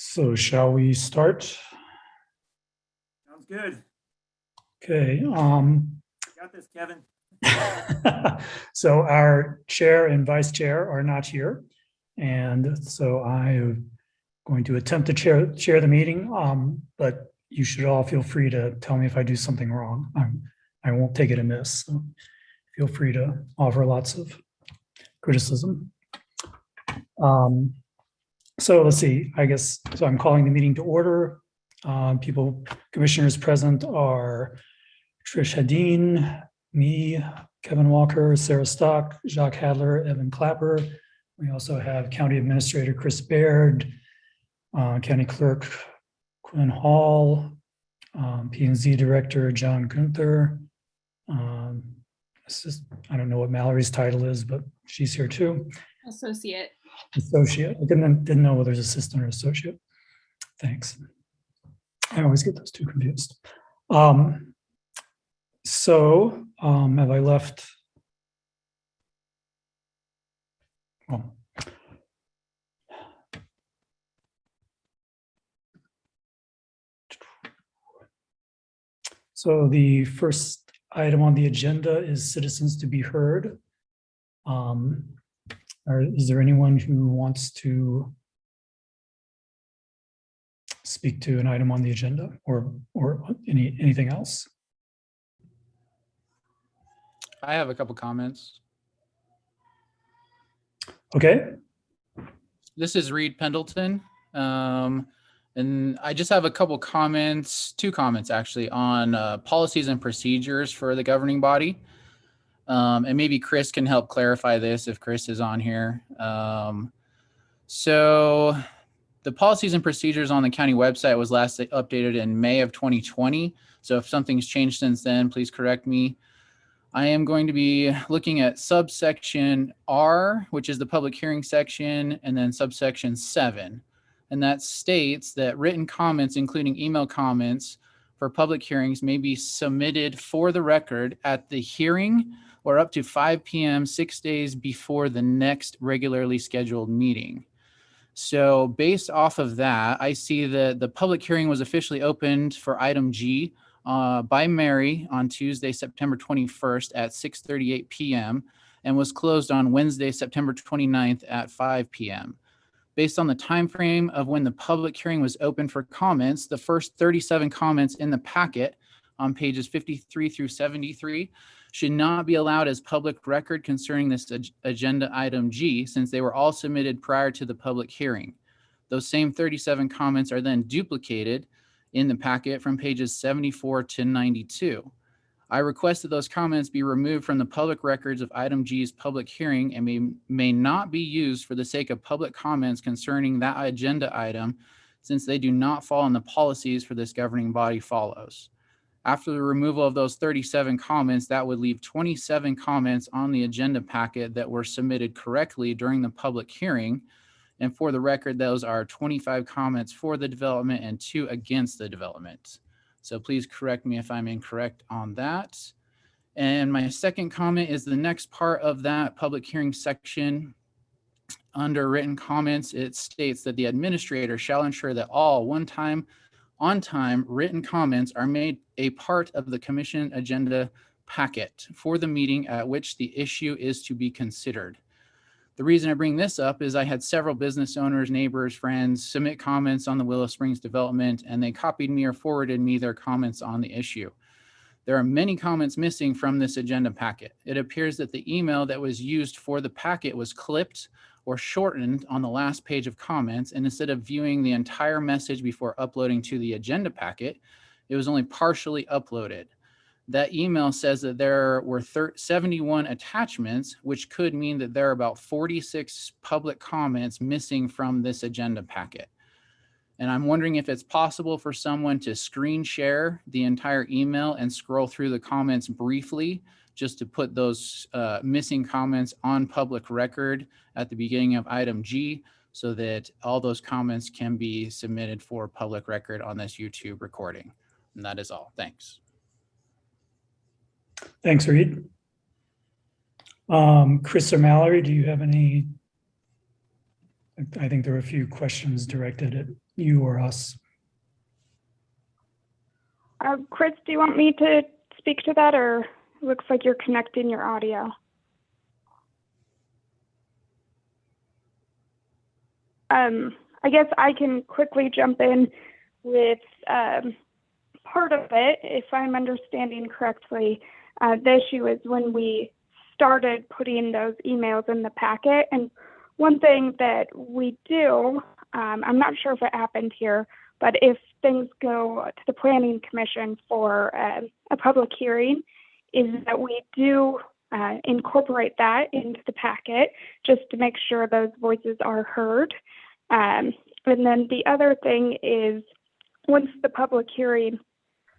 So shall we start? Sounds good. Okay. Got this, Kevin. So our chair and vice chair are not here. And so I am going to attempt to chair the meeting, but you should all feel free to tell me if I do something wrong. I won't take it amiss. So feel free to offer lots of criticism. So let's see, I guess, so I'm calling the meeting to order. Commissioners present are Trish Hadeen, me, Kevin Walker, Sarah Stock, Jacques Hadler, Evan Clapper. We also have County Administrator Chris Baird, County Clerk Quinn Hall, P&Z Director John Gunther. I don't know what Mallory's title is, but she's here too. Associate. I didn't know whether it's assistant or associate. Thanks. I always get those two confused. Have I left? Well, so the first item on the agenda is citizens to be heard. Is there anyone who wants to speak to an item on the agenda or anything else? I have a couple comments. Okay. This is Reed Pendleton. And I just have a couple comments, two comments actually, on policies and procedures for the governing body. And maybe Chris can help clarify this if Chris is on here. So the policies and procedures on the county website was last updated in May of 2020. So if something's changed since then, please correct me. I am going to be looking at subsection R, which is the public hearing section, and then subsection 7. And that states that written comments, including email comments for public hearings, may be submitted for the record at the hearing or up to 5 p.m. 6 days before the next regularly scheduled meeting. So based off of that, I see that the public hearing was officially opened for item G by Mary on Tuesday, September 21st at 6:38 p.m. and was closed on Wednesday, September 29th at 5 p.m. Based on the time frame of when the public hearing was open for comments, the first 37 comments in the packet on pages 53 through 73 should not be allowed as public record concerning this agenda item G, since they were all submitted prior to the public hearing. Those same 37 comments are then duplicated in the packet from pages 74 to 92. I request that those comments be removed from the public records of item G's public hearing and may not be used for the sake of public comments concerning that agenda item, since they do not fall in the policies for this governing body follows. After the removal of those 37 comments, that would leave 27 comments on the agenda packet that were submitted correctly during the public hearing. And for the record, those are 25 comments for the development and 2 against the development. So please correct me if I'm incorrect on that. And my second comment is the next part of that public hearing section. Under written comments, it states that the administrator shall ensure that all on-time written comments are made a part of the commission agenda packet for the meeting at which the issue is to be considered. The reason I bring this up is I had several business owners, neighbors, friends submit comments on the Willow Springs development, and they copied me or forwarded me their comments on the issue. There are many comments missing from this agenda packet. It appears that the email that was used for the packet was clipped or shortened on the last page of comments, and instead of viewing the entire message before uploading to the agenda packet, it was only partially uploaded. That email says that there were 71 attachments, which could mean that there are about 46 public comments missing from this agenda packet. And I'm wondering if it's possible for someone to screen share the entire email and scroll through the comments briefly, just to put those missing comments on public record at the beginning of item G, so that all those comments can be submitted for public record on this YouTube recording. And that is all. Thanks. Thanks, Reed. Chris or Mallory, do you have any? I think there were a few questions directed at you or us. Chris, do you want me to speak to that, or it looks like you're connecting your audio? I guess I can quickly jump in with part of it. If I'm understanding correctly, the issue is when we started putting those emails in the packet. And one thing that we do, I'm not sure if it happened here, but if things go to the Planning Commission for a public hearing, is that we do incorporate that into the packet just to make sure those voices are heard. And then the other thing is, once the public hearing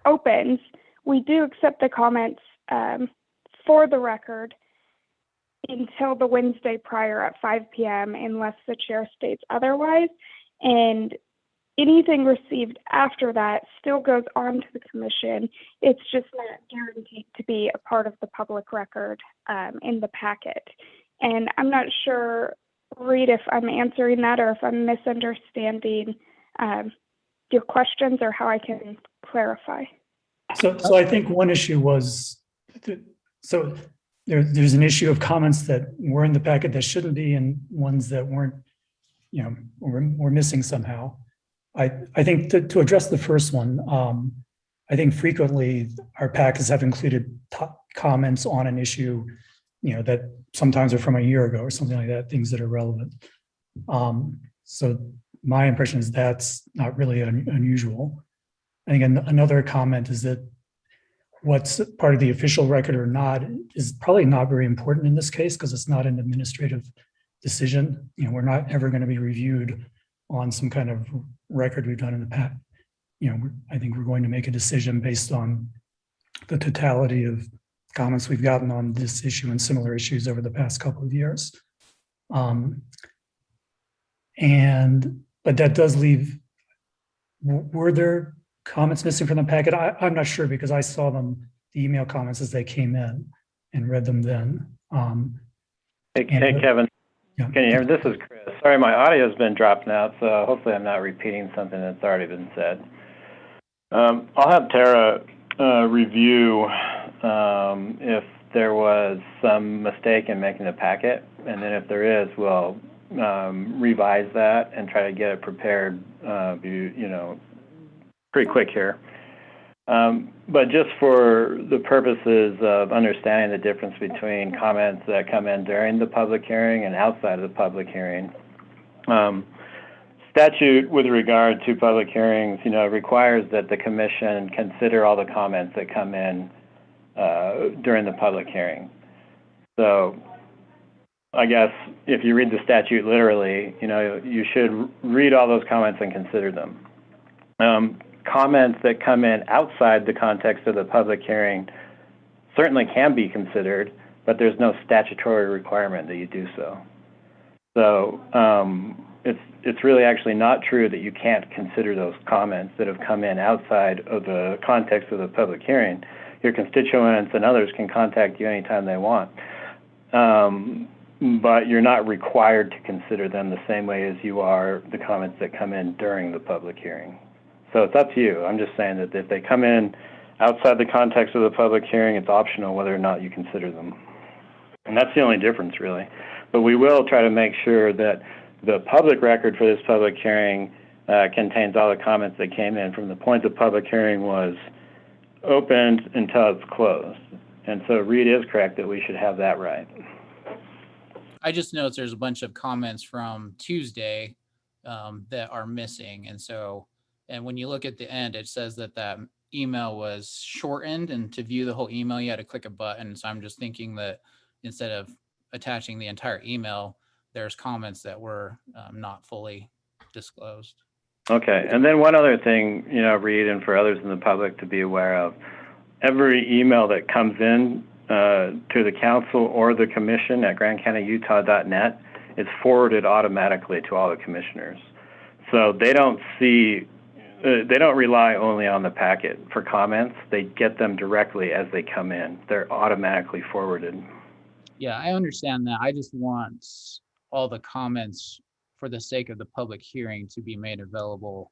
opens, we do accept the comments for the record until the Wednesday prior at 5 p.m. unless the chair states otherwise. And anything received after that still goes on to the commission. It's just not guaranteed to be a part of the public record in the packet. And I'm not sure, Reed, if I'm answering that or if I'm misunderstanding your questions or how I can clarify. So I think one issue was, so there's an issue of comments that were in the packet that shouldn't be, and ones that weren't, were missing somehow. I think to address the first one, I think frequently our packets have included comments on an issue, that sometimes are from a year ago or something like that, things that are relevant. So my impression is that's not really unusual. I think another comment is that what's part of the official record or not is probably not very important in this case because it's not an administrative decision. We're not ever going to be reviewed on some kind of record we've done in the past. I think we're going to make a decision based on the totality of comments we've gotten on this issue and similar issues over the past couple of years. But that does leave, were there comments missing from the packet? I'm not sure because I saw them, the email comments as they came in and read them then. Hey, Kevin, yeah. Can you hear me? This is Chris. Sorry, my audio's been dropping out, so hopefully I'm not repeating something that's already been said. I'll have Tara review if there was some mistake in making the packet, and then if there is, we'll revise that and try to get it prepared, pretty quick here. But just for the purposes of understanding the difference between comments that come in during the public hearing and outside of the public hearing, statute with regard to public hearings, requires that the commission consider all the comments that come in during the public hearing. So I guess if you read the statute literally, you should read all those comments and consider them. Comments that come in outside the context of the public hearing certainly can be considered, but there's no statutory requirement that you do so. So it's really actually not true that you can't consider those comments that have come in outside of the context of the public hearing. Your constituents and others can contact you anytime they want, but you're not required to consider them the same way as you are the comments that come in during the public hearing. So it's up to you. I'm just saying that if they come in outside the context of the public hearing, it's optional whether or not you consider them. And that's the only difference, really. But we will try to make sure that the public record for this public hearing contains all the comments that came in from the point the public hearing was opened until it's closed. And so Reed is correct that we should have that right. I just noticed there's a bunch of comments from Tuesday that are missing. And when you look at the end, it says that email was shortened, and to view the whole email, you had to click a button. So I'm just thinking that instead of attaching the entire email, there's comments that were not fully disclosed. Okay, and then one other thing, Reed, and for others in the public to be aware of, every email that comes in to the council or the commission at grandcountyutah.net is forwarded automatically to all the commissioners. So they don't rely only on the packet for comments. They get them directly as they come in. They're automatically forwarded. Yeah, I understand that. I just want all the comments for the sake of the public hearing to be made available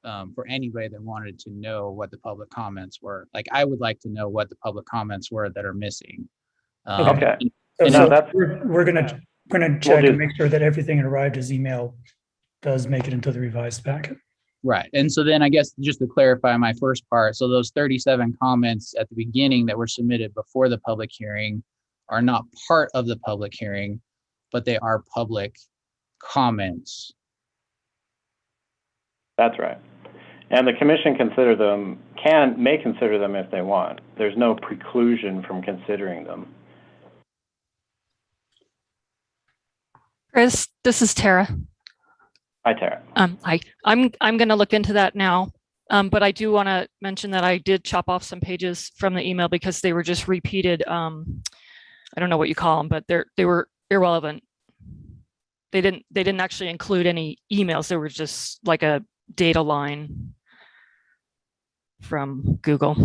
for anybody that wanted to know what the public comments were. Like, I would like to know what the public comments were that are missing. Okay. So, No, that's- we're gonna check and make sure that everything that arrived as email does make it into the revised packet. Right. And so then I guess just to clarify my first part, so those 37 comments at the beginning that were submitted before the public hearing are not part of the public hearing, but they are public comments. That's right. And the commission may consider them if they want. There's no preclusion from considering them. Chris, this is Tara. Hi, Tara. I'm going to look into that now, but I do want to mention that I did chop off some pages from the email because they were just repeated. I don't know what you call them, but they were irrelevant. They didn't actually include any emails. They were just like a data line from Google.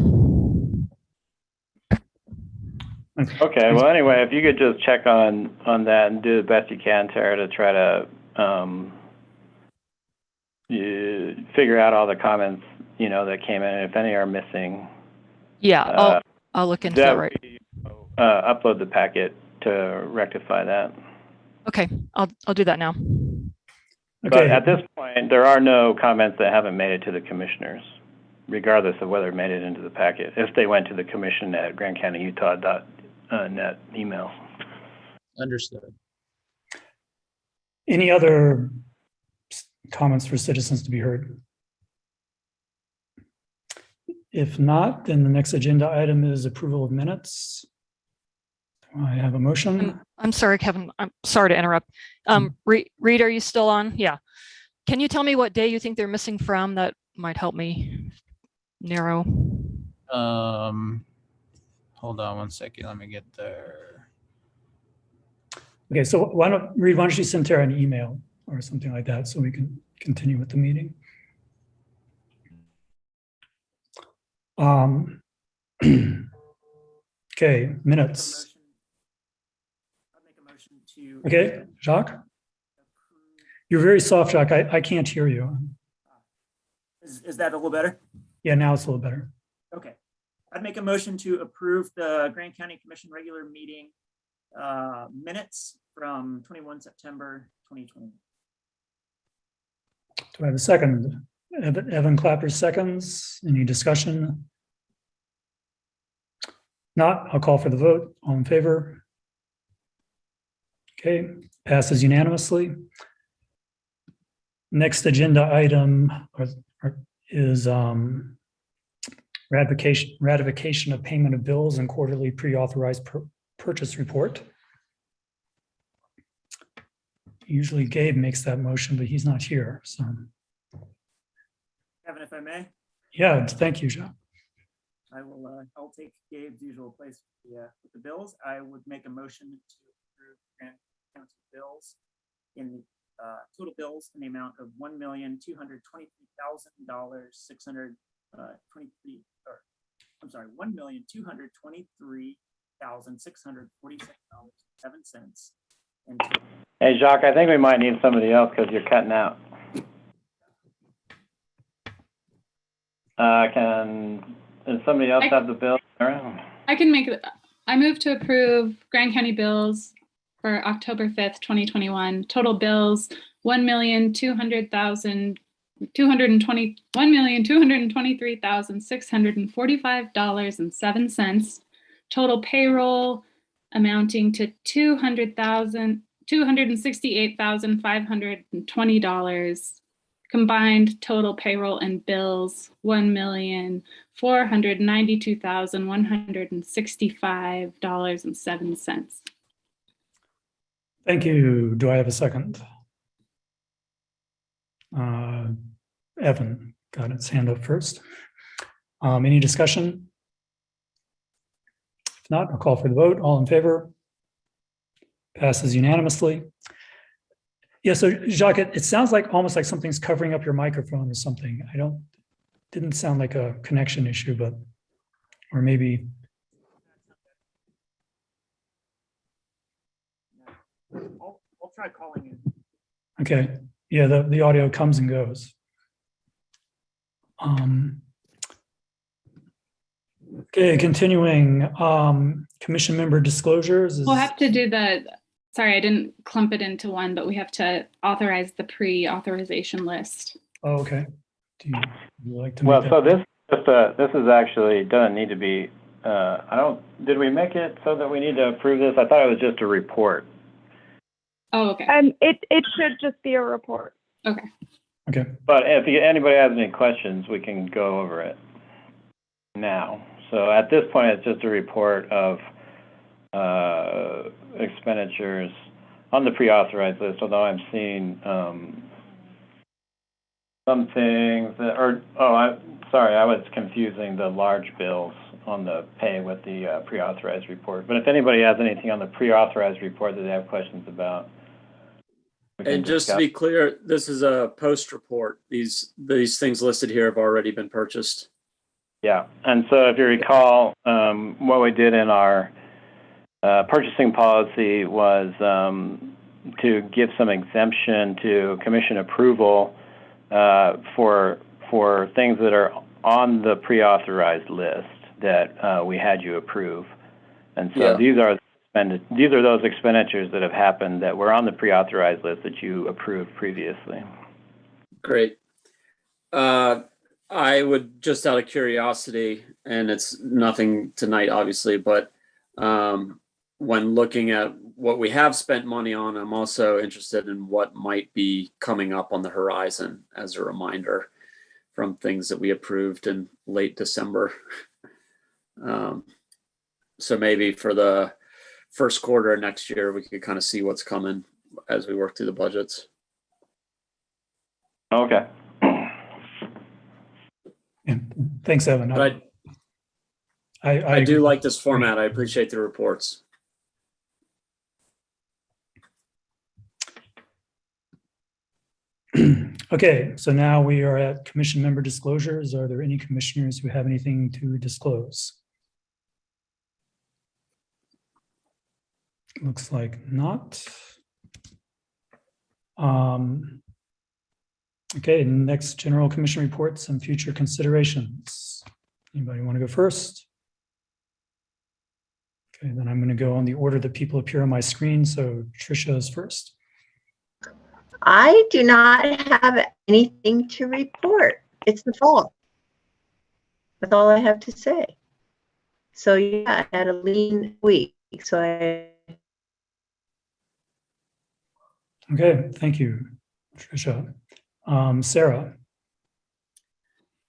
Okay. Well, anyway, if you could just check on that and do the best you can, Tara, to try to you figure out all the comments, that came in, if any are missing. Yeah, I'll look into that right. Upload the packet to rectify that. Okay, I'll do that now. But Okay, at this point, there are no comments that haven't made it to the commissioners, regardless of whether it made it into the packet, if they went to the commission at grandcountyutah.net email. Understood. any other comments for citizens to be heard? If not, then the next agenda item is approval of minutes. Do I have a motion? I'm sorry, Kevin. I'm sorry to interrupt. Reed, are you still on? Yeah. Can you tell me what day you think they're missing from? That might help me narrow. Hold on one second. Let me get there. Okay, so why don't you send Tara an email or something like that so we can continue with the meeting? Okay, minutes. I'll make a motion to. Okay, Jacques? You're very soft, Jacques. I can't hear you. Is that a little better? Yeah, now it's a little better. Okay. I'd make a motion to approve the Grand County Commission regular meeting minutes from 21 September 2020. Do I have a second? Evan Clapper seconds. Any discussion? Not, I'll call for the vote. All in favor? Okay, passes unanimously. Next agenda item is ratification of payment of bills and quarterly pre-authorized purchase report. Usually Gabe makes that motion, but he's not here, so. Kevin, if I may, Yeah, thank you, Jacques. I'll take Gabe's usual place with the bills. I would make a motion to approve Grand County bills in total bills in the amount of $1,223,646.07. Hey, Jacques, I think we might need somebody else because you're cutting out. Does somebody else have the bill? I can make it. I move to approve Grand County bills for October 5th, 2021. Total bills, $1,223,645.07. Total payroll amounting to $268,520. Combined total payroll and bills, $1,492,165.07. Thank you. Do I have a second? Evan got his hand up first. Any discussion? If not, I'll call for the vote. All in favor? Passes unanimously. Yeah, so Jacques, it sounds like almost like something's covering up your microphone or something. Didn't sound like a connection issue, but, or maybe. I'll try calling you. Okay, yeah, the audio comes and goes. Okay, continuing, commission member disclosures. We'll have to do sorry, I didn't clump it into one, but we have to authorize the pre-authorization list. Oh, okay. Do you like to Well, make so that? this is actually, doesn't need to be, did we make it so that we need to approve this? I thought it was just a report. Oh, okay. It should just be a report. Okay. Okay. But if anybody has any questions, we can go over it now. So at this point, it's just a report of expenditures on the pre-authorized list, although I'm seeing some things that, sorry, I was confusing the large bills on the pay with the pre-authorized report. But if anybody has anything on the pre-authorized report that they have questions about. And just to be clear, this is a post report. These things listed here have already been purchased. Yeah, and so if you recall, what we did in our purchasing policy was to give some exemption to commission approval for things that are on the pre-authorized list that we had you approve. And so these are those expenditures that have happened that were on the pre-authorized list that you approved previously. Great. I would, just out of curiosity, and it's nothing tonight, obviously, but when looking at what we have spent money on, I'm also interested in what might be coming up on the horizon as a reminder from things that we approved in late December. So maybe for the first quarter of next year, we could kind of see what's coming as we work through the budgets. Okay. Yeah. Thanks, Evan. But I do like this format. I appreciate the reports. Okay, so now we are at commission member disclosures. Are there any commissioners who have anything to disclose? Looks like not. Okay, next, general commission reports and future considerations. Anybody want to go first? Okay, then I'm going to go on the order that people appear on my screen. So Tricia is first. I do not have anything to report. It's the fall. That's all I have to say. So yeah, I had a lean week. So Okay, thank you, Tricia. Sarah.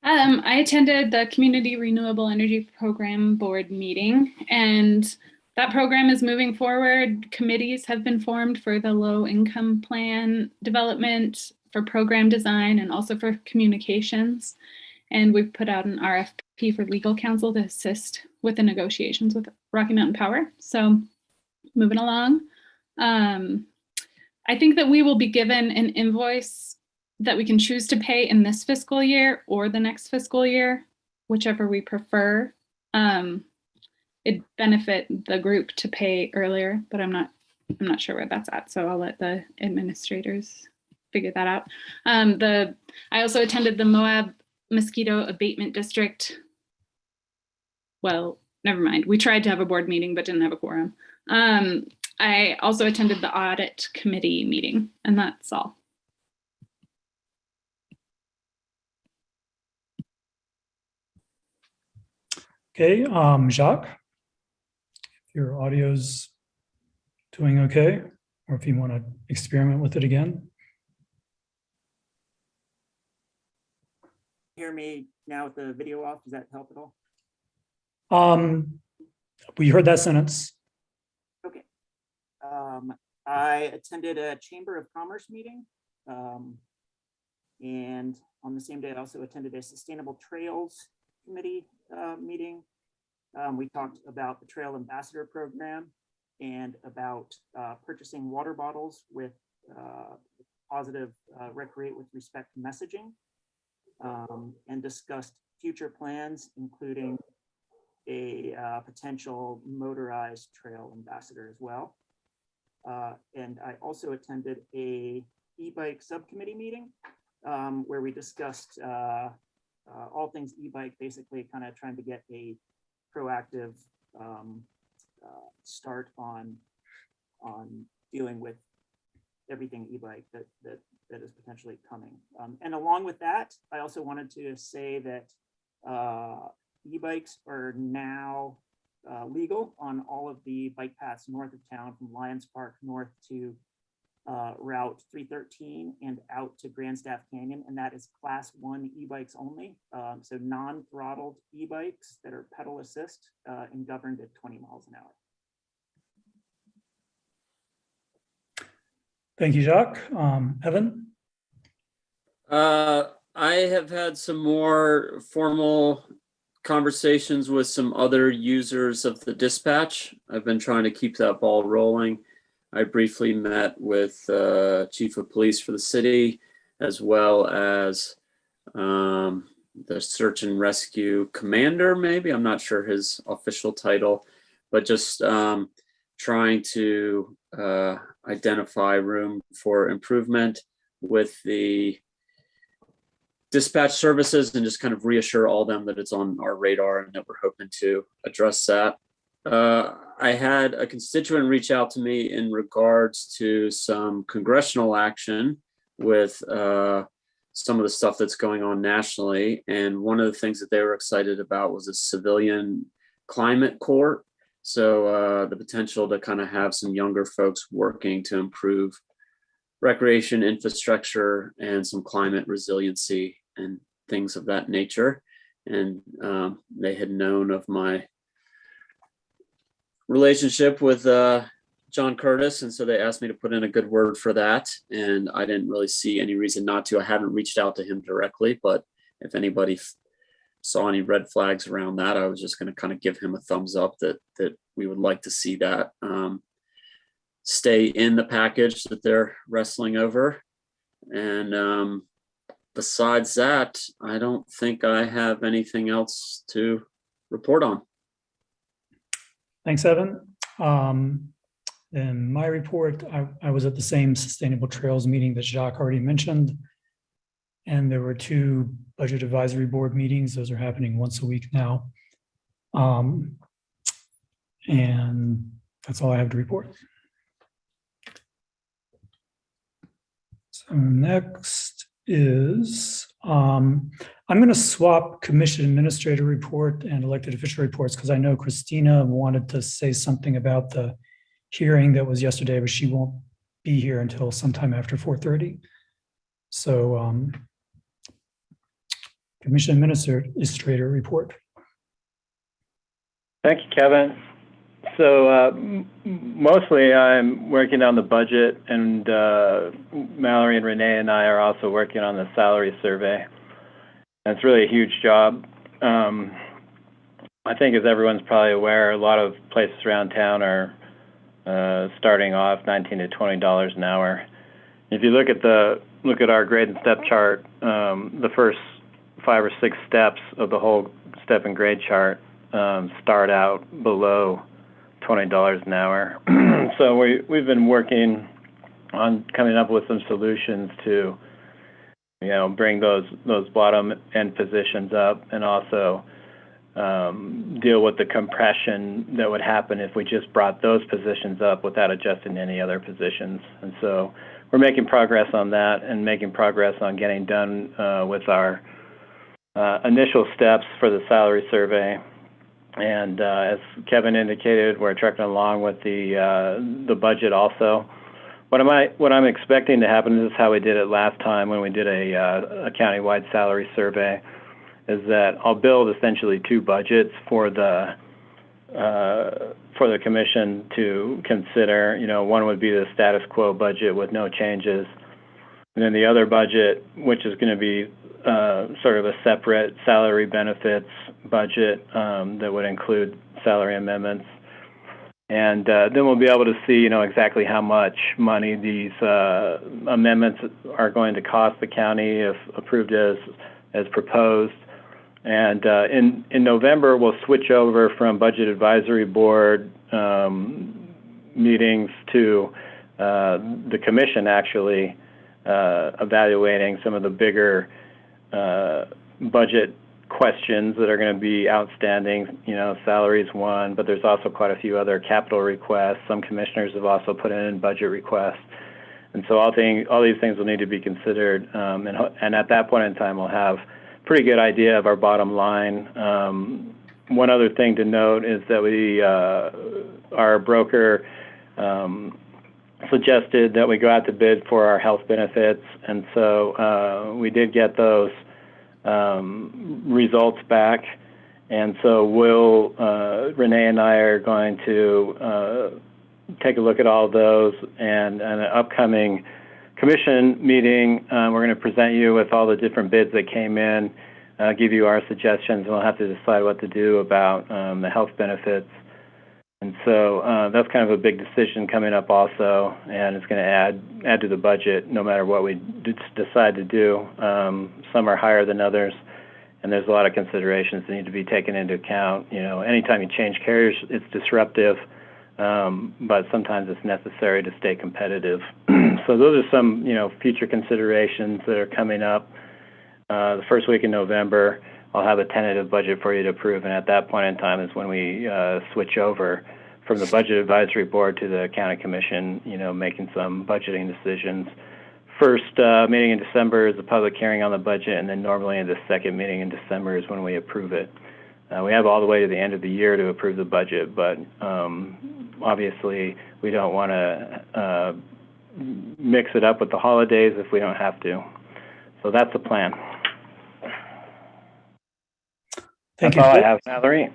I attended the Community Renewable Energy Program Board meeting, and that program is moving forward. Committees have been formed for the low income plan development, for program design, and also for communications. And we've put out an RFP for legal counsel to assist with the negotiations with Rocky Mountain Power. So moving along. I think that we will be given an invoice that we can choose to pay in this fiscal year or the next fiscal year, whichever we prefer. It'd benefit the group to pay earlier, but I'm not sure where that's at. So I'll let the administrators figure that out. I also attended the Moab Mosquito Abatement District. Well, never mind. We tried to have a board meeting, but didn't have a quorum. I also attended the audit committee meeting, and that's all. Okay, Jacques, if your audio's doing okay, or if you want to experiment with it again. Hear me now with the video off? Does that help at all? We heard that sentence. Okay. I attended a Chamber of Commerce meeting. And on the same day, I also attended a Sustainable Trails Committee meeting. We talked about the Trail Ambassador Program and about purchasing water bottles with positive recreate with respect messaging, and discussed future plans, including a potential motorized trail ambassador as well. And I also attended a e-bike subcommittee meeting where we discussed all things e-bike, basically kind of trying to get a proactive start on dealing with everything e-bike that is potentially coming. And along with that, I also wanted to say that e-bikes are now legal on all of the bike paths north of town, from Lions Park north to Route 313 and out to Grandstaff Canyon, and that is class 1 e-bikes only. So non-throttled e-bikes that are pedal assist and governed at 20 miles an hour. Thank you, Jacques. Evan? I have had some more formal conversations with some other users of the dispatch. I've been trying to keep that ball rolling. I briefly met with Chief of Police for the city, as well as the Search and Rescue Commander, maybe. I'm not sure his official title, but just trying to identify room for improvement with the dispatch services and just kind of reassure all them that it's on our radar and that we're hoping to address that. I had a constituent reach out to me in regards to some congressional action with some of the stuff that's going on nationally. And one of the things that they were excited about was a civilian climate court. So the potential to kind of have some younger folks working to improve recreation infrastructure and some climate resiliency and things of that nature. And they had known of my relationship with John Curtis, and so they asked me to put in a good word for that, and I didn't really see any reason not to. I haven't reached out to him directly, but if anybody saw any red flags around that, I was just going to kind of give him a thumbs up that we would like to see that stay in the package that they're wrestling over. And besides that, I don't think I have anything else to report on. Thanks, Evan. In my report, I was at the same Sustainable Trails meeting that Jacques already mentioned. And there were 2 Budget Advisory Board meetings. Those are happening once a week now. And that's all I have to report. So next is, I'm going to swap Commission Administrator report and elected official reports because I know Christina wanted to say something about the hearing that was yesterday, but she won't be here until sometime after 4:30. So Commission Administrator report. Thank you, Kevin. So mostly I'm working on the budget, and Mallory and Renee and I are also working on the salary survey. And it's really a huge job. I think, as everyone's probably aware, a lot of places around town are starting off $19 to $20 an hour. If you look at our grade and step chart, the first 5 or 6 steps of the whole step and grade chart start out below $20 an hour. So we've been working on coming up with some solutions to, bring those bottom end positions up, and also deal with the compression that would happen if we just brought those positions up without adjusting any other positions. And so we're making progress on that, and making progress on getting done with our initial steps for the salary survey. And as Kevin indicated, we're trucking along with the budget also. What I'm expecting to happen, this is how we did it last time when we did a countywide salary survey, is that I'll build essentially 2 budgets for the commission to consider. One would be the status quo budget with no changes, and then the other budget, which is going to be sort of a separate salary benefits budget that would include salary amendments. And then we'll be able to see, exactly how much money these amendments are going to cost the county if approved as proposed. And in November, we'll switch over from Budget Advisory Board meetings to the commission actually evaluating some of the bigger budget questions that are going to be outstanding. You know, salaries one, but there's also quite a few other capital requests. Some commissioners have also put in budget requests. And so all these things will need to be considered. And at that point in time, we'll have a pretty good idea of our bottom line. One other thing to note is that our broker suggested that we go out to bid for our health benefits. And so we did get those results back. And so Renee and I are going to take a look at all of those, and an upcoming commission meeting, we're going to present you with all the different bids that came in, give you our suggestions, and we'll have to decide what to do about the health benefits. And so that's kind of a big decision coming up also, and it's going to add to the budget no matter what we decide to do. Some are higher than others, and there's a lot of considerations that need to be taken into account. You know, anytime you change carriers, it's disruptive. But sometimes it's necessary to stay competitive. So those are some, future considerations that are coming up. The first week in November, I'll have a tentative budget for you to approve, and at that point in time is when we switch over from the Budget Advisory Board to the County Commission, making some budgeting decisions. First meeting in December is a public hearing on the budget, and then normally the second meeting in December is when we approve it. We have all the way to the end of the year to approve the budget, but obviously we don't want to mix it up with the holidays if we don't have to. So that's the plan. Thank That's you. all I have, Mallory.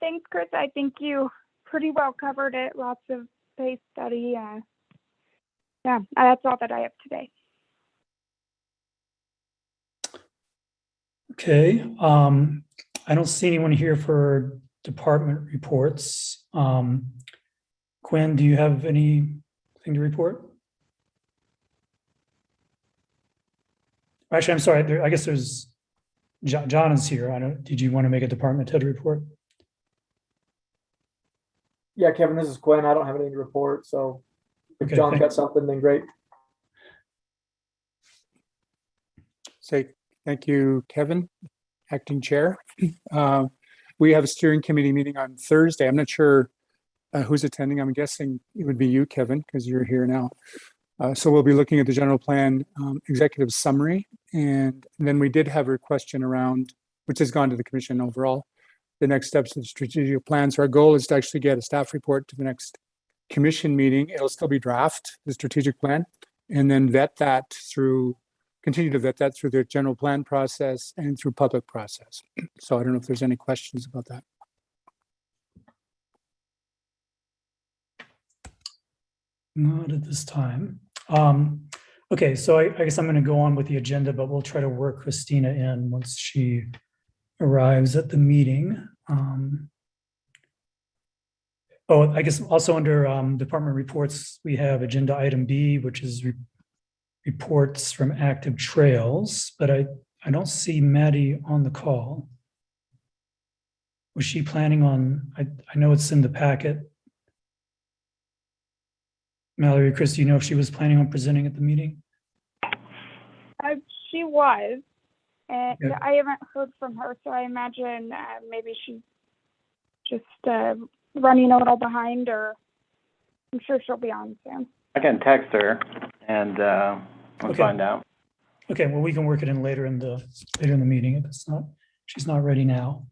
Thanks, Chris. I think you pretty well covered it. Lots of case study. That's all that I have today. Okay. I don't see anyone here for department reports. Quinn, do you have anything to report? Actually, I'm sorry. I guess there's John is here. Did you want to make a department head report? Yeah, Kevin, this is Quinn. I don't have anything to report. So if Okay, John's got something, then great. Thank you, Kevin, acting chair. We have a steering committee meeting on Thursday. I'm not sure who's attending. I'm guessing it would be you, Kevin, because you're here now. So we'll be looking at the general plan executive summary. And then we did have a question around, which has gone to the commission overall, the next steps of the strategic plan. So our goal is to actually get a staff report to the next commission meeting. It'll still be draft, the strategic plan, and then continue to vet that through the general plan process and through public process. So I don't know if there's any questions about that. Not at this time. Okay, so I guess I'm going to go on with the agenda, but we'll try to work Christina in once she arrives at the meeting. I guess also under department reports, we have agenda item B, which is reports from active trails, but I don't see Maddie on the call. Was she planning on, I know it's in the packet. Mallory, Chris, do you know if she was planning on presenting at the meeting? She was, and Yeah. I haven't heard from her, so I imagine maybe she's just running a little behind, or I'm sure she'll be on soon. I can text her and we'll find out. Okay, well, we can work it in later in the meeting if she's not ready now.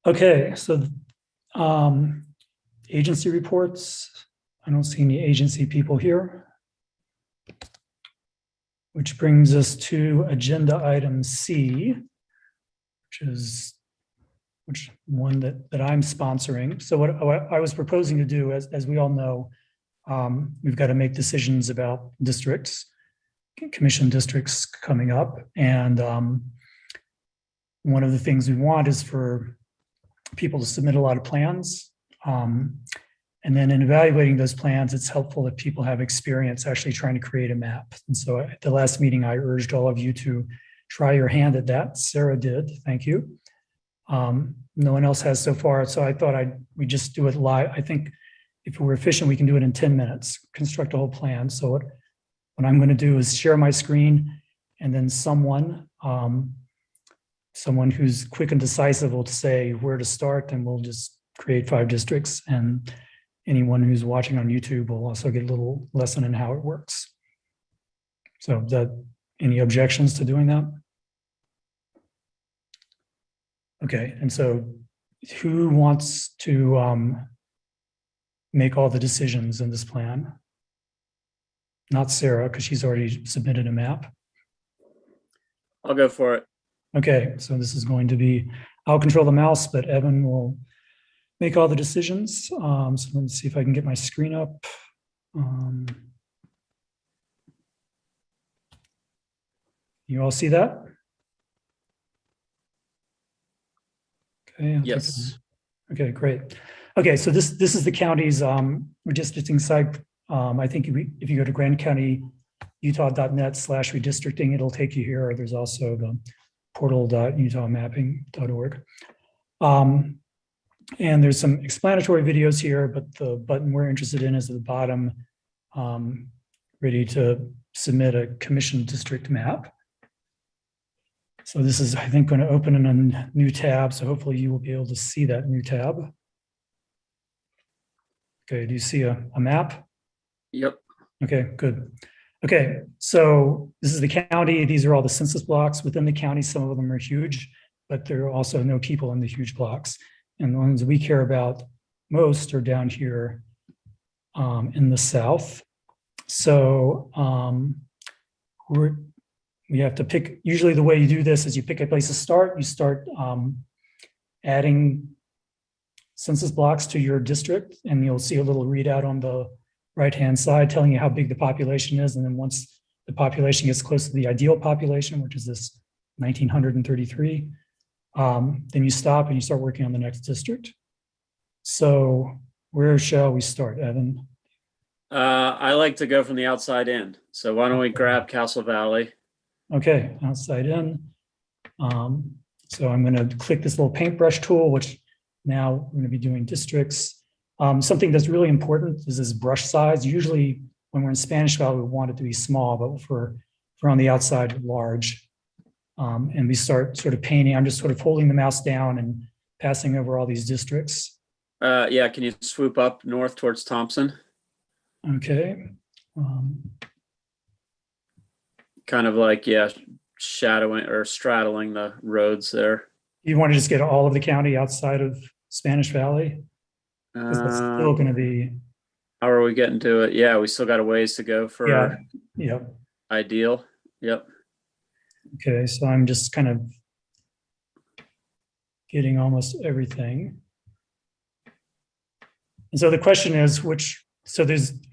Okay, so agency reports. I don't see any agency people here. Which brings us to agenda item C, which one that I'm sponsoring. So what I was proposing to do, as we all know, we've got to make decisions about districts, commission districts coming up. And one of the things we want is for people to submit a lot of plans. And then in evaluating those plans, it's helpful if people have experience actually trying to create a map. And so at the last meeting, I urged all of you to try your hand at that. Sarah did, thank you. No one else has so far, so I thought we just do it live. I think if we're efficient, we can do it in 10 minutes, construct a whole plan. So what I'm going to do is share my screen, and then someone who's quick and decisive will say where to start, and we'll just create 5 districts. And anyone who's watching on YouTube will also get a little lesson in how it works. So any objections to doing that? Okay, and so who wants to make all the decisions in this plan? Not Sarah, because she's already submitted a map. I'll go for it. Okay, so this is going to be, I'll control the mouse, but Evan will make all the decisions. So let me see if I can get my screen up. You all see that? Okay. Yes. Okay, great. Okay, so this is the county's redistricting site. I think if you go to grandcountyutah.net/redistricting, it'll take you here. There's also the portal.utahmapping.org. And there's some explanatory videos here, but the button we're interested in is at the bottom, ready to submit a commission district map. So this is, I think, going to open in a new tab. So hopefully you will be able to see that new tab. Okay, do you see a map? Yep. Okay, good. Okay, so this is the county. These are all the census blocks within the county. Some of them are huge, but there are also no people in the huge blocks. And the ones we care about most are down here in the south. So we have to pick, usually the way you do this is you pick a place to start. You start adding census blocks to your district, and you'll see a little readout on the right-hand side telling you how big the population is. And then once the population gets close to the ideal population, which is this 1,933, then you stop and you start working on the next district. So where shall we start, Evan? I like to go from the outside in. So why don't we grab Castle Valley? Okay, outside in. So I'm going to click this little paintbrush tool, which now we're going to be doing districts. Something that's really important is this brush size. Usually when we're in Spanish Valley, we want it to be small, but for on the outside, large. And we start sort of painting. I'm just sort of holding the mouse down and passing over all these districts. Yeah, can you swoop up north towards Thompson? Okay. Kind of like, yeah, shadowing or straddling the roads there. You want to just get all of the county outside of Spanish Valley? Because that's still going to be. How are we getting to it? Yeah, we still got a ways to go for ideal. Yep. Okay, so I'm just kind of getting almost everything. And so the question is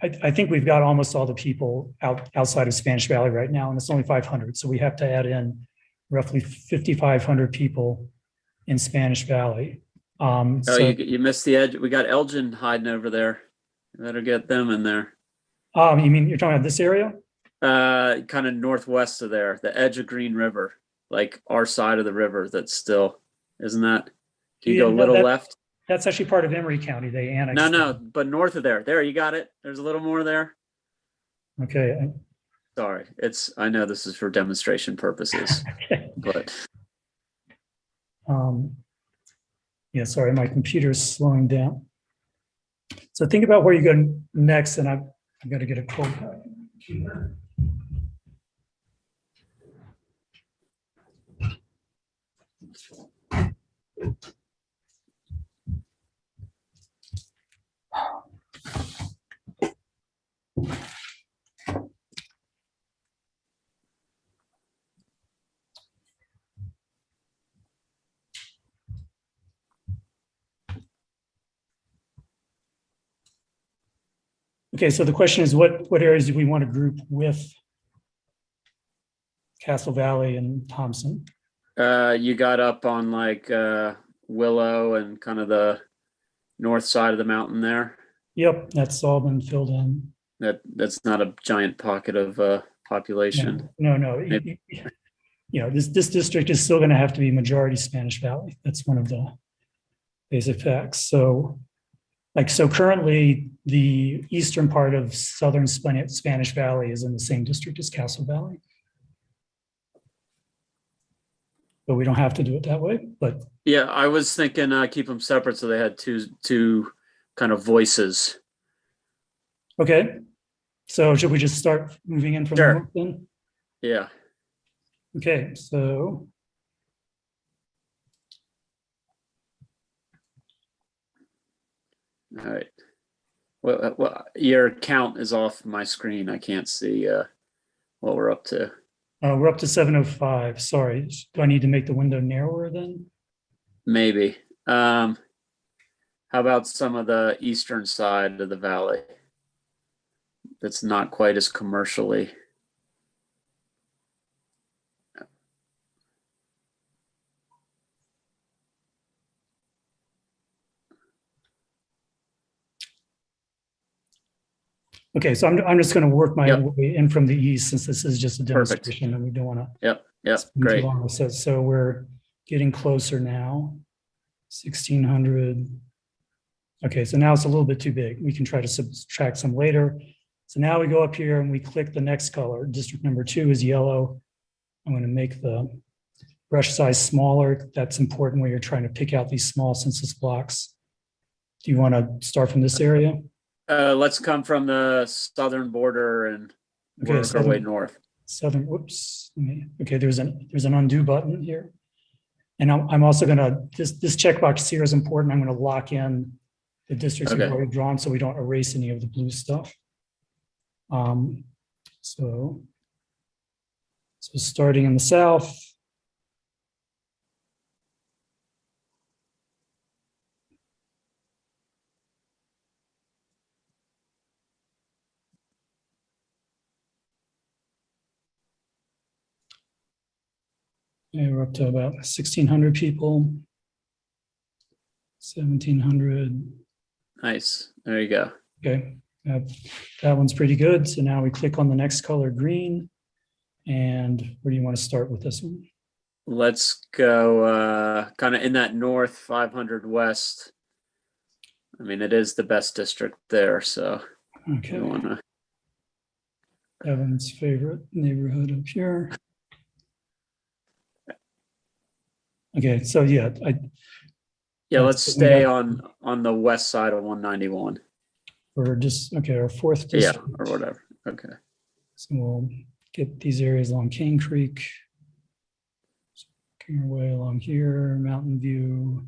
I think we've got almost all the people outside of Spanish Valley right now, and it's only 500. So we have to add in roughly 5,500 people in Spanish Valley. You missed the edge. We got Elgin hiding over there. You better get them in there. You mean you're talking about this area? Kind of northwest of there, the edge of Green River, like our side of the river. That's still, isn't that? Can you go a little left? That's actually part of Emery County. They annexed. No, but north of there. There, you got it. There's a little more there. Okay. Sorry, I know this is for demonstration purposes, okay. But. Yeah, sorry, my computer's slowing down. So think about where you go next, and I've got to get a cold pack. Okay, so the question is, what areas do we want to group with Castle Valley and Thompson? You got up on like Willow and kind of the north side of the mountain there. Yep, that's all been filled in. That's not a giant pocket of population. No. This district is still going to have to be majority Spanish Valley. That's one of the basic facts. So Like, so currently the eastern part of southern Spanish Valley is in the same district as Castle Valley. But we don't have to do it that way, but Yeah, I was thinking keep them separate so they had two kind of voices. okay. So should we just start moving in from the Sure. north then? Yeah. Okay, so All right. Well, your count is off my screen. I can't see what we're up to. we're up to 7:05. Sorry. Do I need to make the window narrower then? Maybe. How about some of the eastern side of the valley? That's not quite as commercially. Okay, so I'm just going to work my Yep. way in from the east since this is just a Perfect. demonstration and we don't want to Yep. spend too Great. long. So we're getting closer now. 1600. Okay, so now it's a little bit too big. We can try to subtract some later. So now we go up here and we click the next color. District number 2 is yellow. I'm going to make the brush size smaller. That's important when you're trying to pick out these small census blocks. Do you want to start from this area? Let's come from the southern border and Okay, work our way north. Southern, whoops. Okay, there's an undo button here. And I'm also going to, this checkbox here is important. I'm going to lock in the districts we've Okay. already drawn so we don't erase any of the blue stuff. So starting in the south. Okay, we're up to about 1,600 people. 1,700. Nice. There you go. Okay, that one's pretty good. So now we click on the next color, green. And where do you want to start with this one? Let's go kind of in that north 500 west. I mean, it is the best district there, so Okay, we want to. Evan's favorite neighborhood up here. Okay, so yeah, Yeah, let's we stay got- on the west side of 191. we're just, okay, our fourth Yeah, district. or whatever. Okay. So we'll get these areas along Cane Creek. Working our way along here, Mountain View.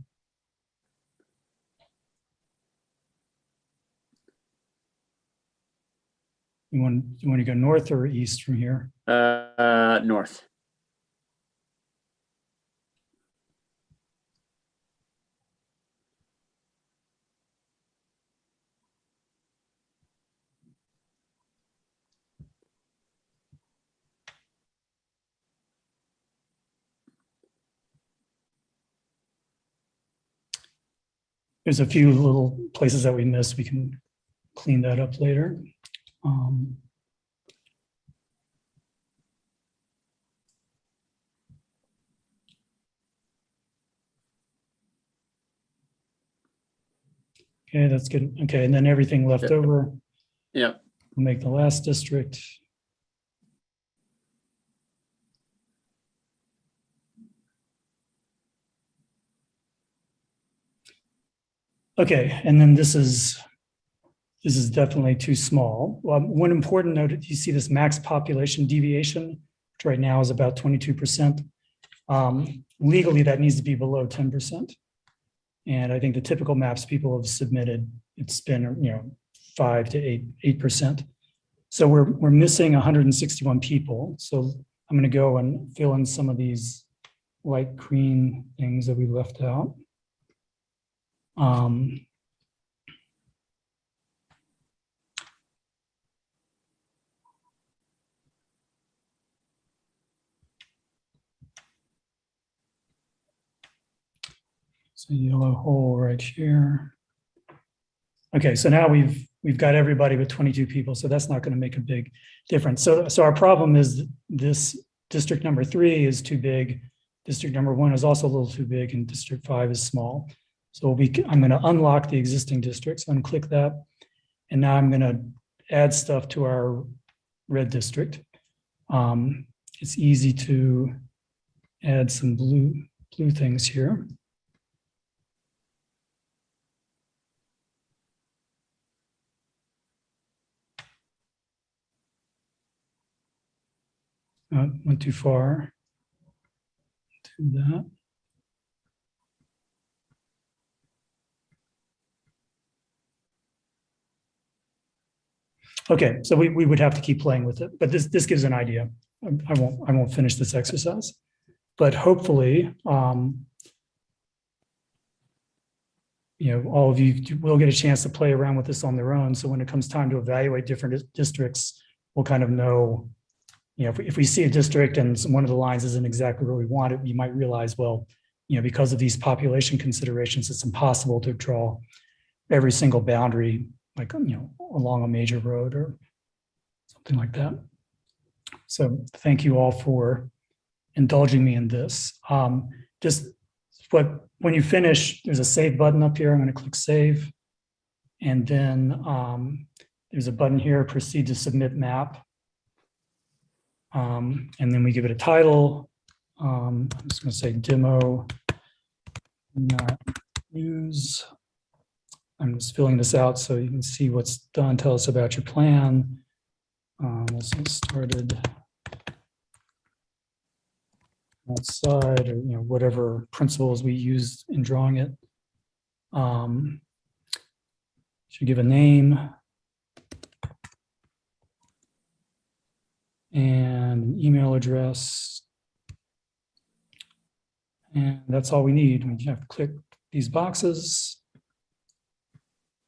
You want to go north or east from here? North. There's a few little places that we missed. We can clean that up later. Okay, that's good. Okay, and then everything left Yep. over, Yep. we'll make the last district. Okay, and then this is definitely too small. One important note, you see this max population deviation, which right now is about 22%. Legally, that needs to be below 10%. And I think the typical maps people have submitted, it's been 5 to 8%. So we're missing 161 people. So I'm going to go and fill in some of these light green things that we left out. So yellow hole right here. Okay, so now we've got everybody with 22 people, so that's not going to make a big difference. So our problem is this district number 3 is too big. District number 1 is also a little too big, and district 5 is small. So I'm going to unlock the existing districts, unclick that. And now I'm going to add stuff to our red district. It's easy to add some blue things here. Went too far. Do that. Okay, so we would have to keep playing with it, but this gives an idea. I won't finish this exercise, but hopefully, all of you will get a chance to play around with this on their own. So when it comes time to evaluate different districts, we'll kind of know, if we see a district and one of the lines isn't exactly where we want it, you might realize, well, because of these population considerations, it's impossible to draw every single boundary, like, along a major road or something like that. So thank you all for indulging me in this. When you finish, there's a save button up here. I'm going to click save. And then there's a button here, proceed to submit map. And then we give it a title. I'm just going to say demo not use. I'm just filling this out so you can see what's done. Tell us about your plan. Let's get started outside, or whatever principles we used in drawing it. Should give a name and an email address, and that's all we need. We have to click these boxes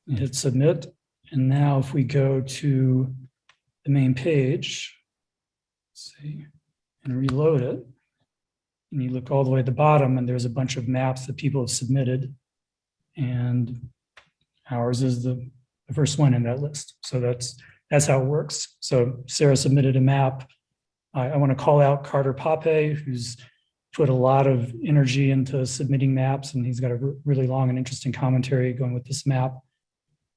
and hit submit. And now if we go to the main page, let's see, and reload it, and you look all the way at the bottom, and there's a bunch of maps that people have submitted, and ours is the first one in that list. So that's how it works. So Sarah submitted a map. I want to call out Carter Pape, who's put a lot of energy into submitting maps, and he's got a really long and interesting commentary going with this map.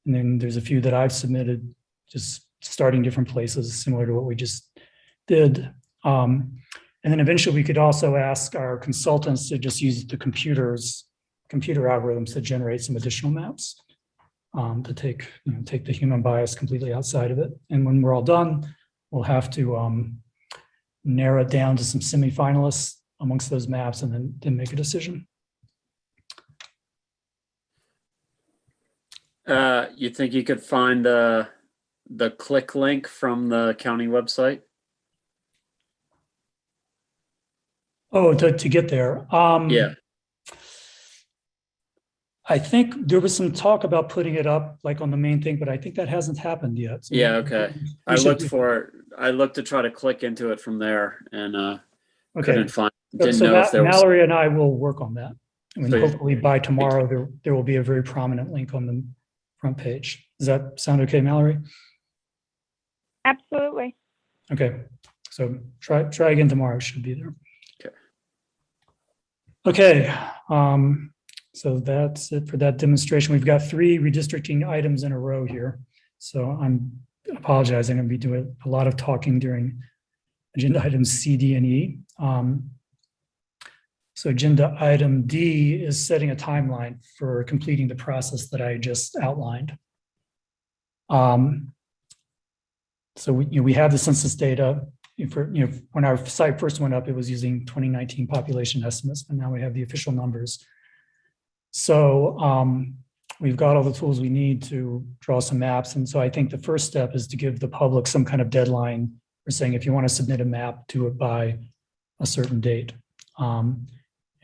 And then there's a few that I've submitted, just starting different places, similar to what we just did. And then eventually we could also ask our consultants to just use the computer algorithms to generate some additional maps, to take the human bias completely outside of it. And when we're all done, we'll have to narrow it down to some semifinalists amongst those maps, and then make a decision. You think you could find the click link from the county website? Oh, to get there. Yeah. I think there was some talk about putting it up like on the main thing, but I think that hasn't happened yet. So Yeah, okay. I looked to try to click into it from there, and couldn't find. Didn't know if there was. Mallory and I will work on that. I mean, So- hopefully by tomorrow there will be a very prominent link on the front page. Does that sound okay, Mallory? Absolutely. Okay, so try again tomorrow. It should be there. Okay. Okay, so that's it for that demonstration. We've got 3 redistricting items in a row here. So I'm apologizing. I'm going to be doing a lot of talking during agenda items C, D, and E. So agenda item D is setting a timeline for completing the process that I just outlined. So we have the census data. When our site first went up, it was using 2019 population estimates, and now we have the official numbers. So we've got all the tools we need to draw some maps. And so I think the first step is to give the public some kind of deadline for saying, if you want to submit a map, do it by a certain date.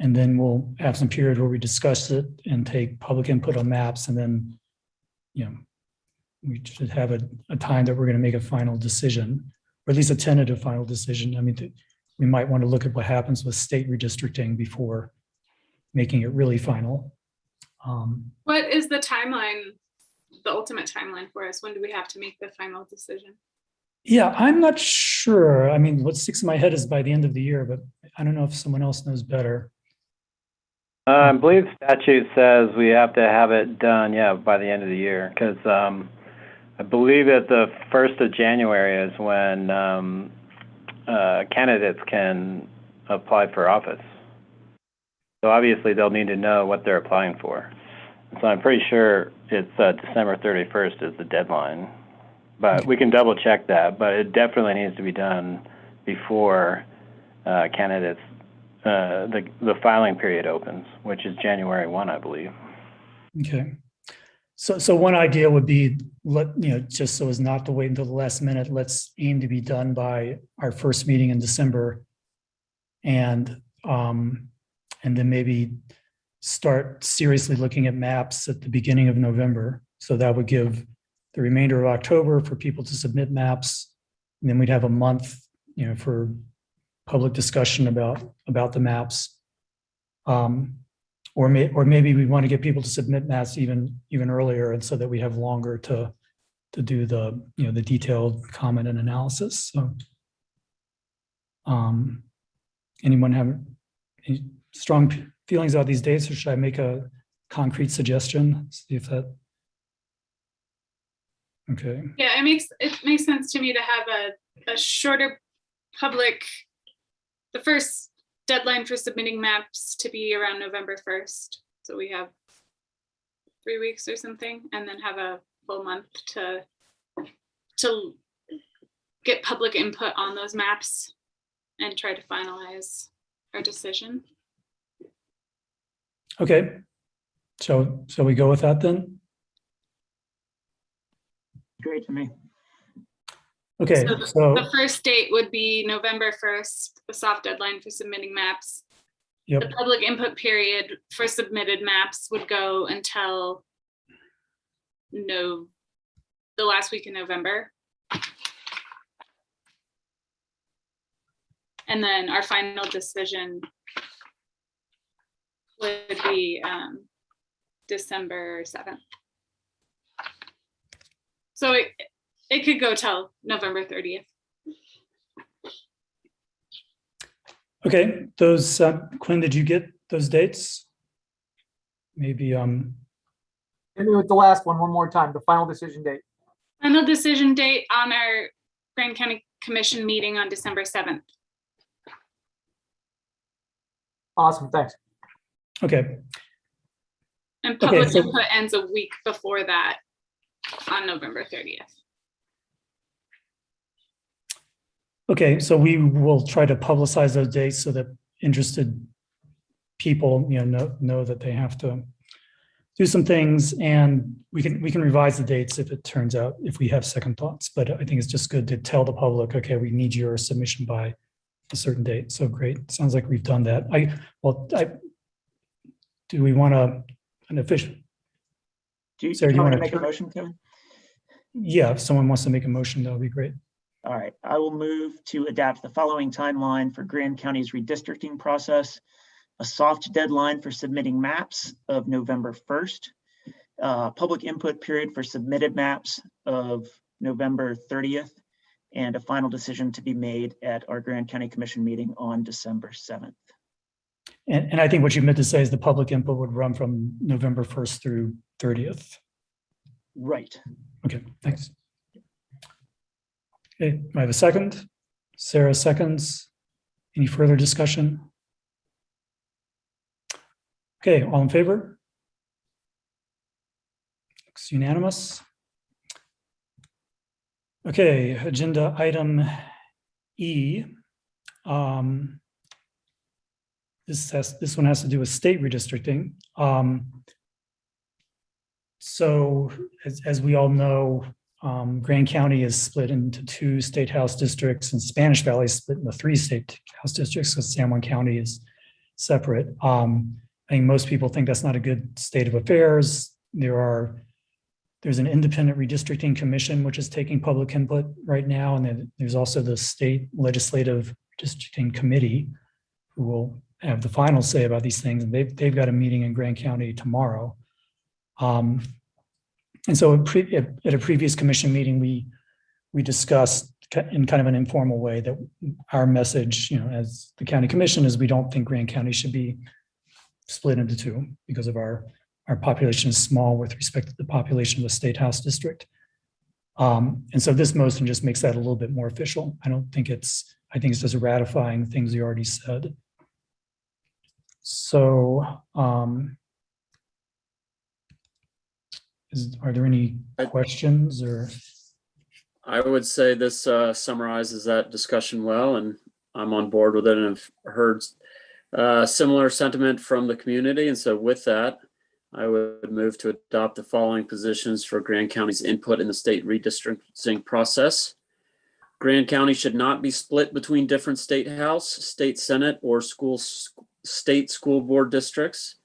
And then we'll have some period where we discuss it and take public input on maps. And then, we should have a time that we're going to make a final decision, or at least a tentative final decision. I mean, we might want to look at what happens with state redistricting before making it really final. What is the timeline, the ultimate timeline for us? When do we have to make the final decision? Yeah, I'm not sure. I mean, what sticks in my head is by the end of the year, but I don't know if someone else knows better. I believe statute says we have to have it done, by the end of the year, because I believe that the 1st of January is when candidates can apply for office. So obviously they'll need to know what they're applying for. So I'm pretty sure it's December 31st is the deadline. But we can double check that, but it definitely needs to be done before candidates, the filing period opens, which is January 1, I believe. Okay. So one idea would be, just so as not to wait until the last minute, let's aim to be done by our first meeting in December. And then maybe start seriously looking at maps at the beginning of November. So that would give the remainder of October for people to submit maps. And then we'd have a month, for public discussion about the maps. Or maybe we want to get people to submit maps even earlier, and so that we have longer to do the the detailed comment and analysis. So, anyone have any strong feelings about these dates, or should I make a concrete suggestion? See if that. Okay. Yeah, it makes sense to me to have a shorter public. The first deadline for submitting maps to be around November 1st. So we have 3 weeks or something, and then have a full month to get public input on those maps and try to finalize our decision. Okay. So we go with that then? Great to me. Okay. So the first date would be November 1st, the soft deadline for submitting maps. Yep. The public input period for submitted maps would go until the last week in November. And then our final decision would be December 7th. So it could go till November 30th. Okay, those Quinn, did you get those dates? Maybe Hit me with the last one more time, the final decision date. Final decision date on our Grand County Commission meeting on December 7th. Awesome, thanks. okay. And public Okay, so- input ends a week before that on November 30th. Okay, so we will try to publicize those dates so that interested people, know that they have to do some things, and we can revise the dates if it turns out, if we have second thoughts. But I think it's just good to tell the public, okay, we need your submission by a certain date. So great, sounds like we've done that. Do we want an official? Sarah, do you want to make a motion, Kevin? Yeah, if someone wants to make a motion, that would be great. All right, I will move to adapt the following timeline for Grand County's redistricting process. A soft deadline for submitting maps of November 1st. Public input period for submitted maps of November 30th. And a final decision to be made at our Grand County Commission meeting on December 7th. And I think what you meant to say is the public input would run from November 1st through 30th. Right. Okay, thanks. Okay, I have a second. Sarah seconds. Any further discussion? Okay, all in favor? It's unanimous. Okay, agenda item E. This one has to do with state redistricting. So as we all know, Grand County is split into 2 state house districts, and Spanish Valley is split into 3 state house districts, because San Juan County is separate. I think most people think that's not a good state of affairs. There's an independent redistricting commission, which is taking public input right now. And then there's also the state legislative redistricting committee, who will have the final say about these things. And they've got a meeting in Grand County tomorrow. And so at a previous commission meeting, we discussed in kind of an informal way that our message, as the county commission, is we don't think Grand County should be split into two because of our population is small with respect to the population of the State House district. And so this motion just makes that a little bit more official. I think it's just ratifying things you already said. So are there any questions or? I would say this summarizes that discussion well, and I'm on board with it and have heard similar sentiment from the community. And so with that, I would move to adopt the following positions for Grand County's input in the state redistricting process. Grand County should not be split between different state house, state senate, or state school board districts.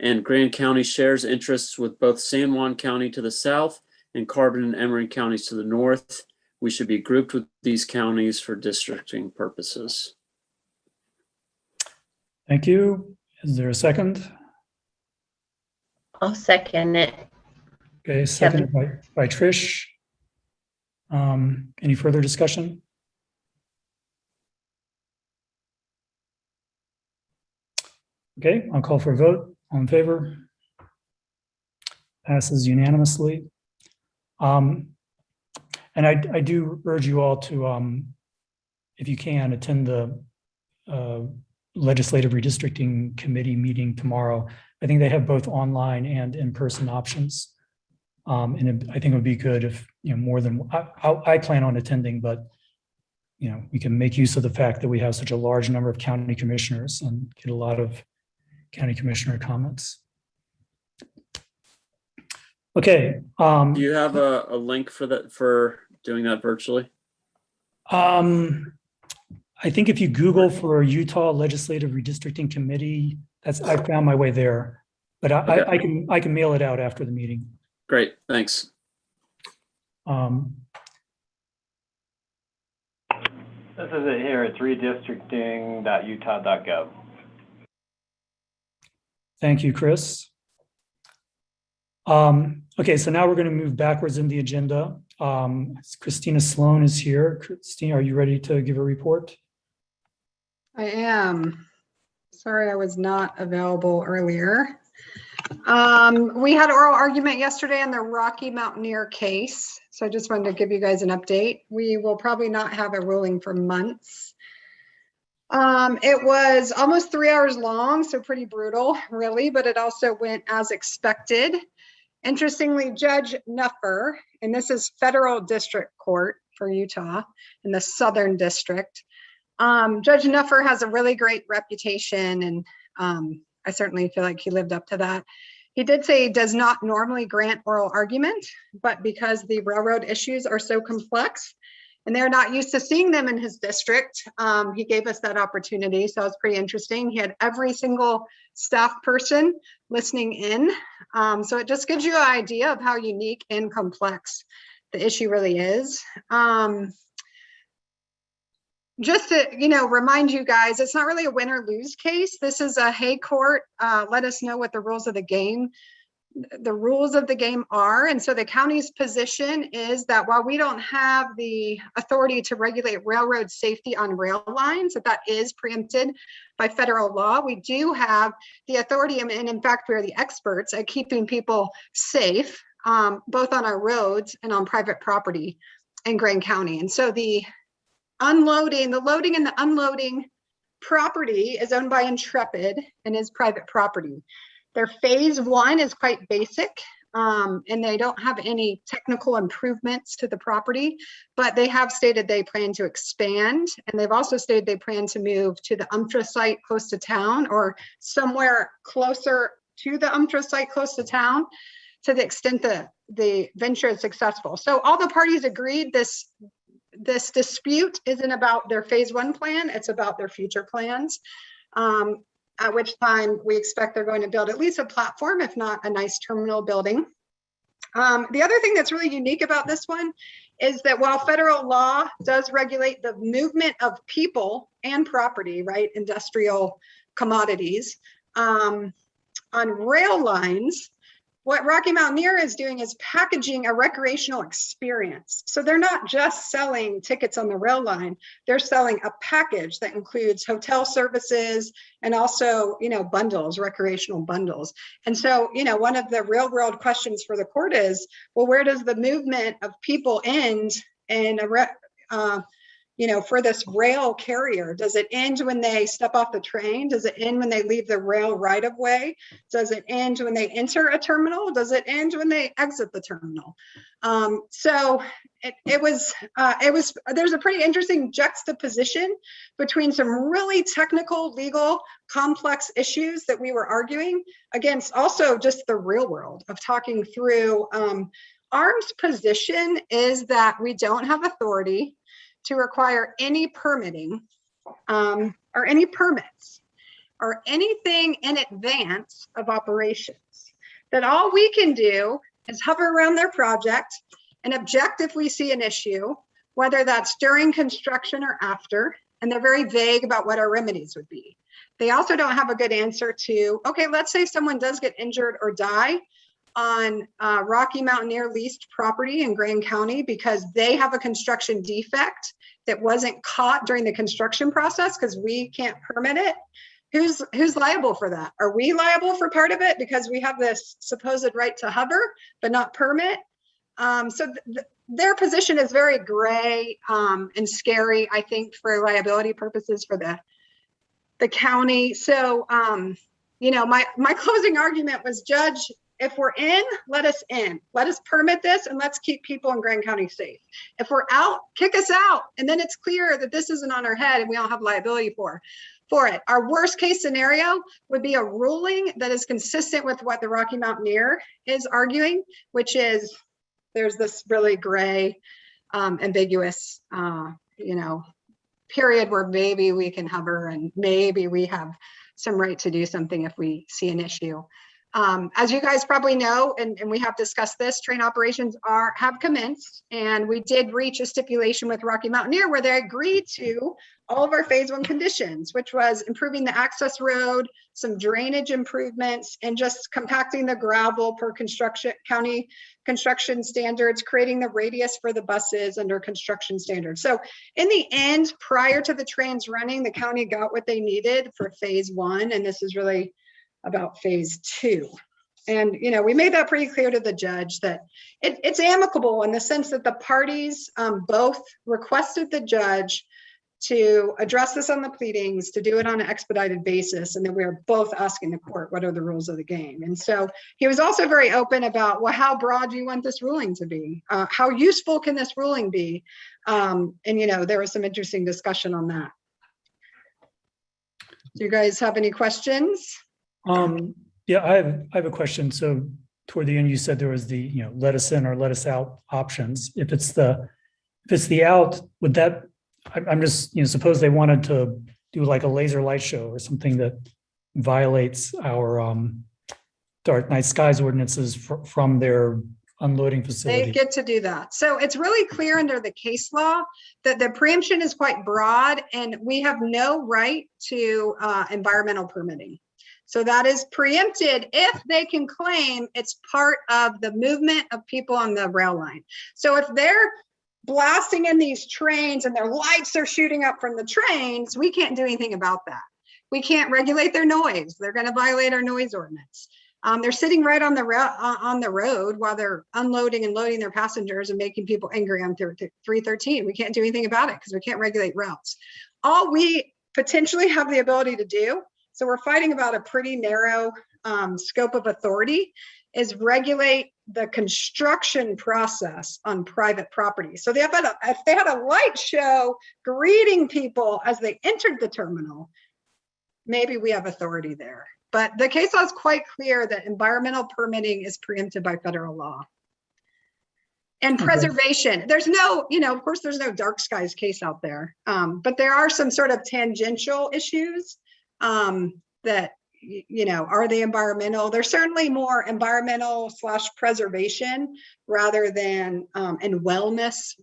And Grand County shares interests with both San Juan County to the south and Carbon and Emory counties to the north. We should be grouped with these counties for districting purposes. Thank you. Is there a second? I'll second it. Okay, seconded by Trish. Any further discussion? Okay, I'll call for a vote. All in favor? Passes unanimously. And I do urge you all to, if you can, attend the Legislative Redistricting Committee meeting tomorrow. I think they have both online and in-person options. And I think it would be good if, more than, I plan on attending, but, we can make use of the fact that we have such a large number of county commissioners and get a lot of county commissioner comments. Okay. Do you have a link for doing that virtually? I think if you Google for Utah Legislative Redistricting Committee, I found my way there, but I can mail it out after the meeting. Great, thanks. This is it here. It's redistricting.utah.gov. Thank you, Chris. Okay, so now we're going to move backwards in the agenda. Christina Sloan is here. Christina, are you ready to give a report? I am. Sorry, I was not available earlier. We had oral argument yesterday on the Rocky Mountaineer case. So I just wanted to give you guys an update. We will probably not have a ruling for months. It was almost 3 hours long, so pretty brutal, really, but it also went as expected. Interestingly, Judge Nuffer, and this is federal district court for Utah in the Southern District. Judge Nuffer has a really great reputation, and I certainly feel like he lived up to that. He did say he does not normally grant oral argument, but because the railroad issues are so complex and they're not used to seeing them in his district, he gave us that opportunity. So it was pretty interesting. He had every single staff person listening in. So it just gives you an idea of how unique and complex the issue really is. Just to, remind you guys, it's not really a win or lose case. This is a, hey, court, let us know what the rules of the game are. And so the county's position is that while we don't have the authority to regulate railroad safety on rail lines, that is preempted by federal law, we do have the authority, and in fact, we're the experts at keeping people safe, both on our roads and on private property in Grand County. And so the loading and the unloading property is owned by Intrepid and is private property. Their phase one is quite basic, and they don't have any technical improvements to the property, but they have stated they plan to expand, and they've also stated they plan to move to the UMTRA site close to town or somewhere closer to the UMTRA site close to town to the extent that the venture is successful. So all the parties agreed this dispute isn't about their phase one plan, it's about their future plans, at which time we expect they're going to build at least a platform, if not a nice terminal building. The other thing that's really unique about this one is that while federal law does regulate the movement of people and property, right, industrial commodities, on rail lines, what Rocky Mountaineer is doing is packaging a recreational experience. So they're not just selling tickets on the rail line, they're selling a package that includes hotel services and also, bundles, recreational bundles. And so, one of the real world questions for the court is, well, where does the movement of people end in for this rail carrier? Does it end when they step off the train? Does it end when they leave the rail right of way? Does it end when they enter a terminal? Does it end when they exit the terminal? So there's a pretty interesting juxtaposition between some really technical, legal, complex issues that we were arguing against also just the real world of talking through. ARM's position is that we don't have authority to require any permitting or any permits or anything in advance of operations. That all we can do is hover around their project and object if we see an issue, whether that's during construction or after, and they're very vague about what our remedies would be. They also don't have a good answer to, okay, let's say someone does get injured or die on Rocky Mountaineer leased property in Grand County because they have a construction defect that wasn't caught during the construction process because we can't permit it. Who's liable for that? Are we liable for part of it because we have this supposed right to hover but not permit? Their position is very gray and scary, I think, for liability purposes for the county. So, my closing argument was, Judge, if we're in, let us in. Let us permit this and let's keep people in Grand County safe. If we're out, kick us out. And then it's clear that this isn't on our head and we don't have liability for it. Our worst case scenario would be a ruling that is consistent with what the Rocky Mountaineer is arguing, which is there's this really gray, ambiguous, period where maybe we can hover and maybe we have some right to do something if we see an issue. As you guys probably know, and we have discussed this, train operations have commenced, and we did reach a stipulation with Rocky Mountaineer where they agreed to all of our phase 1 conditions, which was improving the access road, some drainage improvements, and just compacting the gravel per county construction standards, creating the radius for the buses under construction standards. So in the end, prior to the trains running, the county got what they needed for phase 1, and this is really about phase 2. And, we made that pretty clear to the judge that it's amicable in the sense that the parties both requested the judge to address this on the pleadings, to do it on an expedited basis. And then we were both asking the court, what are the rules of the game? And so he was also very open about, well, how broad do you want this ruling to be? How useful can this ruling be? And, there was some interesting discussion on that. Do you guys have any questions? Yeah, I have a question. So toward the end, you said there was the, let us in or let us out options. If it's the out, would that, I'm just, suppose they wanted to do like a laser light show or something that violates our dark night skies ordinances from their unloading facility. They get to do that. So it's really clear under the case law that the preemption is quite broad and we have no right to environmental permitting. So that is preempted if they can claim it's part of the movement of people on the rail line. So if they're blasting in these trains and their lights are shooting up from the trains, we can't do anything about that. We can't regulate their noise. They're going to violate our noise ordinance. They're sitting right on the road while they're unloading and loading their passengers and making people angry on 313. We can't do anything about it because we can't regulate routes. All we potentially have the ability to do, so we're fighting about a pretty narrow scope of authority, is regulate the construction process on private property. So if they had a light show greeting people as they entered the terminal, maybe we have authority there. But the case law is quite clear that environmental permitting is preempted by federal law. And preservation, there's no, of course, there's no dark skies case out there, but there are some sort of tangential issues that, are they environmental? There's certainly more environmental / preservation rather than, and wellness,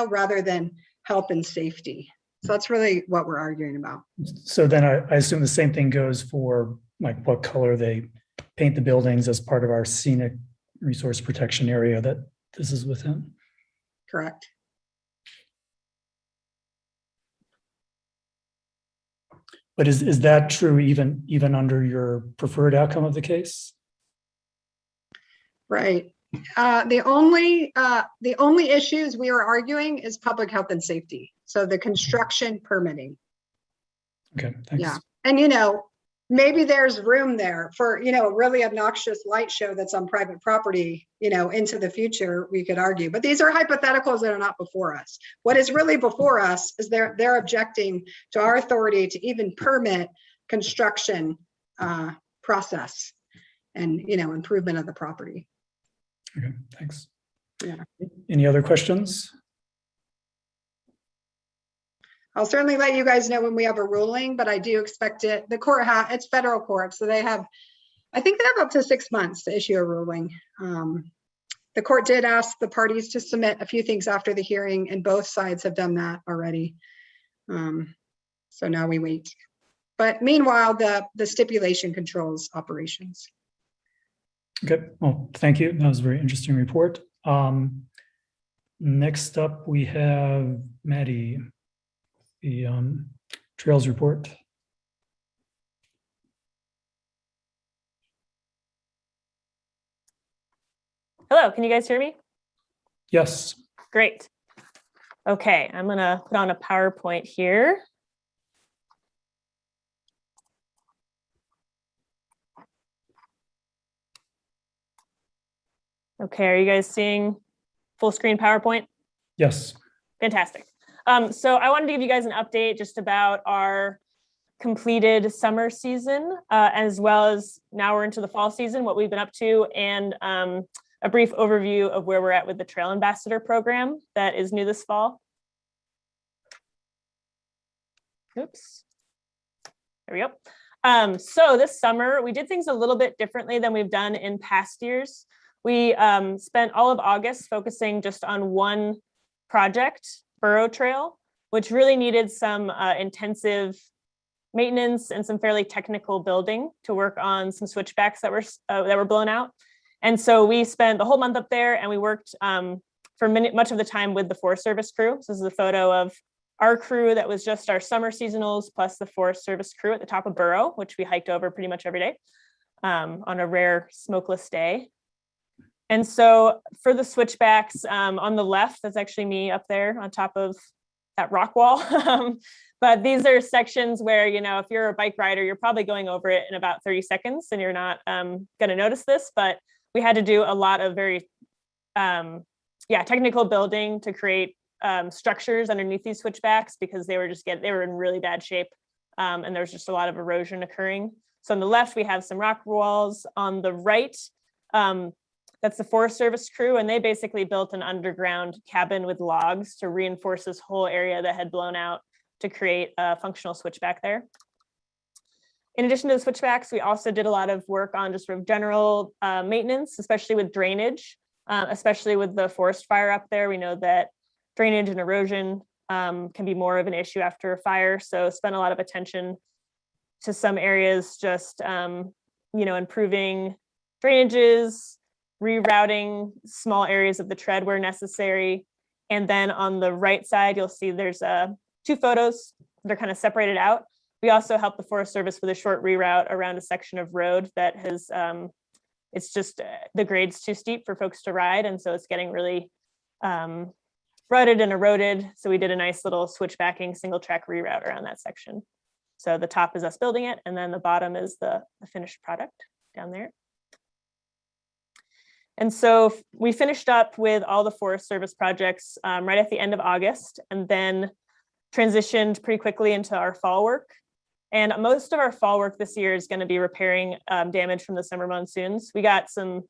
rather than health and safety. So that's really what we're arguing about. So then I assume the same thing goes for like what color they paint the buildings as part of our scenic resource protection area that this is within. Correct. But is that true even under your preferred outcome of the case? Right. The only issues we are arguing is public health and safety. So the construction permitting. Okay, thanks. Yeah. And maybe there's room there for, a really obnoxious light show that's on private property, into the future, we could argue. But these are hypotheticals that are not before us. What is really before us is they're objecting to our authority to even permit construction process and, improvement of the property. Okay, thanks. Yeah. Any other questions? I'll certainly let you guys know when we have a ruling, but I do expect it. The court it's federal court, so I think they have up to 6 months to issue a ruling. The court did ask the parties to submit a few things after the hearing, and both sides have done that already. So now we wait. But meanwhile, the stipulation controls operations. Okay, well, thank you. That was a very interesting report. Next up, we have Maddie, the trails report. Hello, can you guys hear me? Yes. Great. Okay, I'm gonna put on a PowerPoint here. Okay, are you guys seeing full screen PowerPoint? Yes. Fantastic. So I wanted to give you guys an update just about our completed summer season, as well as now we're into the fall season, what we've been up to, and a brief overview of where we're at with the Trail Ambassador program that is new this fall. Oops. There we go. So this summer, we did things a little bit differently than we've done in past years. We spent all of August focusing just on one project, Burro Trail, which really needed some intensive maintenance and some fairly technical building to work on some switchbacks that were blown out. And so we spent the whole month up there, and we worked for much of the time with the Forest Service crew. So this is a photo of our crew that was just our summer seasonals plus the Forest Service crew at the top of Burro, which we hiked over pretty much every day on a rare smokeless day. And so for the switchbacks on the left, that's actually me up there on top of that rock wall. But these are sections where, if you're a bike rider, you're probably going over it in about 30 seconds and you're not going to notice this, but we had to do a lot of very technical building to create structures underneath these switchbacks because they were in really bad shape and there was just a lot of erosion occurring. So on the left, we have some rock walls. On the right, that's the Forest Service crew, and they basically built an underground cabin with logs to reinforce this whole area that had blown out to create a functional switchback there. In addition to the switchbacks, we also did a lot of work on just sort of general maintenance, especially with drainage, especially with the forest fire up there. We know that drainage and erosion can be more of an issue after a fire. So spent a lot of attention to some areas, just improving drainages, rerouting small areas of the tread where necessary. And then on the right side, you'll see there's two photos. They're kind of separated out. We also helped the Forest Service with a short reroute around a section of road that has, it's just the grade's too steep for folks to ride. And so it's getting really rutted and eroded. So we did a nice little switchbacking single track reroute around that section. So the top is us building it, and then the bottom is the finished product down there. And so we finished up with all the Forest Service projects right at the end of August, and then transitioned pretty quickly into our fall work. And most of our fall work this year is going to be repairing damage from the summer monsoons. We got some, I'm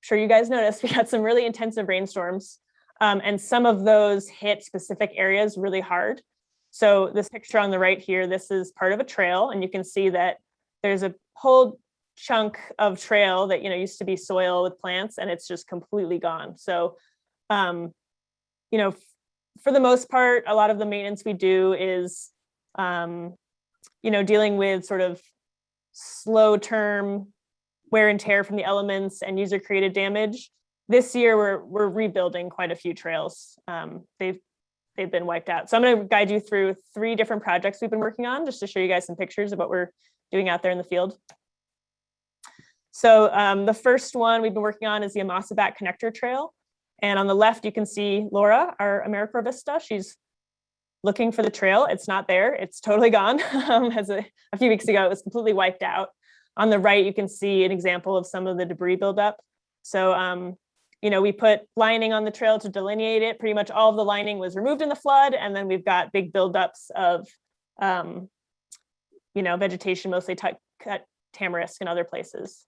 sure you guys noticed, we got some really intensive rainstorms, and some of those hit specific areas really hard. So this picture on the right here, this is part of a trail, and you can see that there's a whole chunk of trail that used to be soil with plants, and it's just completely gone. So for the most part, a lot of the maintenance we do is dealing with sort of slow term wear and tear from the elements and user created damage. This year, we're rebuilding quite a few trails. They've been wiped out. So I'm going to guide you through 3 different projects we've been working on, just to show you guys some pictures of what we're doing out there in the field. So the first one we've been working on is the Amosabat Connector Trail. And on the left, you can see Laura, our AmeriCorps Vista. She's looking for the trail. It's not there. It's totally gone. As a few weeks ago, it was completely wiped out. On the right, you can see an example of some of the debris buildup. So, you know, we put lining on the trail to delineate it. Pretty much all of the lining was removed in the flood. And then we've got big buildups of, you know, vegetation, mostly cut tamarisk and other places.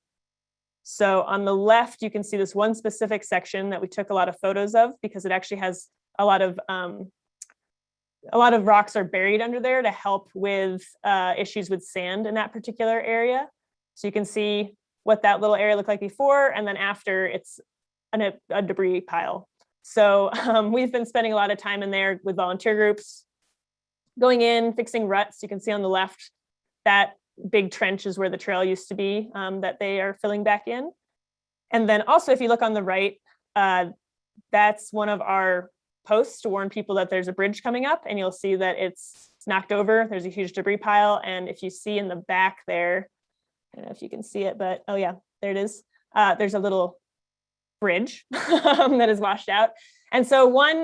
So on the left, you can see this one specific section that we took a lot of photos of because it actually has a lot of rocks are buried under there to help with issues with sand in that particular area. So you can see what that little area looked like before, and then after it's a debris pile. So we've been spending a lot of time in there with volunteer groups, going in, fixing ruts. You can see on the left, that big trench is where the trail used to be that they are filling back in. And then also, if you look on the right, that's one of our posts to warn people that there's a bridge coming up, and you'll see that it's knocked over. There's a huge debris pile. And if you see in the back there, I don't know if you can see it, but oh yeah, there it is. There's a little bridge that is washed out. And so one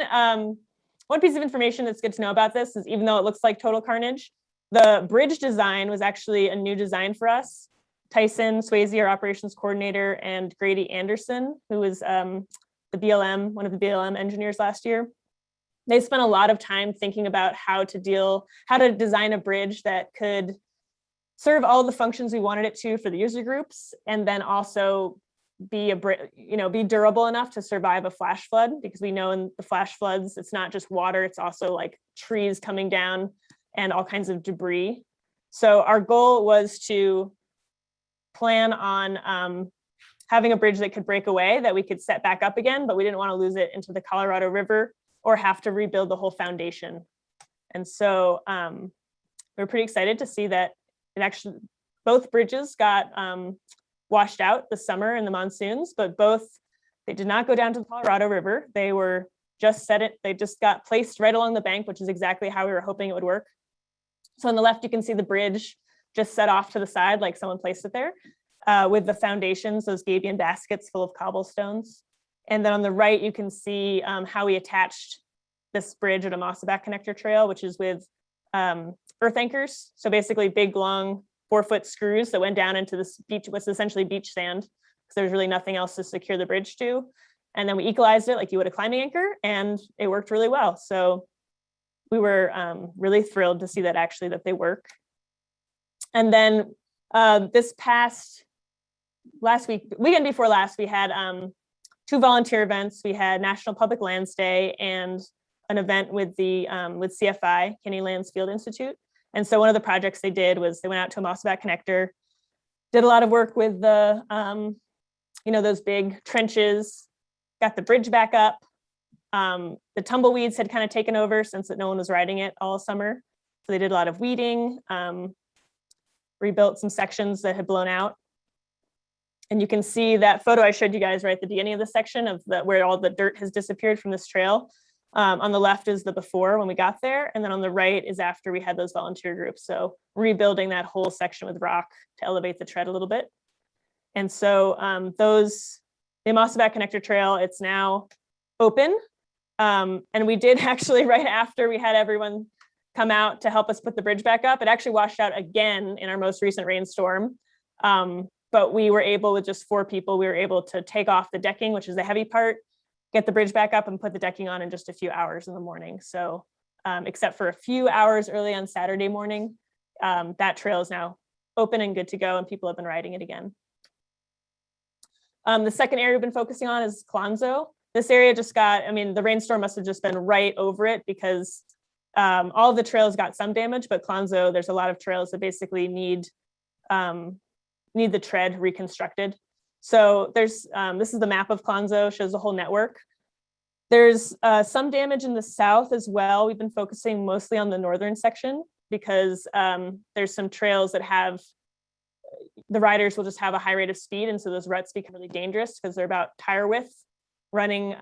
piece of information that's good to know about this is, even though it looks like total carnage, the bridge design was actually a new design for us. Tyson Swayze, our operations coordinator, and Grady Anderson, who was one of the BLM engineers last year. They spent a lot of time thinking about how to design a bridge that could serve all the functions we wanted it to for the user groups, and then also be durable enough to survive a flash flood, because we know in the flash floods, it's not just water, it's also like trees coming down and all kinds of debris. So our goal was to plan on having a bridge that could break away, that we could set back up again, but we didn't want to lose it into the Colorado River or have to rebuild the whole foundation. And so we're pretty excited to see that both bridges got washed out this summer in the monsoons, but they did not go down to the Colorado River. They just got placed right along the bank, which is exactly how we were hoping it would work. So on the left, you can see the bridge just set off to the side, like someone placed it there, with the foundations, those Gabion baskets full of cobblestones. And then on the right, you can see how we attached this bridge at Amosabat Connector Trail, which is with earth anchors. So basically big, long 4-foot screws that went down into this beach, what's essentially beach sand, because there's really nothing else to secure the bridge to. And then we equalized it like you would a climbing anchor, and it worked really well. So we were really thrilled to see that they work. And then weekend before last, we had 2 volunteer events. We had National Public Lands Day and an event with CFI, Kenny Lands Field Institute. And so one of the projects they did was they went out to Amosabat Connector, did a lot of work with the, those big trenches, got the bridge back up. The tumbleweeds had kind of taken over since no one was riding it all summer. So they did a lot of weeding, rebuilt some sections that had blown out. And you can see that photo I showed you guys right at the beginning of the section of where all the dirt has disappeared from this trail. On the left is the before when we got there. And then on the right is after we had those volunteer groups. So rebuilding that whole section with rock to elevate the tread a little bit. And so the Amosabat Connector Trail, it's now open. And we did actually, right after we had everyone come out to help us put the bridge back up, it actually washed out again in our most recent rainstorm. But we were able, with just 4 people, we were able to take off the decking, which is the heavy part, get the bridge back up and put the decking on in just a few hours in the morning. So except for a few hours early on Saturday morning, that trail is now open and good to go, and people have been riding it again. The second area we've been focusing on is Clonzo. This area just the rainstorm must have just been right over it, because all of the trails got some damage, but Clonzo, there's a lot of trails that basically need the tread reconstructed. So this is the map of Clonzo, shows the whole network. There's some damage in the south as well. We've been focusing mostly on the northern section because there's some trails that have the riders will just have a high rate of speed. And so those ruts become really dangerous because they're about tire width running,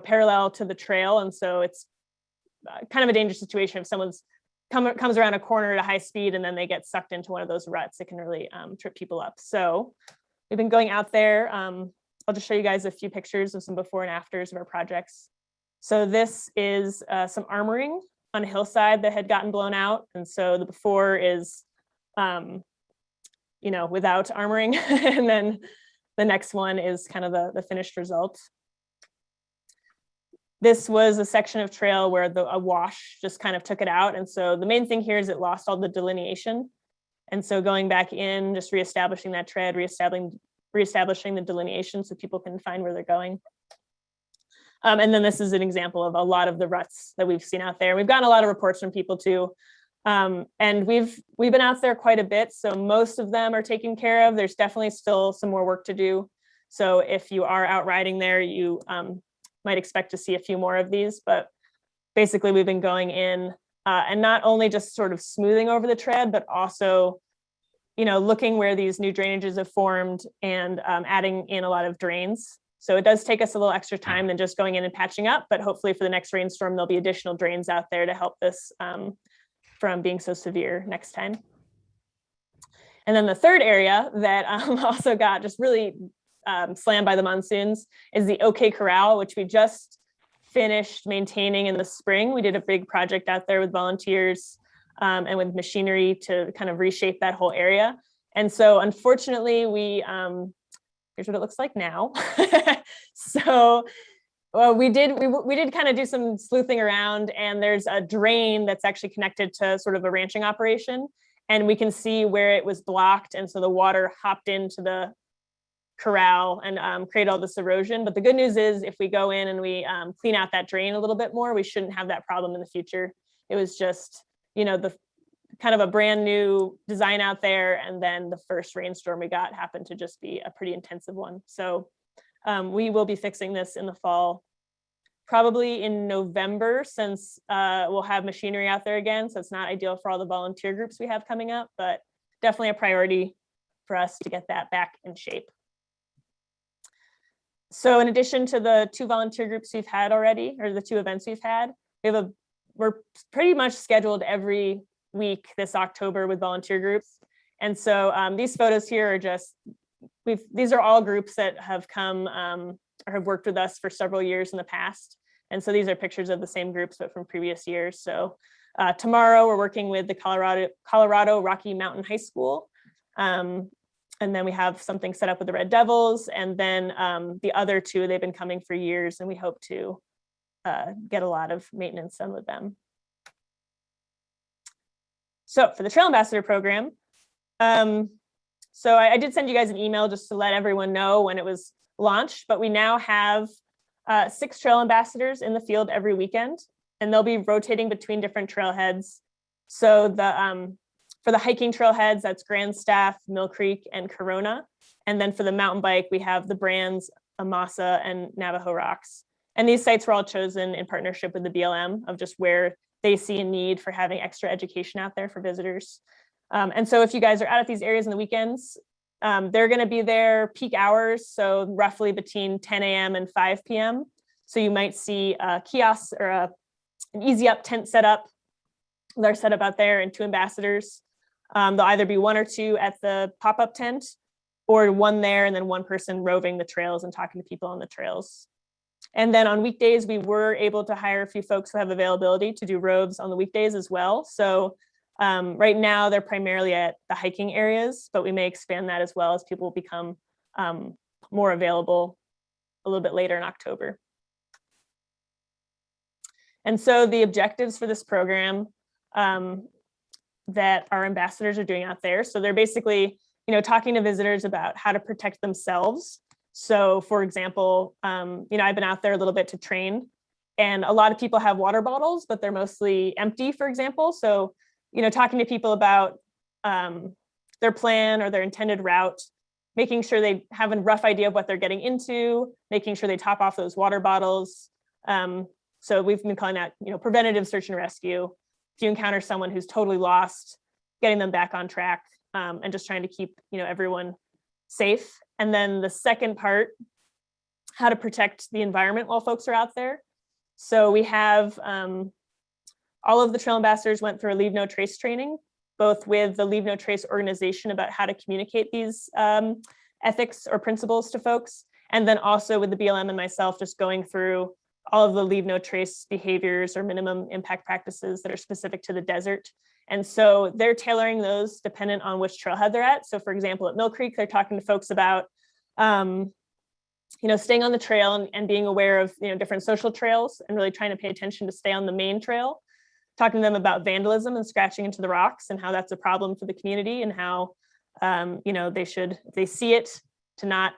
parallel to the trail. And so it's kind of a dangerous situation if someone's comes around a corner at a high speed and then they get sucked into one of those ruts. It can really trip people up. So we've been going out there. I'll just show you guys a few pictures of some before and afters of our projects. So this is some armoring on a hillside that had gotten blown out. And so the before is, without armoring. And then the next one is kind of the finished result. This was a section of trail where a wash just kind of took it out. And so the main thing here is it lost all the delineation. And so going back in, just reestablishing that tread, reestablishing the delineation so people can find where they're going. And then this is an example of a lot of the ruts that we've seen out there. We've gotten a lot of reports from people too. And we've been out there quite a bit. So most of them are taken care of. There's definitely still some more work to do. So if you are out riding there, you might expect to see a few more of these, but basically we've been going in and not only just sort of smoothing over the tread, but also, looking where these new drainages have formed and adding in a lot of drains. So it does take us a little extra time than just going in and patching up, but hopefully for the next rainstorm, there'll be additional drains out there to help this from being so severe next time. And then the third area that also got just really slammed by the monsoons is the OK Corral, which we just finished maintaining in the spring. We did a big project out there with volunteers and with machinery to kind of reshape that whole area. And so unfortunately, here's what it looks like now. So we did kind of do some sleuthing around, and there's a drain that's actually connected to sort of a ranching operation. And we can see where it was blocked. And so the water hopped into the corral and create all this erosion. But the good news is if we go in and we clean out that drain a little bit more, we shouldn't have that problem in the future. It was just, the kind of a brand new design out there. And then the first rainstorm we got happened to just be a pretty intensive one. So we will be fixing this in the fall, probably in November, since we'll have machinery out there again. So it's not ideal for all the volunteer groups we have coming up, but definitely a priority for us to get that back in shape. So in addition to the 2 volunteer groups we've had already, or the 2 events we've had, we're pretty much scheduled every week this October with volunteer groups. And so these photos here are just, these are all groups that have come or have worked with us for several years in the past. And so these are pictures of the same groups, but from previous years. So tomorrow we're working with the Colorado Rocky Mountain High School. And then we have something set up with the Red Devils. And then the other 2, they've been coming for years, and we hope to get a lot of maintenance done with them. So for the Trail Ambassador program, so I did send you guys an email just to let everyone know when it was launched, but we now have 6 trail ambassadors in the field every weekend, and they'll be rotating between different trailheads. So for the hiking trailheads, that's Grand Staff, Mill Creek, and Corona. And then for the mountain bike, we have the Brands, Amasa, and Navajo Rocks. And these sites were all chosen in partnership with the BLM of just where they see a need for having extra education out there for visitors. And so if you guys are out at these areas on the weekends, they're going to be there peak hours, so roughly between 10 a.m. and 5 p.m. So you might see a kiosk or an easy up tent set up. They're set up out there, and 2 ambassadors. There'll either be 1 or 2 at the pop-up tent, or 1 there and then 1 person roving the trails and talking to people on the trails. And then on weekdays, we were able to hire a few folks who have availability to do roves on the weekdays as well. So right now they're primarily at the hiking areas, but we may expand that as well as people become more available a little bit later in October. And so the objectives for this program that our ambassadors are doing out there. So they're basically, talking to visitors about how to protect themselves. So for example, I've been out there a little bit to train, and a lot of people have water bottles, but they're mostly empty, for example. So, talking to people about their plan or their intended route, making sure they have a rough idea of what they're getting into, making sure they top off those water bottles. So we've been calling that, preventative search and rescue. If you encounter someone who's totally lost, getting them back on track. and just trying to keep, everyone safe. And then the second part, how to protect the environment while folks are out there. So we have all of the trail ambassadors went through a Leave No Trace training, both with the Leave No Trace organization about how to communicate these ethics or principles to folks, and then also with the BLM and myself just going through all of the Leave No Trace behaviors or minimum impact practices that are specific to the desert. And so they're tailoring those dependent on which trailhead they're at. So for example, at Mill Creek, they're talking to folks about staying on the trail and being aware of different social trails and really trying to pay attention to stay on the main trail. Talking to them about vandalism and scratching into the rocks and how that's a problem for the community, and how they should, if they see it, to not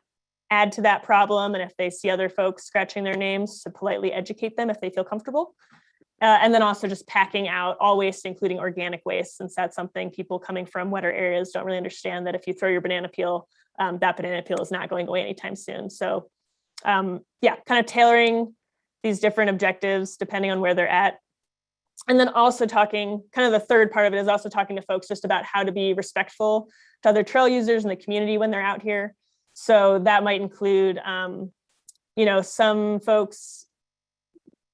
add to that problem, and if they see other folks scratching their names, to politely educate them if they feel comfortable. And then also just packing out all waste, including organic waste, since that's something people coming from wetter areas don't really understand, that if you throw your banana peel, that banana peel is not going away anytime soon. So kind of tailoring these different objectives depending on where they're at. And then also talking, kind of the third part of it is also talking to folks just about how to be respectful to other trail users in the community when they're out here. So that might include, some folks,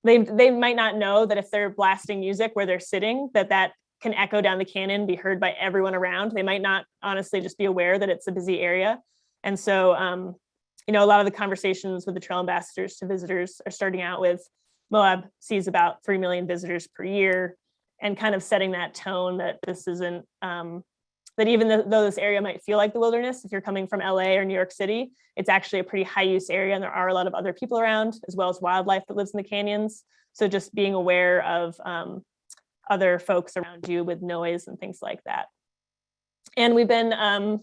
they might not know that if they're blasting music where they're sitting, that can echo down the canyon, be heard by everyone around. They might not honestly just be aware that it's a busy area. And so, a lot of the conversations with the trail ambassadors to visitors are starting out with, Moab sees about 3 million visitors per year, and kind of setting that tone that this isn't, that even though this area might feel like the wilderness, if you're coming from LA or New York City, it's actually a pretty high use area, and there are a lot of other people around, as well as wildlife that lives in the canyons. So just being aware of other folks around you with noise and things like that. And we've been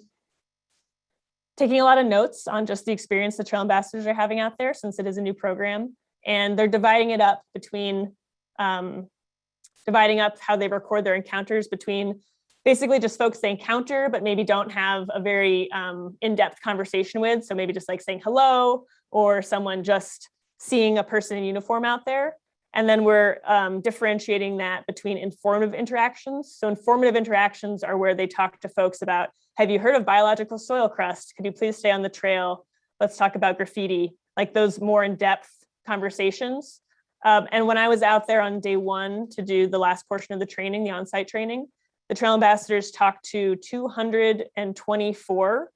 taking a lot of notes on just the experience the trail ambassadors are having out there, since it is a new program. And they're dividing it up between, dividing up how they record their encounters between basically just folks they encounter, but maybe don't have a very in-depth conversation with. So maybe just like saying hello, or someone just seeing a person in uniform out there. And then we're differentiating that between informative interactions. So informative interactions are where they talk to folks about, have you heard of biological soil crust? Could you please stay on the trail? Let's talk about graffiti, like those more in-depth conversations. And when I was out there on day one to do the last portion of the training, the on-site training, the trail ambassadors talked to 224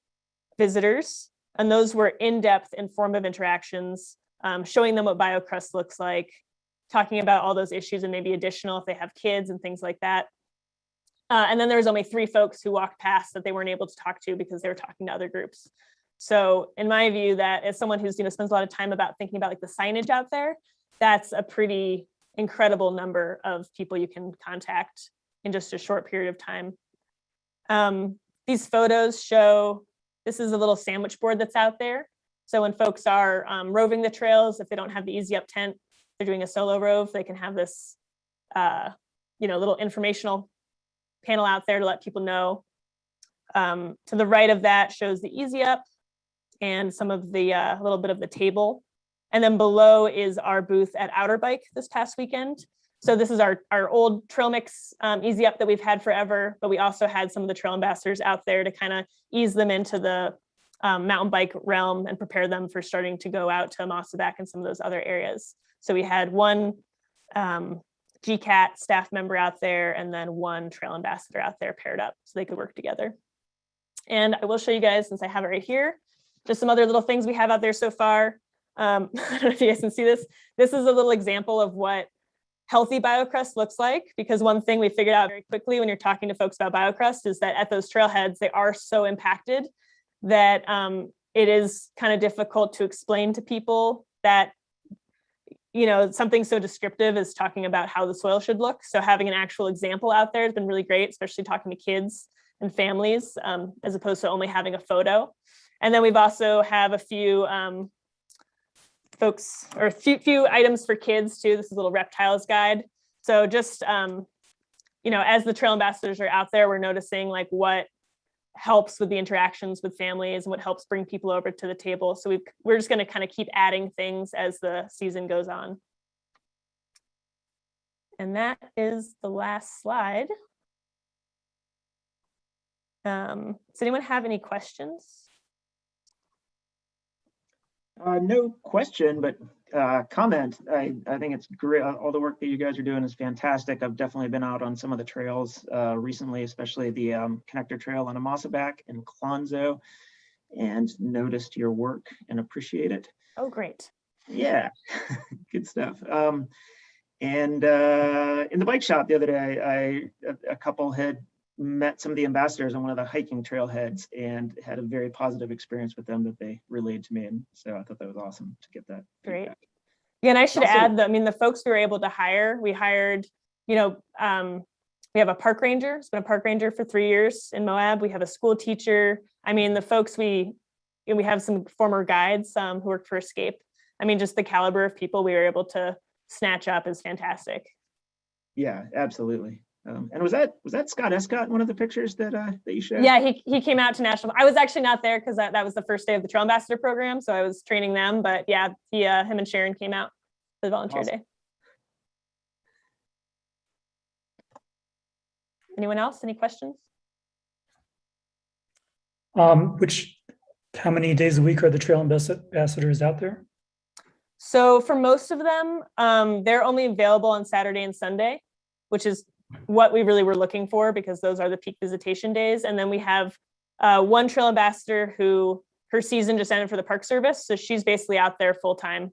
visitors, and those were in-depth informative interactions, showing them what biocrust looks like, talking about all those issues and maybe additional if they have kids and things like that. And then there was only 3 folks who walked past that they weren't able to talk to because they were talking to other groups. So in my view, that as someone who's spends a lot of time about thinking about like the signage out there, that's a pretty incredible number of people you can contact in just a short period of time. These photos show, this is a little sandwich board that's out there. So when folks are roving the trails, if they don't have the Easy Up tent, they're doing a solo rove, they can have this little informational panel out there to let people know. To the right of that shows the Easy Up and some of the little bit of the table. And then below is our booth at Outer Bike this past weekend. So this is our old Trail Mix Easy Up that we've had forever, but we also had some of the trail ambassadors out there to kind of ease them into the mountain bike realm and prepare them for starting to go out to Mossaback and some of those other areas. So we had one GCAT staff member out there and then one trail ambassador out there paired up so they could work together. And I will show you guys, since I have it right here, just some other little things we have out there so far. I don't know if you guys can see this. This is a little example of what healthy biocrust looks like, because one thing we figured out very quickly when you're talking to folks about biocrust is that at those trailheads, they are so impacted that it is kind of difficult to explain to people that, something so descriptive as talking about how the soil should look. So having an actual example out there has been really great, especially talking to kids and families, as opposed to only having a photo. And then we've also have a few folks, or a few items for kids too. This is a little reptiles guide. So just, as the trail ambassadors are out there, we're noticing like what helps with the interactions with families and what helps bring people over to the table. So we're just going to kind of keep adding things as the season goes on. And that is the last slide. Does anyone have any questions? No question, but comment. I think it's great. All the work that you guys are doing is fantastic. I've definitely been out on some of the trails recently, especially the connector trail on Amasaback and Clonzo, and noticed your work and appreciate it. Oh, great. Yeah, good stuff. And in the bike shop the other day, a couple had met some of the ambassadors on one of the hiking trailheads and had a very positive experience with them that they relayed to me. And so I thought that was awesome to get that. Great. feedback. Yeah, and I should Also- add that, I mean, the folks we were able to hire, we hired, we have a park ranger, it's been a park ranger for 3 years in Moab. We have a school teacher. I mean, the folks we have some former guides who work for Escape. I mean, just the caliber of people we were able to snatch up is fantastic. Yeah, absolutely. And was that Scott Escott in one of the pictures that you showed? Yeah, he came out to National. I was actually not there because that was the first day of the Trail Ambassador program, so I was training them. But yeah, him and Sharon came out for the volunteer Awesome. day. Anyone else? Any questions? How many days a week are the trail ambassadors out there? So for most of them, they're only available on Saturday and Sunday, which is what we really were looking for because those are the peak visitation days. And then we have one trail ambassador who her season just ended for the Park Service. So she's basically out there full time.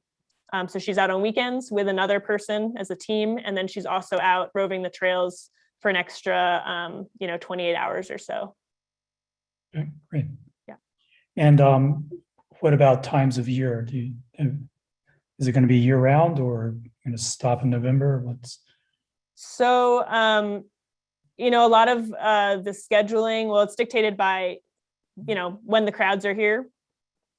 So she's out on weekends with another person as a team. And then she's also out roving the trails for an extra, 28 hours or so. Okay, great. Yeah. And what about times of year? Is it going to be year round or going to stop in November? So, a lot of the scheduling, well, it's dictated by, when the crowds are here.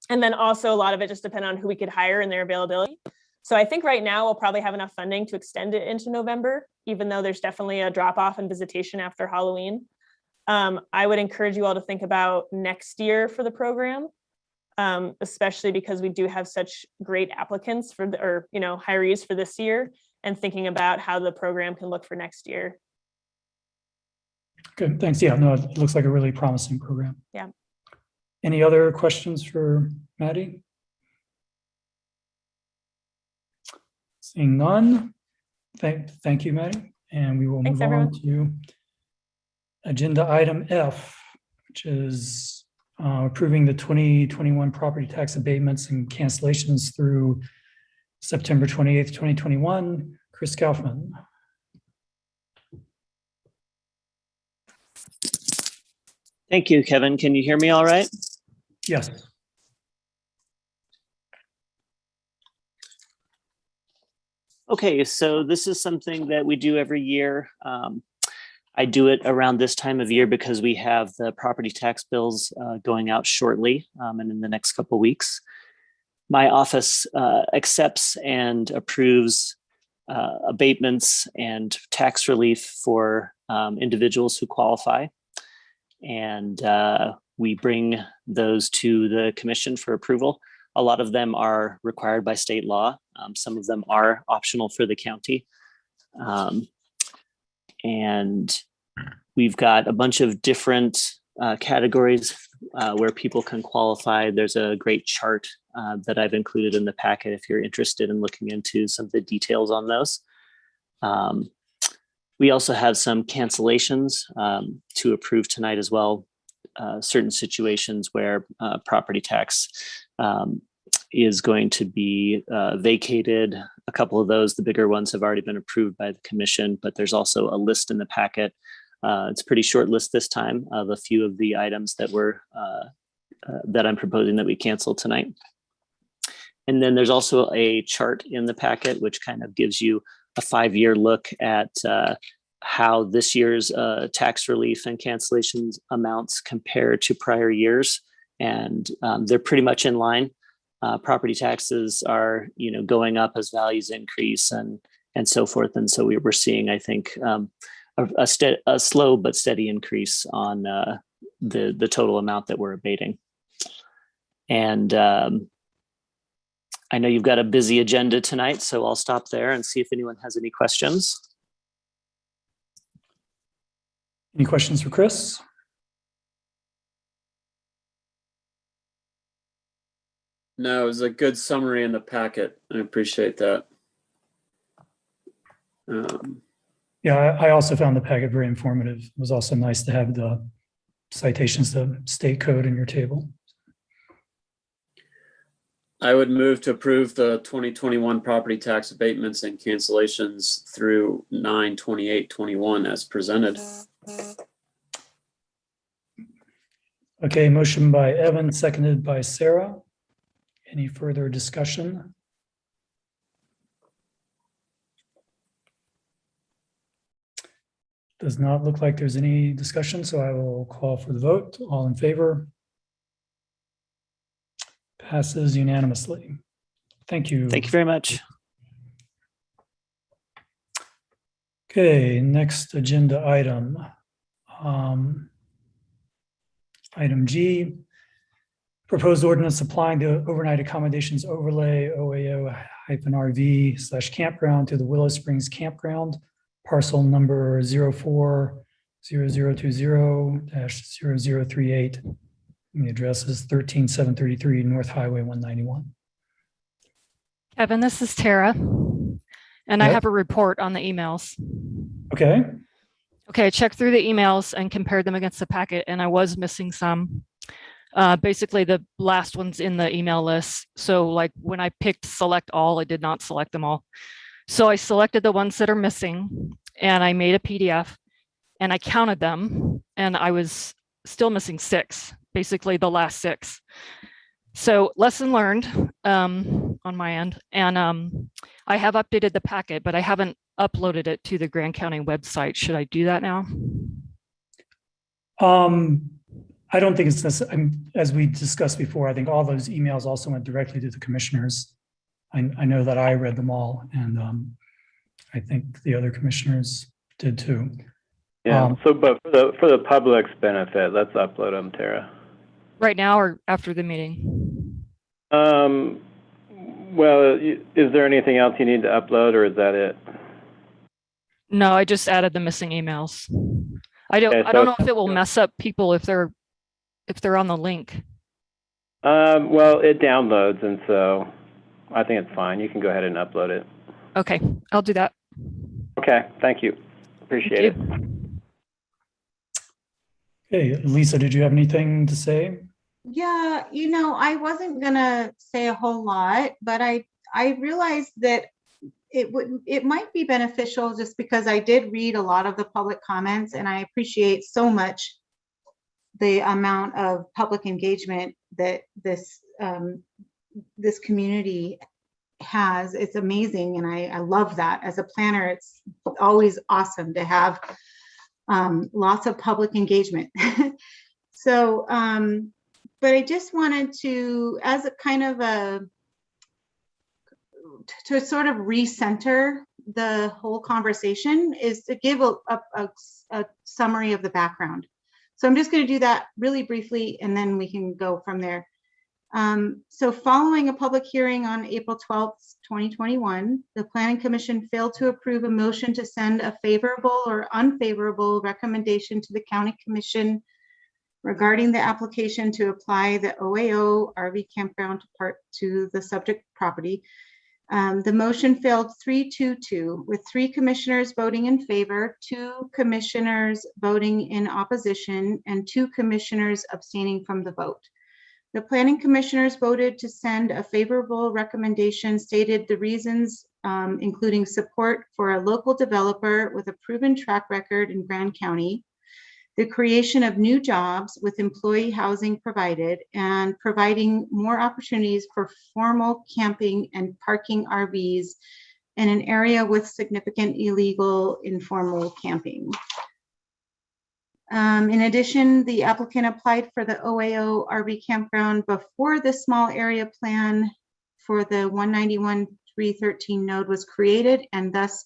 And then also a lot of it just depends on who we could hire and their availability. So I think right now we'll probably have enough funding to extend it into November, even though there's definitely a drop off in visitation after Halloween. I would encourage you all to think about next year for the program, especially because we do have such great applicants hirees for this year, and thinking about how the program can look for next year. Good, thanks. Yeah, no, it looks like a really promising program. Yeah. Any other questions for Maddie? Seeing none, thank you, Maddie. And we will Thanks, move everyone. on to agenda item F, which is approving the 2021 property tax abatements and cancellations through September 28th, 2021. Chris Kaufman. Thank you, Kevin. Can you hear me all right? Yes. Okay, so this is something that we do every year. I do it around this time of year because we have the property tax bills going out shortly and in the next couple of weeks. My office accepts and approves abatements and tax relief for individuals who qualify. And we bring those to the commission for approval. A lot of them are required by state law. Some of them are optional for the county. And we've got a bunch of different categories where people can qualify. There's a great chart that I've included in the packet if you're interested in looking into some of the details on those. We also have some cancellations to approve tonight as well. Certain situations where property tax is going to be vacated. A couple of those, the bigger ones, have already been approved by the commission, but there's also a list in the packet. It's a pretty short list this time of a few of the items that that I'm proposing that we cancel tonight. And then there's also a chart in the packet which kind of gives you a 5-year look at how this year's tax relief and cancellations amounts compare to prior years. And they're pretty much in line. Property taxes are, going up as values increase and so forth. And so we're seeing, I think, a slow but steady increase on the total amount that we're abating. And I know you've got a busy agenda tonight, so I'll stop there and see if anyone has any questions. Any questions for Chris? No, it was a good summary in the packet. I appreciate that. Yeah, I also found the packet very informative. It was also nice to have the citations to state code in your table. I would move to approve the 2021 property tax abatements and cancellations through 9/28/21 as presented. Okay, motion by Evan, seconded by Sarah. Any further discussion? Does not look like there's any discussion, so I will call for the vote. All in favor? Passes unanimously. Thank you. Thank you very much. Okay, next agenda item. Item G, proposed ordinance applying the overnight accommodations overlay OAO-RV/campground to the Willow Springs Campground, parcel number 040020-0038. And the address is 13733 North Highway 191. Kevin, this is Tara, and I Yep. have a report on the emails. Okay. Okay, I checked through the emails and compared them against the packet, and I was missing some. Basically, the last ones in the email list. So like when I picked select all, I did not select them all. So I selected the ones that are missing, and I made a PDF, and I counted them, and I was still missing 6, basically the last 6. So lesson learned on my end, and I have updated the packet, but I haven't uploaded it to the Grand County website. Should I do that now? I don't think it's necessary. As we discussed before, I think all those emails also went directly to the commissioners. I know that I read them all, and I think the other commissioners did too. Yeah, but for the public's benefit, let's upload them, Tara. Right now or after the meeting? Well, is there anything else you need to upload, or is that it? No, I just added the missing emails. I don't know if it will mess up people if they're on the link. Well, it downloads, and so I think it's fine. You can go ahead and upload it. Okay, I'll do that. Okay, thank you. Appreciate it. Okay, Lisa, did you have anything to say? Yeah, I wasn't gonna say a whole lot, but I realized that it might be beneficial just because I did read a lot of the public comments, and I appreciate so much the amount of public engagement that this community has. It's amazing, and I love that. As a planner, it's always awesome to have lots of public engagement. So, but I just wanted to, as a kind of to sort of recenter the whole conversation, is to give a summary of the background. So I'm just going to do that really briefly, and then we can go from there. So following a public hearing on April 12th, 2021, the Planning Commission failed to approve a motion to send a favorable or unfavorable recommendation to the County Commission regarding the application to apply the OAO RV campground to the subject property. The motion failed 3-2-2, with 3 commissioners voting in favor, 2 commissioners voting in opposition, and 2 commissioners abstaining from the vote. The planning commissioners voted to send a favorable recommendation, stated the reasons, including support for a local developer with a proven track record in Grand County, the creation of new jobs with employee housing provided, and providing more opportunities for formal camping and parking RVs in an area with significant illegal informal camping. In addition, the applicant applied for the OAO RV campground before the small area plan for the 191-313 node was created, and thus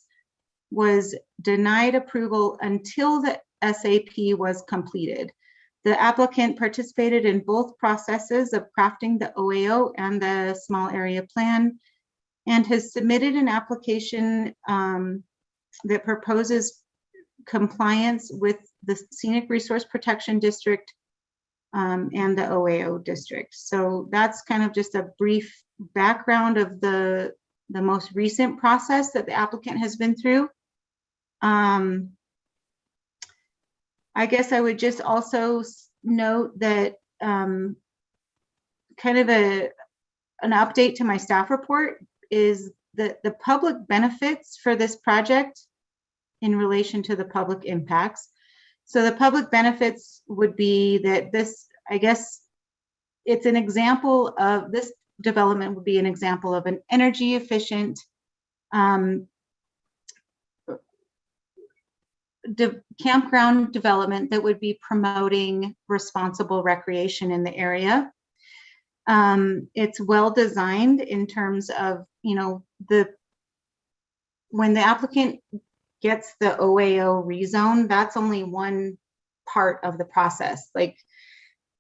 was denied approval until the SAP was completed. The applicant participated in both processes of crafting the OAO and the small area plan, and has submitted an application that proposes compliance with the Scenic Resource Protection District and the OAO district. So that's kind of just a brief background of the most recent process that the applicant has been through. I guess I would just also note that kind of an update to my staff report is that the public benefits for this project in relation to the public impacts. So the public benefits would be that this, I guess, it's an example of this development would be an example of an energy efficient campground development that would be promoting responsible recreation in the area. It's well designed in terms of, you know, when the applicant gets the OAO rezone, that's only one part of the process. Like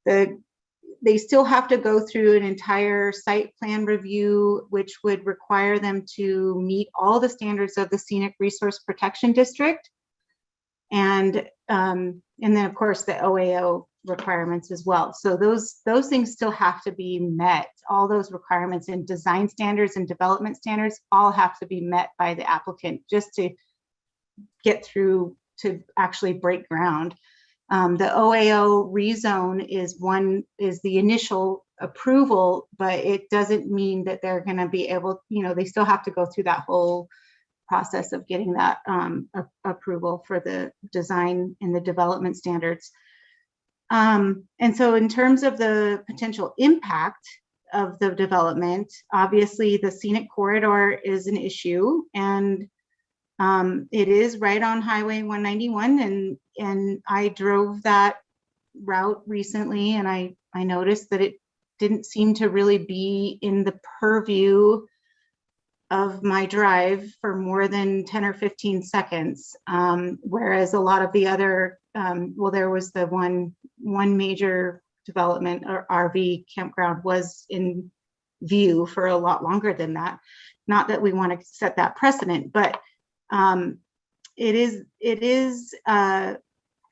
they still have to go through an entire site plan review, which would require them to meet all the standards of the Scenic Resource Protection District. And then of course the OAO requirements as well. So those things still have to be met. All those requirements in design standards and development standards all have to be met by the applicant just to get through to actually break ground. The OAO rezone is the initial approval, but it doesn't mean that they're going to be able, you know, they still have to go through that whole process of getting that approval for the design and the development standards. And so in terms of the potential impact of the development, obviously the scenic corridor is an issue, and it is right on Highway 191, and I drove that route recently, and I noticed that it didn't seem to really be in the purview of my drive for more than 10 or 15 seconds, whereas a lot of the other, well, there was the one major development or RV campground was in view for a lot longer than that. Not that we want to set that precedent, but it is a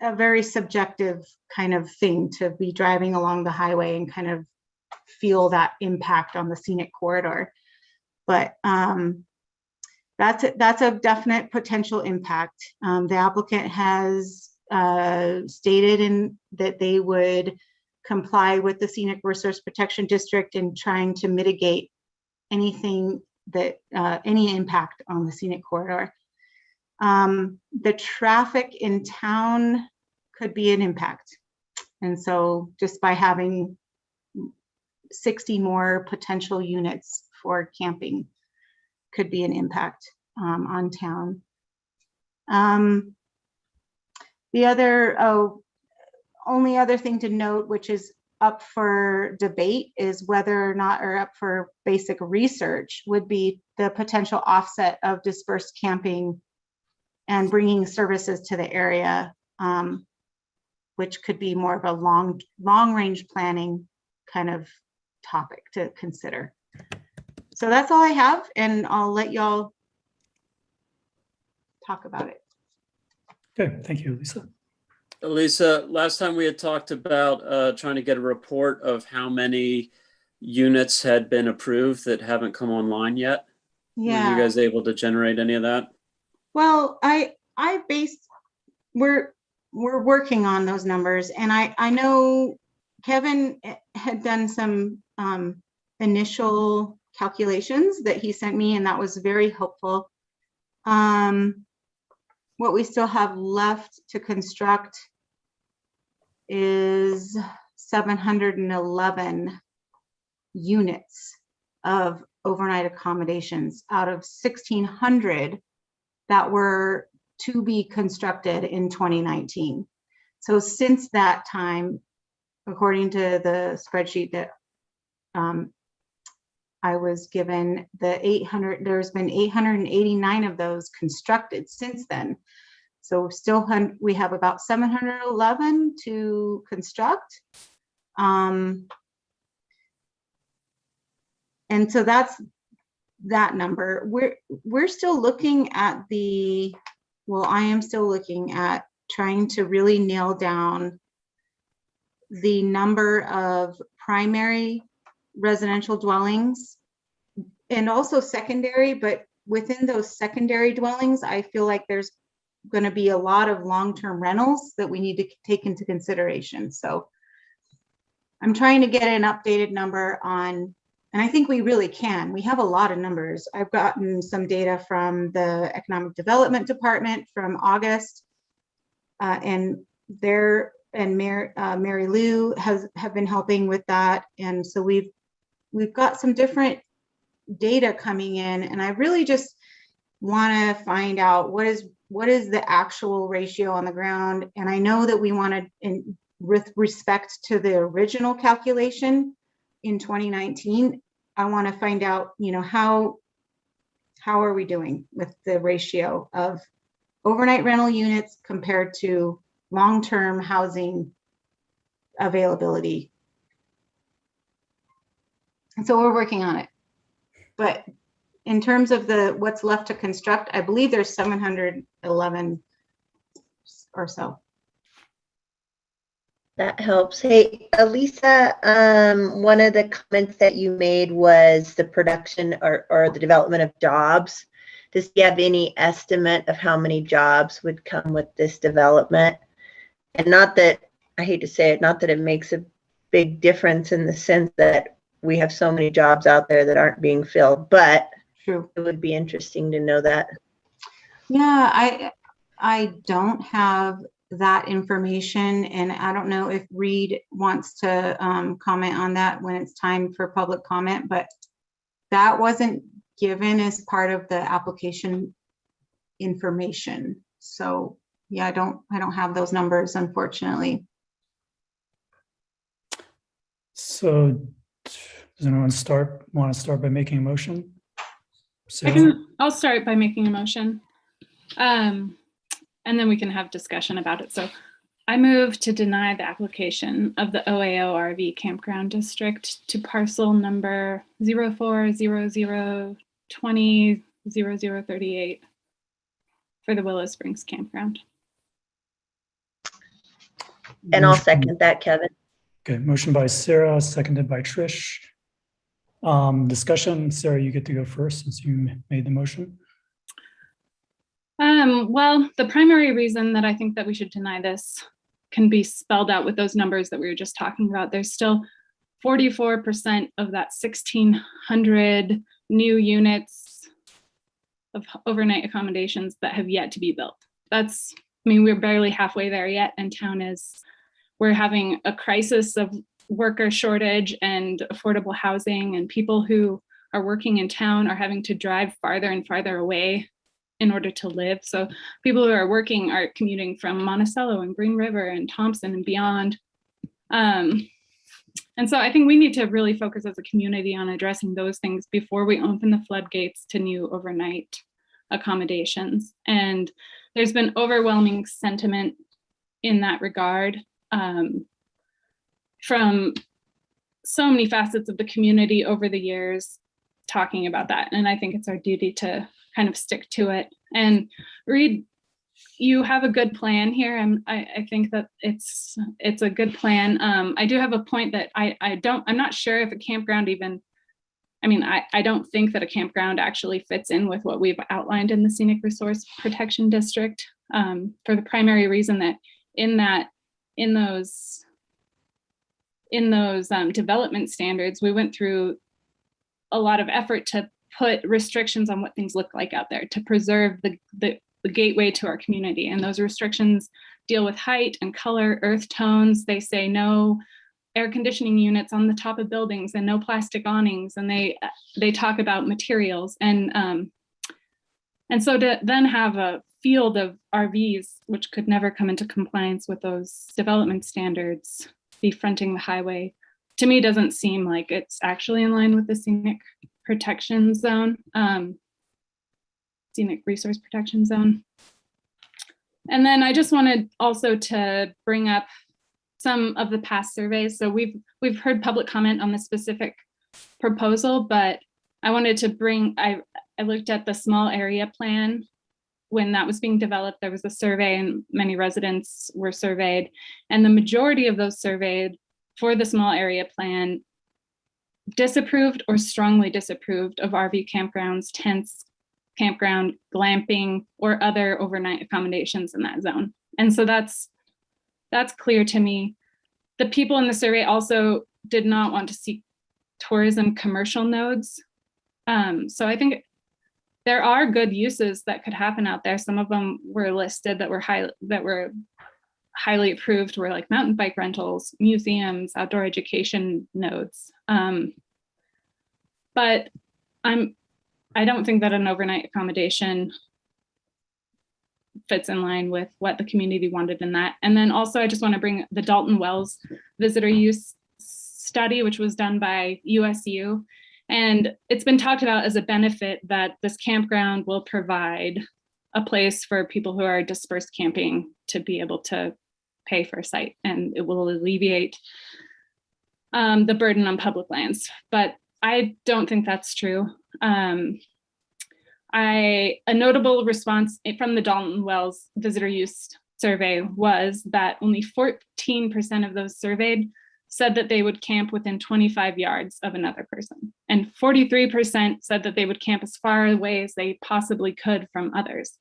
very subjective kind of thing to be driving along the highway and kind of feel that impact on the scenic corridor. But that's a definite potential impact. The applicant has stated that they would comply with the Scenic Resource Protection District in trying to mitigate anything that any impact on the scenic corridor. The traffic in town could be an impact. And so just by having 60 more potential units for camping could be an impact on town. The only other thing to note, which is up for debate, is whether or not, or up for basic research, would be the potential offset of dispersed camping and bringing services to the area, which could be more of a long range planning kind of topic to consider. So that's all I have, and I'll let y'all talk about it. Okay, thank you, Lisa. Lisa, last time we had talked about trying to get a report of how many units had been approved that haven't come online yet. Yeah. Were you guys able to generate any of that? Well, we're working on those numbers, and I know Kevin had done some initial calculations that he sent me, and that was very helpful. What we still have left to construct is 711 units of overnight accommodations out of 1,600 that were to be constructed in 2019. So since that time, according to the spreadsheet that I was given, there's been 889 of those constructed since then. So still we have about 711 to construct. And so that's that number. We're still looking at I am still looking at trying to really nail down the number of primary residential dwellings and also secondary, but within those secondary dwellings, I feel like there's going to be a lot of long-term rentals that we need to take into consideration. So I'm trying to get an updated number on, and I think we really can. We have a lot of numbers. I've gotten some data from the Economic Development Department from August, and Mary Lou have been helping with that. And so we've got some different data coming in, and I really just want to find out what is the actual ratio on the ground. And I know that we want to, with respect to the original calculation in 2019, I want to find out, how are we doing with the ratio of overnight rental units compared to long-term housing availability. And so we're working on it. But in terms of what's left to construct, I believe there's 711 or so. That helps. Hey, Elisa, one of the comments that you made was the production or the development of jobs. Does you have any estimate of how many jobs would come with this development? And not that, I hate to say it, not that it makes a big difference in the sense that we have so many jobs out there that aren't being filled, but true, it would be interesting to know that. Yeah, I don't have that information, and I don't know if Reed wants to comment on that when it's time for public comment, but that wasn't given as part of the application information. So yeah, I don't have those numbers, unfortunately. So does anyone want to start by making a motion? Sarah? I'll start by making a motion. And then we can have discussion about it. So I move to deny the application of the OAO RV Campground District to parcel number 0400200038 for the Willow Springs Campground. And I'll second that, Kevin. Okay, motion by Sarah, seconded by Trish. Discussion, Sarah, you get to go first since you made the motion. Well, the primary reason that I think that we should deny this can be spelled out with those numbers that we were just talking about. There's still 44% of that 1,600 new units of overnight accommodations that have yet to be built. We're barely halfway there yet, and we're having a crisis of worker shortage and affordable housing, and people who are working in town are having to drive farther and farther away in order to live. So people who are working are commuting from Monticello and Green River and Thompson and beyond. And so I think we need to really focus as a community on addressing those things before we open the floodgates to new overnight accommodations. And there's been overwhelming sentiment in that regard from so many facets of the community over the years talking about that. And I think it's our duty to kind of stick to it. And Reed, you have a good plan here. I think that it's a good plan. I do have a point that I'm not sure if a campground even, I don't think that a campground actually fits in with what we've outlined in the Scenic Resource Protection District, for the primary reason that in those development standards, we went through a lot of effort to put restrictions on what things look like out there to preserve the gateway to our community. And those restrictions deal with height and color, earth tones. They say no air conditioning units on the top of buildings and no plastic awnings. And they talk about materials. And so to then have a field of RVs, which could never come into compliance with those development standards, be fronting the highway, to me doesn't seem like it's actually in line with the Scenic Protection Zone, Scenic Resource Protection Zone. And then I just wanted also to bring up some of the past surveys. So we've heard public comment on the specific proposal, but I wanted to I looked at the small area plan when that was being developed, there was a survey and many residents were surveyed. And the majority of those surveyed for the small area plan disapproved or strongly disapproved of RV campgrounds, tents, campground, glamping, or other overnight accommodations in that zone. And so that's clear to me. The people in the survey also did not want to see tourism commercial nodes. So I think there are good uses that could happen out there. Some of them were listed that were highly approved, were like mountain bike rentals, museums, outdoor education nodes. But I don't think that an overnight accommodation fits in line with what the community wanted in that. And then also I just want to bring the Dalton Wells visitor use study, which was done by USU. And it's been talked about as a benefit that this campground will provide a place for people who are dispersed camping to be able to pay for a site, and it will alleviate the burden on public lands. But I don't think that's true. A notable response from the Dalton Wells visitor use survey was that only 14% of those surveyed said that they would camp within 25 yards of another person. And 43% said that they would camp as far away as they possibly could from others.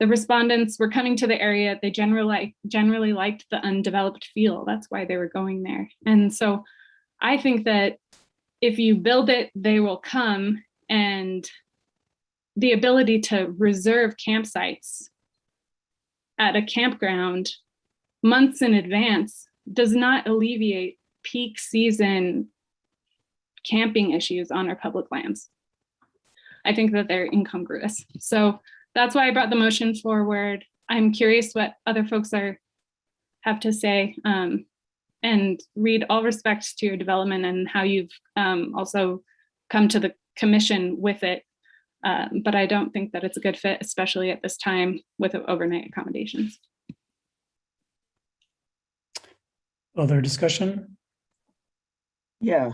The respondents were coming to the area. They generally liked the undeveloped feel. That's why they were going there. And so I think that if you build it, they will come, and the ability to reserve campsites at a campground months in advance does not alleviate peak season camping issues on our public lands. I think that they're incongruous. So that's why I brought the motion forward. I'm curious what other folks have to say, and Reed, all respect to your development and how you've also come to the commission with it. But I don't think that it's a good fit, especially at this time with overnight accommodations. Other discussion? Yeah,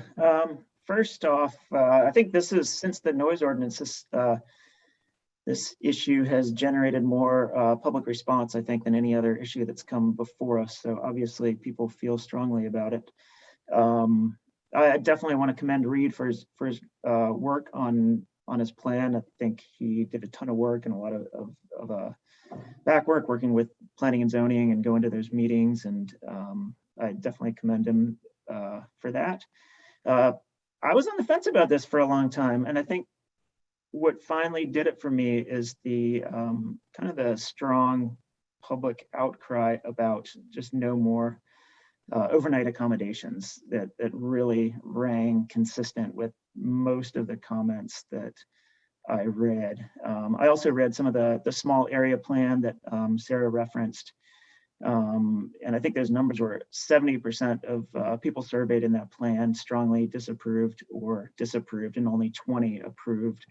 first off, I think this is, since the noise ordinance, this issue has generated more public response, I think, than any other issue that's come before us. So obviously people feel strongly about it. I definitely want to commend Reed for his work on his plan. I think he did a ton of work and a lot of back work working with planning and zoning and going to those meetings. And I definitely commend him for that. I was on the fence about this for a long time. And I think what finally did it for me is the kind of the strong public outcry about just no more overnight accommodations that really rang consistent with most of the comments that I read. I also read some of the small area plan that Sarah referenced. And I think those numbers were 70% of people surveyed in that plan strongly disapproved or disapproved, and only 20 approved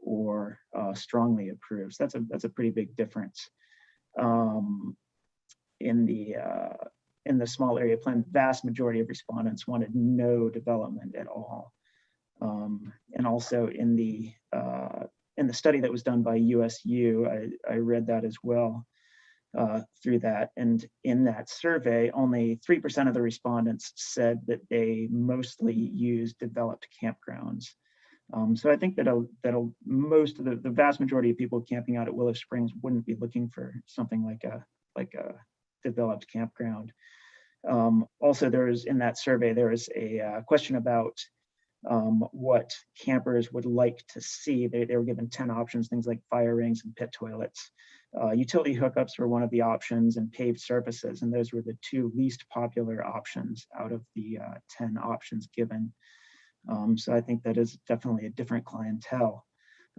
or strongly approved. So that's a pretty big difference. In the small area plan, vast majority of respondents wanted no development at all. And also in the study that was done by USU, I read that as well through that. And in that survey, only 3% of the respondents said that they mostly use developed campgrounds. So I think that'll most of the vast majority of people camping out at Willow Springs wouldn't be looking for something like a developed campground. Also, in that survey, there is a question about what campers would like to see. They were given 10 options, things like fire rings and pit toilets. Utility hookups were one of the options, and paved surfaces, and those were the two least popular options out of the 10 options given. So I think that is definitely a different clientele.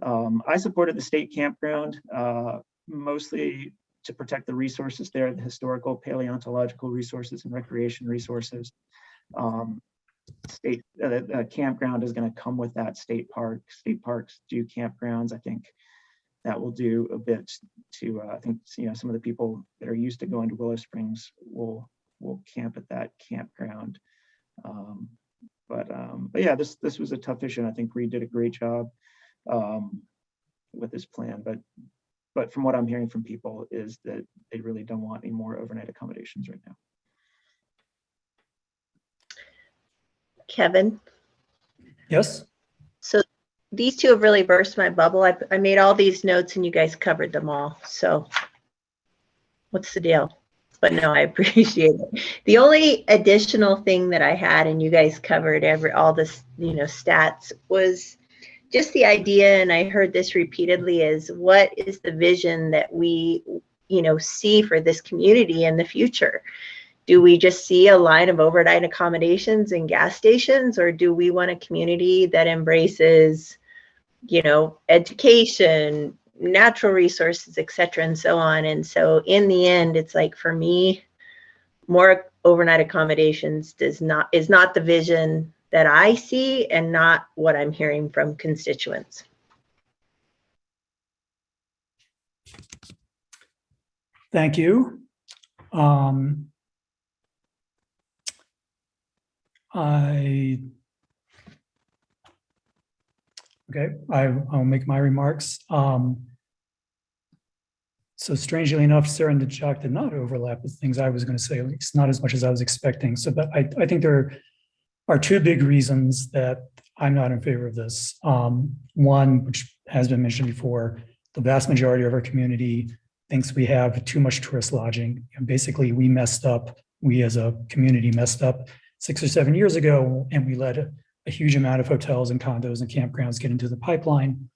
I supported the state campground, mostly to protect the resources there, the historical, paleontological resources and recreation resources. State campground is going to come with that. State parks do campgrounds. I think that will do a bit to, I think, some of the people that are used to going to Willow Springs will camp at that campground. But yeah, this was a tough issue, and I think Reed did a great job with this plan. But But from what I'm hearing from people is that they really don't want any more overnight accommodations right now. Kevin? Yes? So these two have really burst my bubble. I made all these notes and you guys covered them all. So what's the deal? But no, I appreciate it. The only additional thing that I had, and you guys covered all this, stats, was just the idea, and I heard this repeatedly, is what is the vision that we, see for this community in the future? Do we just see a line of overnight accommodations and gas stations, or do we want a community that embraces, education, natural resources, et cetera, and so on? And so in the end, it's like, for me, more overnight accommodations is not the vision that I see and not what I'm hearing from constituents. Thank you. I'll make my remarks. So strangely enough, Sarah and Chuck did not overlap with things I was going to say, at least not as much as I was expecting. So, but I think there are two big reasons that I'm not in favor of this. One, which has been mentioned before, the vast majority of our community thinks we have too much tourist lodging. And basically, we as a community messed up 6 or 7 years ago, and we let a huge amount of hotels and condos and campgrounds get into the pipeline.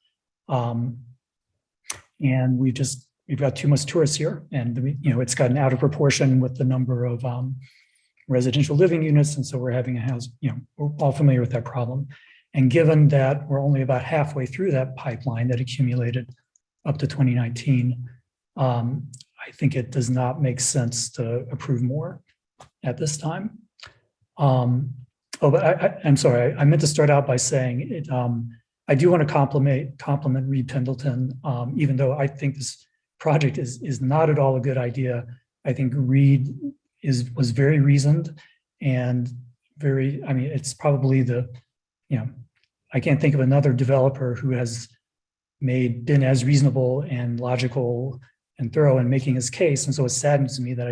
And we've got too much tourists here, and it's gotten out of proportion with the number of residential living units, and so we're having a house. We're all familiar with that problem. And given that we're only about halfway through that pipeline that accumulated up to 2019, I think it does not make sense to approve more at this time. But I'm sorry, I meant to start out by saying it. I do want to compliment Reed Pendleton, even though I think this project is not at all a good idea. I think Reed was very reasoned and it's probably I can't think of another developer who has been as reasonable and logical and thorough in making his case. And so it saddens me that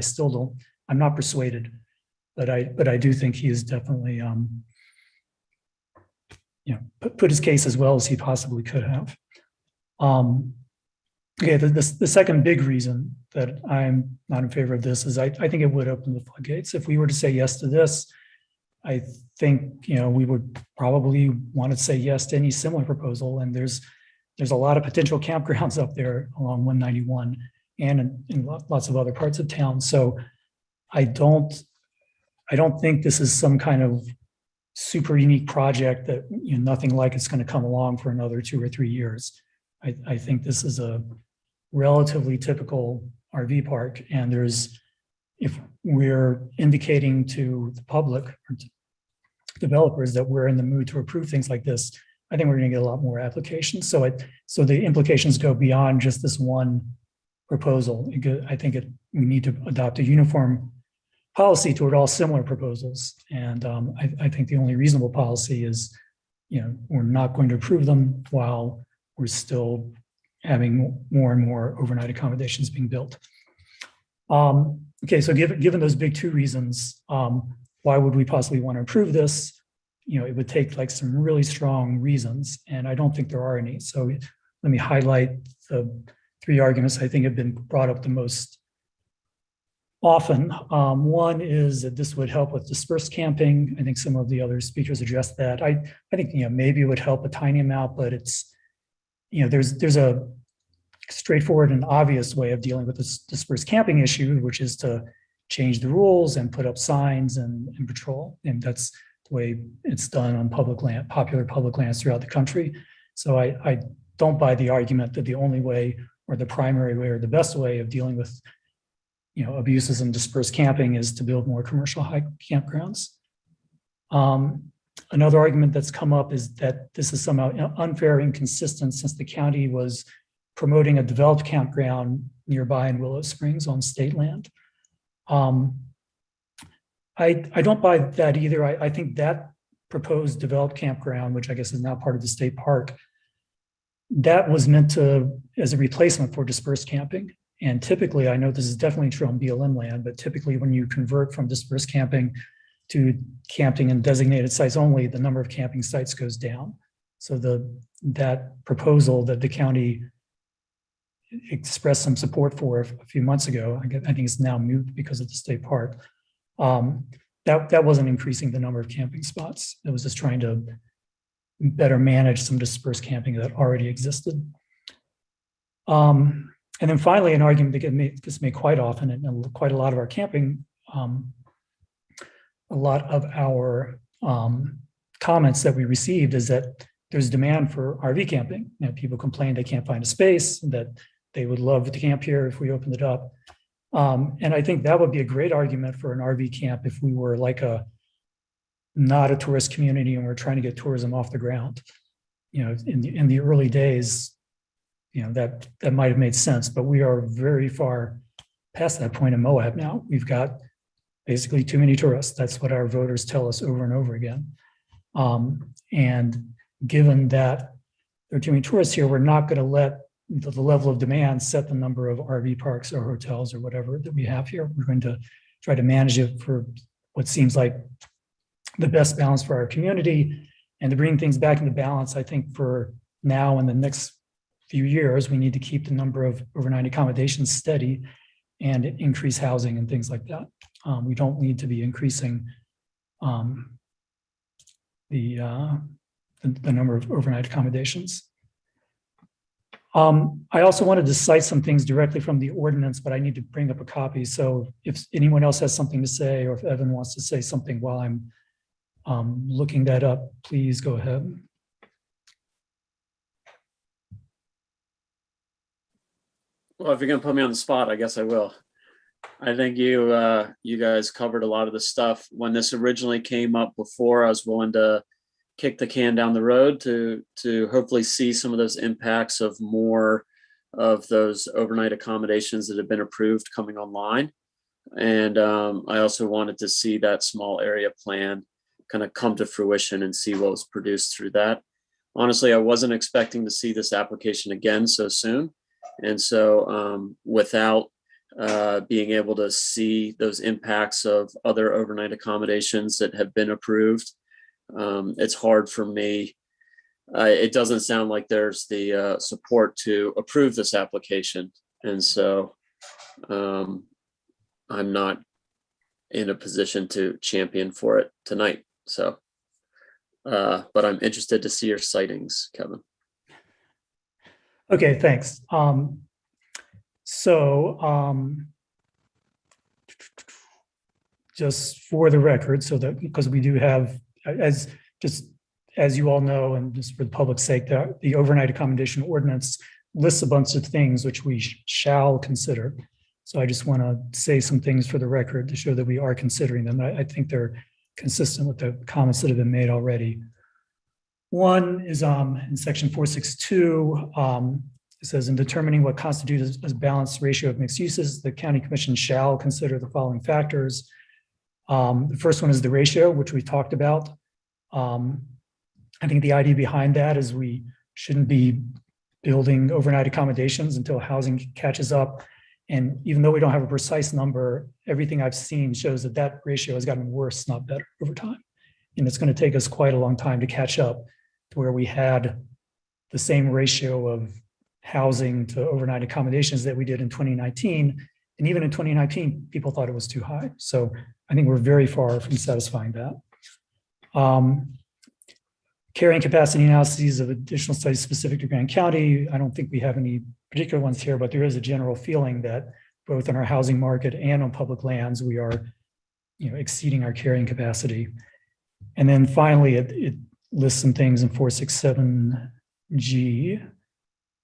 I'm not persuaded, but I do think he is definitely, put his case as well as he possibly could have. Okay, the second big reason that I'm not in favor of this is I think it would open the floodgates. If we were to say yes to this, I think we would probably want to say yes to any similar proposal. And there's a lot of potential campgrounds up there along 191 and in lots of other parts of town. So I don't think this is some kind of super unique project that nothing like it's going to come along for another 2 or 3 years. I think this is a relatively typical RV park, and if we're indicating to the public or to developers that we're in the mood to approve things like this, I think we're going to get a lot more applications. So the implications go beyond just this one proposal. I think we need to adopt a uniform policy toward all similar proposals. And I think the only reasonable policy is, we're not going to approve them while we're still having more and more overnight accommodations being built. Okay, so given those big two reasons, why would we possibly want to approve this? It would take like some really strong reasons, and I don't think there are any. So let me highlight the 3 arguments I think have been brought up the most often. One is that this would help with dispersed camping. I think some of the other speakers addressed that. I think maybe it would help a tiny amount, but it's there's a straightforward and obvious way of dealing with this dispersed camping issue, which is to change the rules and put up signs and patrol. And that's the way it's done on popular public lands throughout the country. So I don't buy the argument that the only way or the primary way or the best way of dealing with abuses and dispersed camping is to build more commercial high campgrounds. Another argument that's come up is that this is somehow unfair, inconsistent, since the county was promoting a developed campground nearby in Willow Springs on state land. I don't buy that either. I think that proposed developed campground, which I guess is now part of the state park, that was meant to, as a replacement for dispersed camping. And typically, I know this is definitely true on BLM land, but typically when you convert from dispersed camping to camping in designated sites only, the number of camping sites goes down. So that proposal that the county expressed some support for a few months ago, I think it's now moot because of the state park. That wasn't increasing the number of camping spots. It was just trying to better manage some dispersed camping that already existed. And then finally, an argument that gets made quite often, and quite a lot of our camping, a lot of our comments that we received is that there's demand for RV camping. You know, people complain they can't find a space, that they would love to camp here if we opened it up. And I think that would be a great argument for an RV camp if we were like not a tourist community and we're trying to get tourism off the ground. You know, in the early days, you know, that might have made sense, but we are very far past that point in Moab now. We've got basically too many tourists. That's what our voters tell us over and over again. And given that there are too many tourists here, we're not going to let the level of demand set the number of RV parks or hotels or whatever that we have here. We're going to try to manage it for what seems like the best balance for our community. And to bring things back into balance, I think for now and the next few years, we need to keep the number of overnight accommodations steady and increase housing and things like that. We don't need to be increasing the number of overnight accommodations. I also wanted to cite some things directly from the ordinance, but I need to bring up a copy. So if anyone else has something to say, or if Evan wants to say something while I'm looking that up, please go ahead. Well, if you're going to put me on the spot, I guess I will. I think you guys covered a lot of the stuff. When this originally came up before, I was willing to kick the can down the road to hopefully see some of those impacts of more of those overnight accommodations that have been approved coming online. And I also wanted to see that small area plan kind of come to fruition and see what was produced through that. Honestly, I wasn't expecting to see this application again so soon. And so without being able to see those impacts of other overnight accommodations that have been approved, it's hard for me. It doesn't sound like there's the support to approve this application. And so I'm not in a position to champion for it tonight. So, but I'm interested to see your sightings, Kevin. Okay, thanks. Just for the record, so that because we do have, as you all know, and just for the public's sake, the overnight accommodation ordinance lists a bunch of things which we shall consider. So I just want to say some things for the record to show that we are considering them. I think they're consistent with the comments that have been made already. One is in section 462, it says, in determining what constitutes a balanced ratio of mixed uses, the county commission shall consider the following factors. The first one is the ratio, which we talked about. I think the idea behind that is we shouldn't be building overnight accommodations until housing catches up. And even though we don't have a precise number, everything I've seen shows that that ratio has gotten worse, not better, over time. And it's going to take us quite a long time to catch up to where we had the same ratio of housing to overnight accommodations that we did in 2019. And even in 2019, people thought it was too high. So I think we're very far from satisfying that. Carrying capacity analyses of additional studies specific to Grand County. I don't think we have any particular ones here, but there is a general feeling that both in our housing market and on public lands, we are, exceeding our carrying capacity. And then finally, it lists some things in 467G.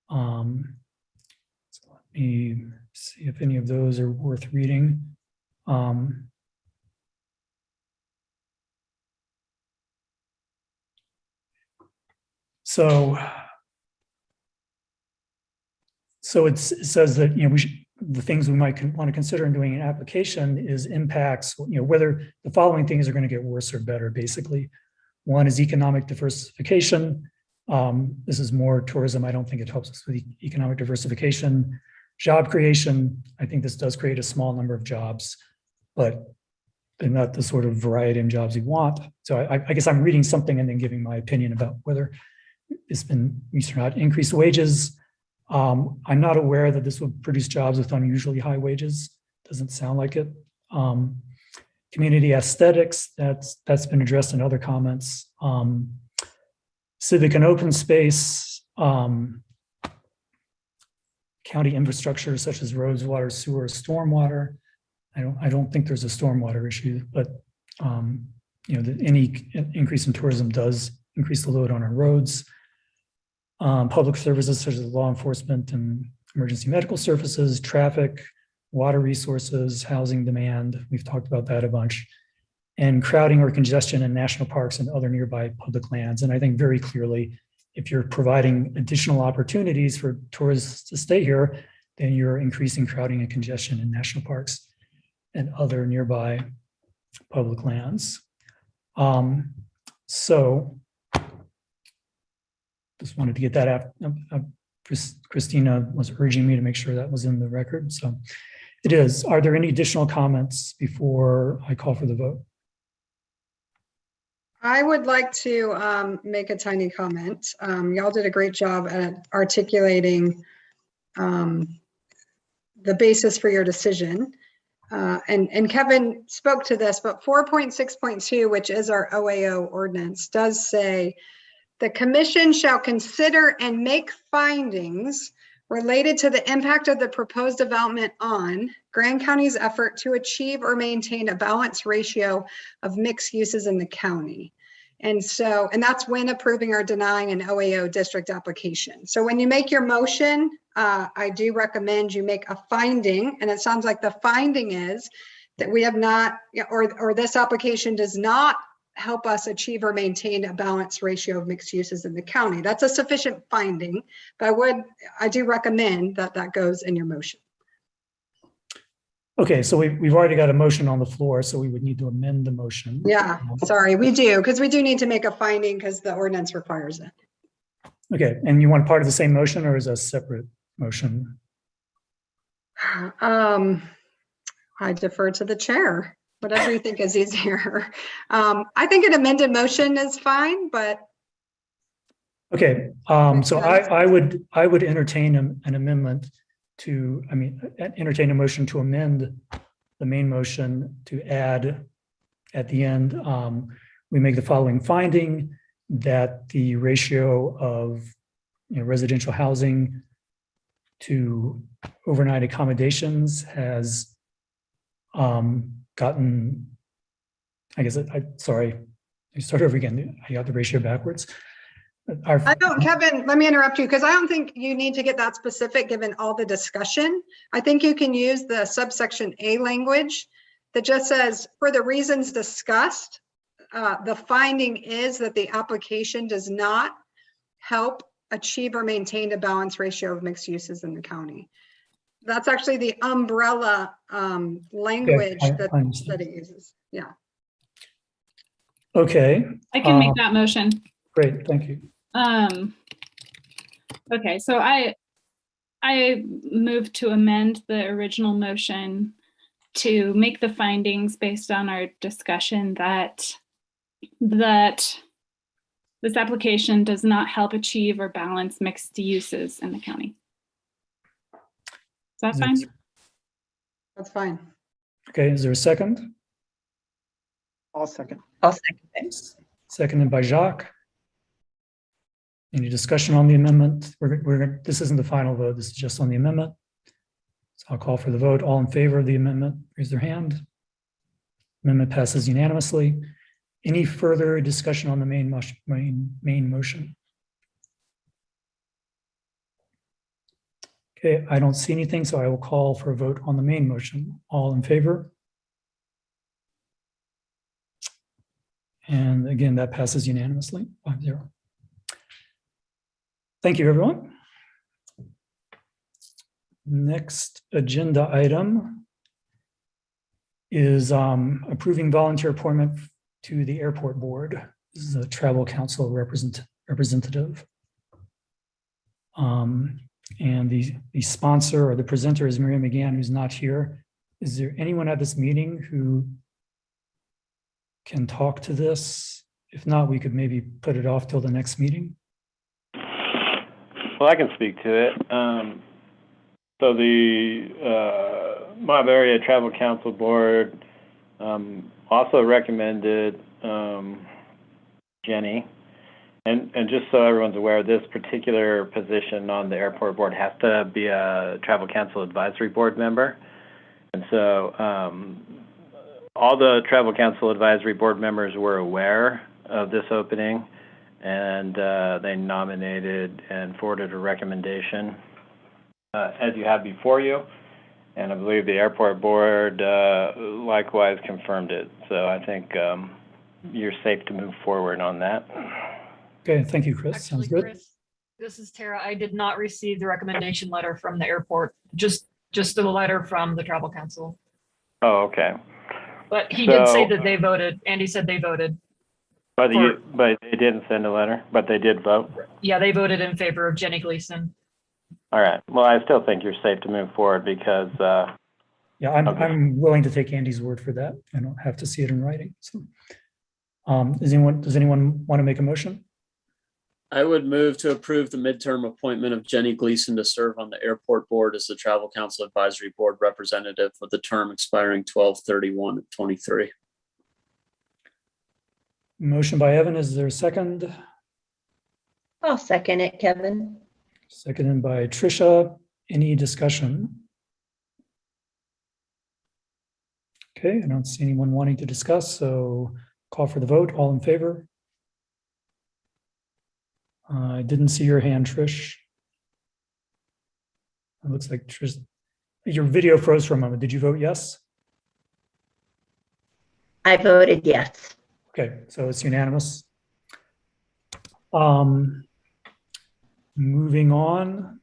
So let me see if any of those are worth reading. So it says that the things we might want to consider in doing an application is impacts, whether the following things are going to get worse or better. Basically, one is economic diversification. This is more tourism. I don't think it helps us with economic diversification, job creation. I think this does create a small number of jobs, but they're not the sort of variety of jobs we want. So I guess I'm reading something and then giving my opinion about whether it's been used or not. Increased wages. I'm not aware that this would produce jobs with unusually high wages. Doesn't sound like it. Community aesthetics, that's been addressed in other comments. Civic and open space, county infrastructure such as roads, water, sewer, stormwater. I don't think there's a stormwater issue, but any increase in tourism does increase the load on our roads. Public services such as law enforcement and emergency medical services, traffic, water resources, housing demand. We've talked about that a bunch. And crowding or congestion in national parks and other nearby public lands. And I think very clearly, if you're providing additional opportunities for tourists to stay here, then you're increasing crowding and congestion in national parks and other nearby public lands. So just wanted to get that out. Christina was urging me to make sure that was in the record. So it is. Are there any additional comments before I call for the vote? I would like to make a tiny comment. Y'all did a great job at articulating the basis for your decision. And Kevin spoke to this, but 4.6.2, which is our OAO ordinance, does say the commission shall consider and make findings related to the impact of the proposed development on Grand County's effort to achieve or maintain a balanced ratio of mixed uses in the county. And that's when approving or denying an OAO district application. So when you make your motion, I do recommend you make a finding, and it sounds like the finding is that we have not, or this application does not help us achieve or maintain a balanced ratio of mixed uses in the county. That's a sufficient finding, but I do recommend that that goes in your motion. Okay, so we've already got a motion on the floor, so we would need to amend the motion. Yeah, sorry, we do, because we do need to make a finding because the ordinance requires it. Okay, and you want part of the same motion or is a separate motion? I defer to the chair. Whatever you think is easier. I think an amended motion is fine, but. Okay, so I would entertain an amendment to, entertain a motion to amend the main motion to add at the end, we make the following finding that the ratio of residential housing to overnight accommodations has gotten, sorry, I start over again. I got the ratio backwards. Kevin, let me interrupt you because I don't think you need to get that specific given all the discussion. I think you can use the subsection A language that just says, for the reasons discussed, the finding is that the application does not help achieve or maintain a balanced ratio of mixed uses in the county. That's actually the umbrella language that it uses. Yeah. Okay. I can make that motion. Great, thank you. Okay, so I move to amend the original motion to make the findings based on our discussion that this application does not help achieve or balance mixed uses in the county. Is that fine? That's fine. Okay, is there a second? I'll second. I'll second it. Seconded by Jacques. Any discussion on the amendment? This isn't the final vote. This is just on the amendment. So I'll call for the vote. All in favor of the amendment, raise their hand. Amendment passes unanimously. Any further discussion on the main motion? Okay, I don't see anything, so I will call for a vote on the main motion. All in favor? And again, that passes unanimously, 5-0. Thank you, everyone. Next agenda item is approving volunteer appointment to the airport board. This is a travel council representative. And the sponsor or the presenter is Miriam McGann, who's not here. Is there anyone at this meeting who can talk to this? If not, we could maybe put it off till the next meeting. Well, I can speak to it. So the Moab Area Travel Council Board also recommended Jenny. And just so everyone's aware, this particular position on the airport board has to be a Travel Council Advisory Board member. And so all the Travel Council Advisory Board members were aware of this opening, and they nominated and forwarded a recommendation as you have before you. And I believe the airport board likewise confirmed it. So I think you're safe to move forward on that. Okay, thank you, Chris. Sounds good. Chris, this is Tara. I did not receive the recommendation letter from the airport, just the letter from the travel council. Oh, okay. But he did say that they voted. Andy said they voted. But they didn't send a letter, but they did vote? Yeah, they voted in favor of Jenny Gleason. All right. Well, I still think you're safe to move forward because... yeah, I'm willing to take Andy's word for that. I don't have to see it in writing. So, does anyone want to make a motion? I would move to approve the midterm appointment of Jenny Gleason to serve on the airport board as the Travel Council Advisory Board representative with the term expiring 12/31/23. Motion by Evan. Is there a second? I'll second it, Kevin. Seconded by Tricia. Any discussion? Okay, I don't see anyone wanting to discuss, so call for the vote. All in favor? I didn't see your hand, Trish. It looks like Trish, your video froze for a moment. Did you vote yes? I voted yes. Okay, so it's unanimous. Moving on,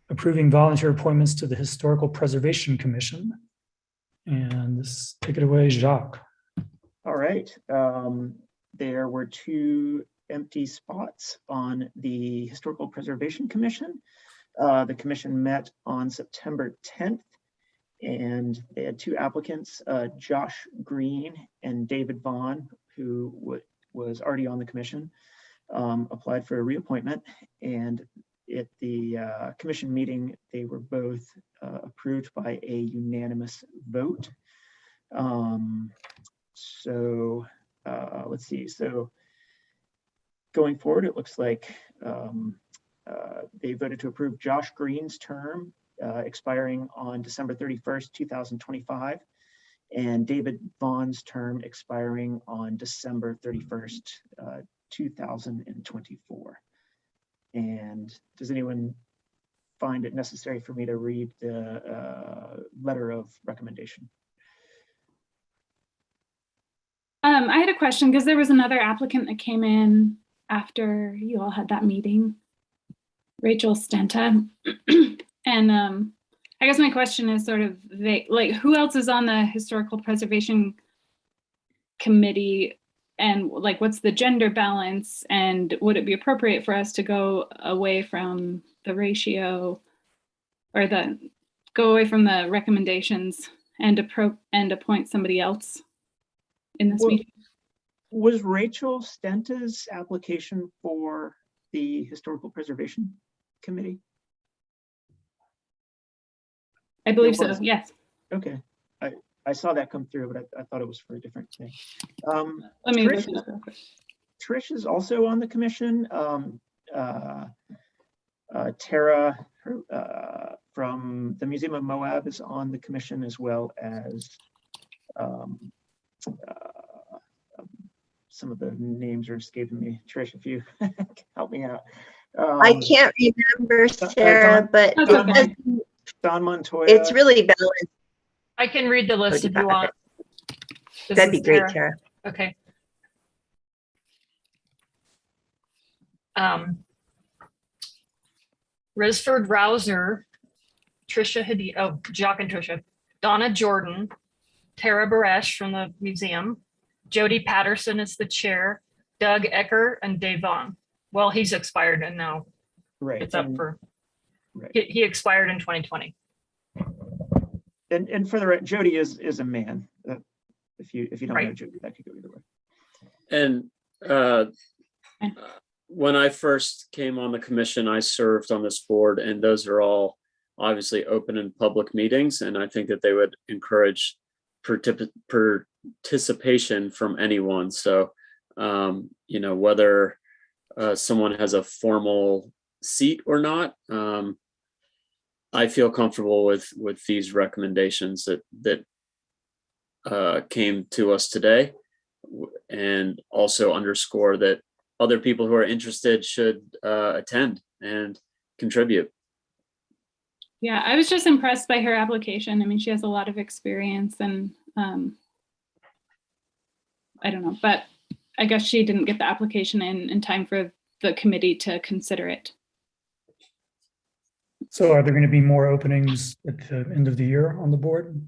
approving volunteer appointments to the Historical Preservation Commission. And take it away, Jacques. All right. There were 2 empty spots on the Historical Preservation Commission. The commission met on September 10th, and they had 2 applicants, Josh Green and David Vaughn, who was already on the commission, applied for a reappointment. And at the commission meeting, they were both approved by a unanimous vote. Let's see. So going forward, it looks like they voted to approve Josh Green's term expiring on December 31st, 2025, and David Vaughn's term expiring on December 31st, 2024. And does anyone find it necessary for me to read the letter of recommendation? I had a question because there was another applicant that came in after you all had that meeting, Rachel Stenta. And I guess my question is sort of vague, like who else is on the Historical Preservation Committee, and like what's the gender balance, and would it be appropriate for us to go away from the ratio or go away from the recommendations and appoint somebody else in this meeting? Was Rachel Stenta's application for the Historical Preservation Committee? I believe so, yes. Okay, I saw that come through, but I thought it was for a different thing. Trish is also on the commission. Tara from the Museum of Moab is on the commission, as well as some of the names are escaping me. Trish, if you help me out. I can't remember, Sarah, but Don Montoya. It's really balanced. I can read the list if you want. That'd be great, Tara. Okay. Risford Rouser, Tricia Hadid, Jock and Tricia, Donna Jordan, Tara Baresh from the museum, Jody Patterson is the chair, Doug Ecker, and Dave Vaughn. Well, he's expired and now Right. It's up for, right. he expired in 2020. And for the right, Jody is a man. If you don't know Jody, that could go either way. And when I first came on the commission, I served on this board, and those are all obviously open and public meetings. And I think that they would encourage participation from anyone. So, you know, whether someone has a formal seat or not, I feel comfortable with these recommendations that came to us today, and also underscore that other people who are interested should attend and contribute. Yeah, I was just impressed by her application. I mean, she has a lot of experience, and I don't know, but I guess she didn't get the application in time for the committee to consider it. So are there going to be more openings at the end of the year on the board?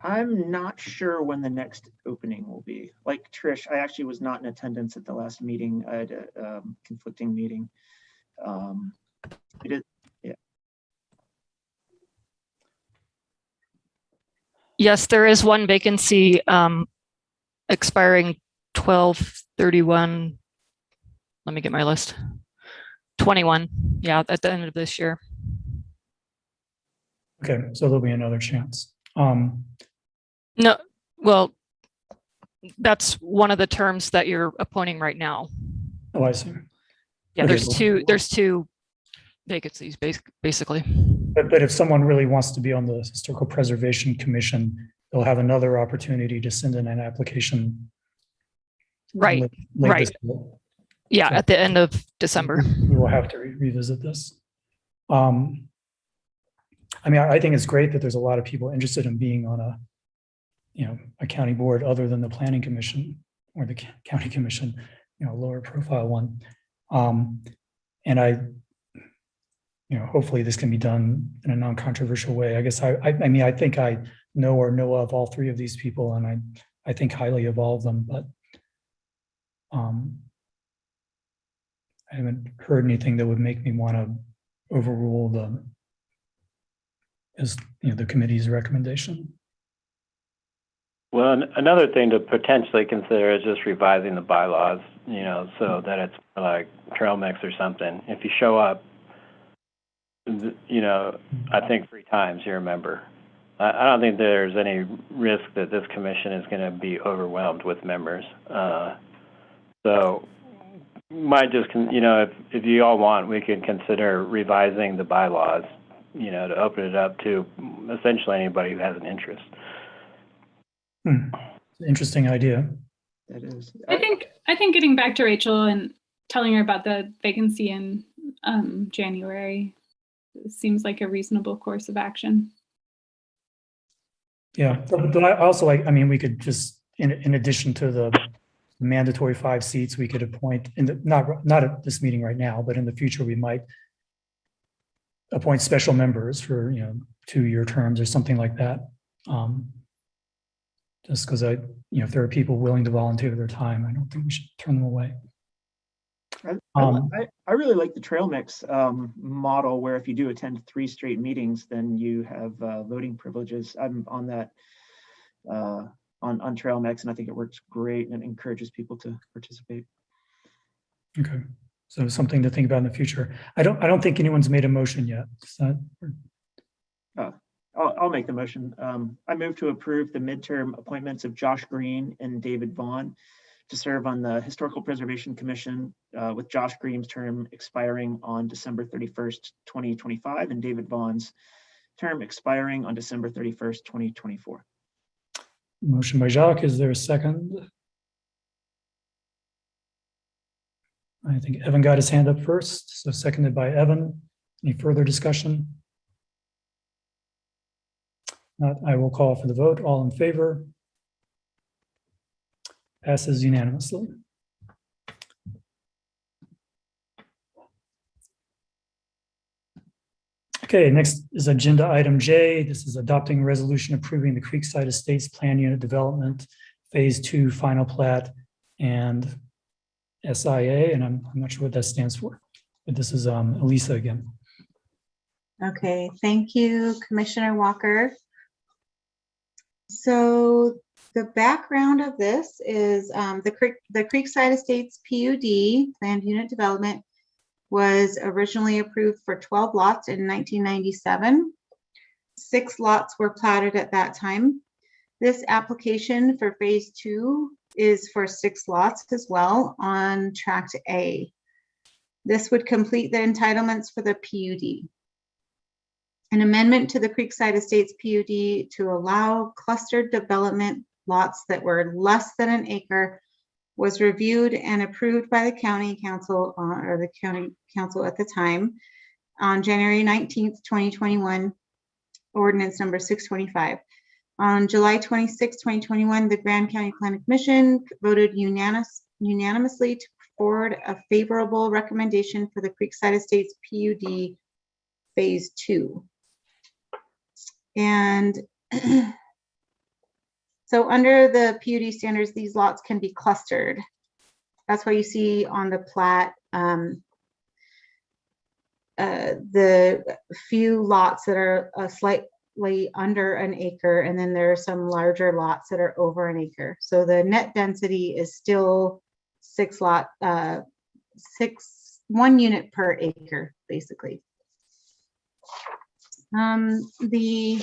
I'm not sure when the next opening will be. Like Trish, I actually was not in attendance at the last meeting. I had a conflicting meeting. It is, yeah. Yes, there is one vacancy expiring 12/31. Let me get my list. 21, yeah, at the end of this year. Okay, so there'll be another chance. No, well, that's one of the terms that you're appointing right now. Oh, I see. Yeah, Okay, there's two vacancies basically. But if someone really wants to be on the Historical Preservation Commission, they'll have another opportunity to send in an application. Right, late right. this year. Yeah, So at the end of December. we will have to revisit this. I mean, I think it's great that there's a lot of people interested in being on a, you know, a county board other than the Planning Commission or the County Commission, you know, lower profile one. And you know, hopefully this can be done in a non-controversial way. I guess I mean, I think I know or know of all three of these people, and I think highly of all of them, but I haven't heard anything that would make me want to overrule the committee's recommendation. Well, another thing to potentially consider is just revising the bylaws, you know, so that it's like trail mix or something. If you show up, you know, I think 3 times you're a member. I don't think there's any risk that this commission is going to be overwhelmed with members. So might just, you know, if you all want, we could consider revising the bylaws, you know, to open it up to essentially anybody who has an interest. Interesting idea. That is. I think getting back to Rachel and telling her about the vacancy in January seems like a reasonable course of action. Yeah, but I also I mean, we could just, in addition to the mandatory 5 seats, we could appoint, not at this meeting right now, but in the future, we might appoint special members for, you know, 2-year terms or something like that. Just because you know, if there are people willing to volunteer their time, I don't think we should turn them away. I really like the trail mix model, where if you do attend 3 straight meetings, then you have voting privileges. I'm on that on trail mix, and I think it works great and it encourages people to participate. Okay, so something to think about in the future. I don't think anyone's made a motion yet. I'll make the motion. I move to approve the midterm appointments of Josh Green and David Vaughn to serve on the Historical Preservation Commission, with Josh Green's term expiring on December 31st, 2025, and David Vaughn's term expiring on December 31st, 2024. Motion by Jacques, is there a second? I think Evan got his hand up first, so seconded by Evan. Any further discussion? Not, I will call for the vote. All in favor? Passes unanimously. Okay, next is agenda item J. This is adopting a resolution approving the Creekside Estates Plan Unit Development Phase 2 Final Plat and SIA, and I'm not sure what that stands for. But this is Elisa again. Okay, thank you, Commissioner Walker. So the background of this is the Creekside Estates PUD, Planned Unit Development, was originally approved for 12 lots in 1997. 6 lots were platted at that time. This application for phase 2 is for 6 lots as well on Tract A. This would complete the entitlements for the PUD. An amendment to the Creekside Estates PUD to allow clustered development lots that were less than an acre was reviewed and approved by the county council or the county council at the time on January 19th, 2021, ordinance number 625. On July 26, 2021, the Grand County Planning Commission voted unanimously to forward a favorable recommendation for the Creekside Estates PUD phase 2. And so under the PUD standards, these lots can be clustered. That's why you see on the plat the few lots that are slightly under an acre, and then there are some larger lots that are over an acre. So the net density is still 1 unit per acre, basically. The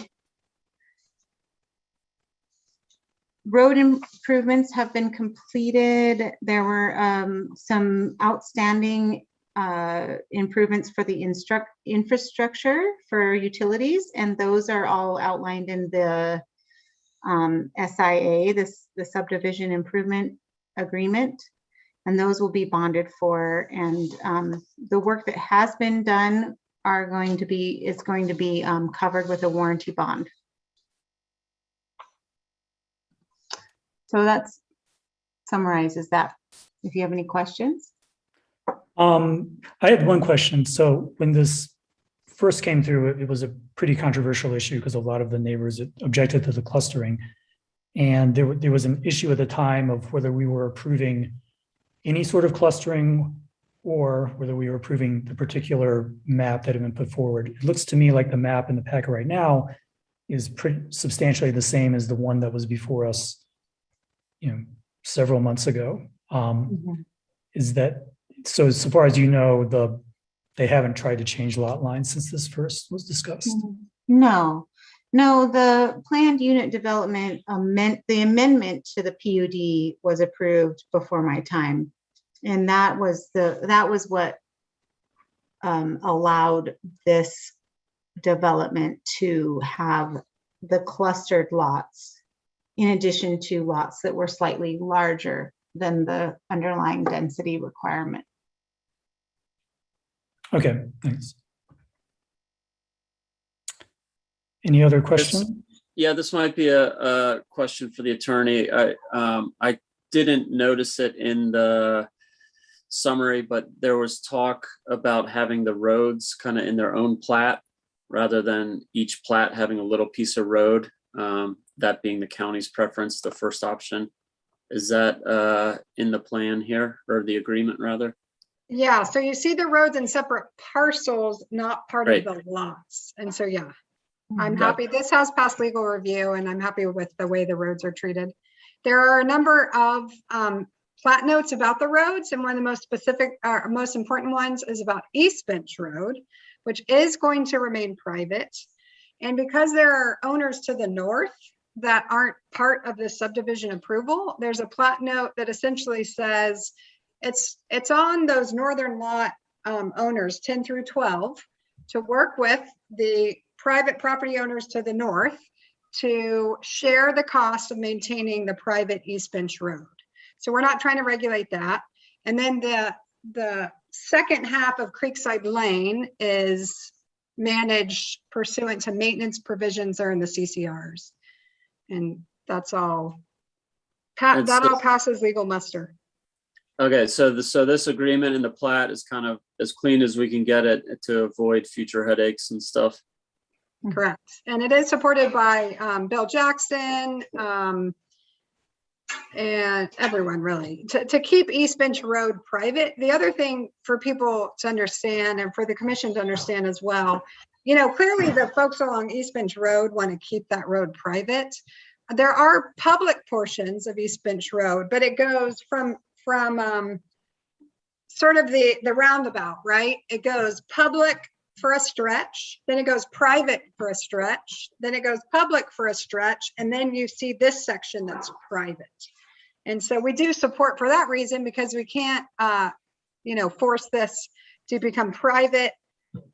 road improvements have been completed. There were some outstanding improvements for the infrastructure for utilities, and those are all outlined in the SIA, the subdivision improvement agreement, and those will be bonded for. And the work that has been done is going to be covered with a warranty bond. So that summarizes that. If you have any questions. I had one question. So when this first came through, it was a pretty controversial issue because a lot of the neighbors objected to the clustering. And there was an issue at the time of whether we were approving any sort of clustering or whether we were approving the particular map that had been put forward. It looks to me like the map in the packet right now is pretty substantially the same as the one that was before us, several months ago. Is that so? So far as you know, they haven't tried to change lot lines since this first was discussed. No, the planned unit development the amendment to the PUD was approved before my time, and that was what allowed this development to have the clustered lots in addition to lots that were slightly larger than the underlying density requirement. Okay, thanks. Any other questions? This might be a question for the attorney. I didn't notice it in the summary, but there was talk about having the roads kind of in their own plat rather than each plat having a little piece of road, that being the county's preference, the first option. Is that in the plan here, or the agreement rather? Yeah, so you see the roads in separate parcels, not part of the lots. And so, yeah, I'm happy. This has passed legal review and I'm happy with the way the roads are treated. There are a number of plat notes about the roads, and one of the most specific, most important ones is about East Bench Road, which is going to remain private. And because there are owners to the north that aren't part of the subdivision approval, there's a plat note that essentially says it's on those northern lot owners 10 through 12 to work with the private property owners to the north to share the cost of maintaining the private East Bench Road. So we're not trying to regulate that. And then the second half of Creekside Lane is managed pursuant to maintenance provisions that are in the CCRs. And that's all. That all passes legal muster. Okay, so this agreement in the plat is kind of as clean as we can get it to avoid future headaches and stuff. Correct. And it is supported by Bill Jackson, and everyone really, to keep East Bench Road private. The other thing for people to understand and for the commission to understand as well, you know, clearly the folks along East Bench Road want to keep that road private. There are public portions of East Bench Road, but it goes from sort of the roundabout, right? It goes public for a stretch, then it goes private for a stretch, then it goes public for a stretch, and then you see this section that's private. And so we do support for that reason, because we can't, you know, force this to become private,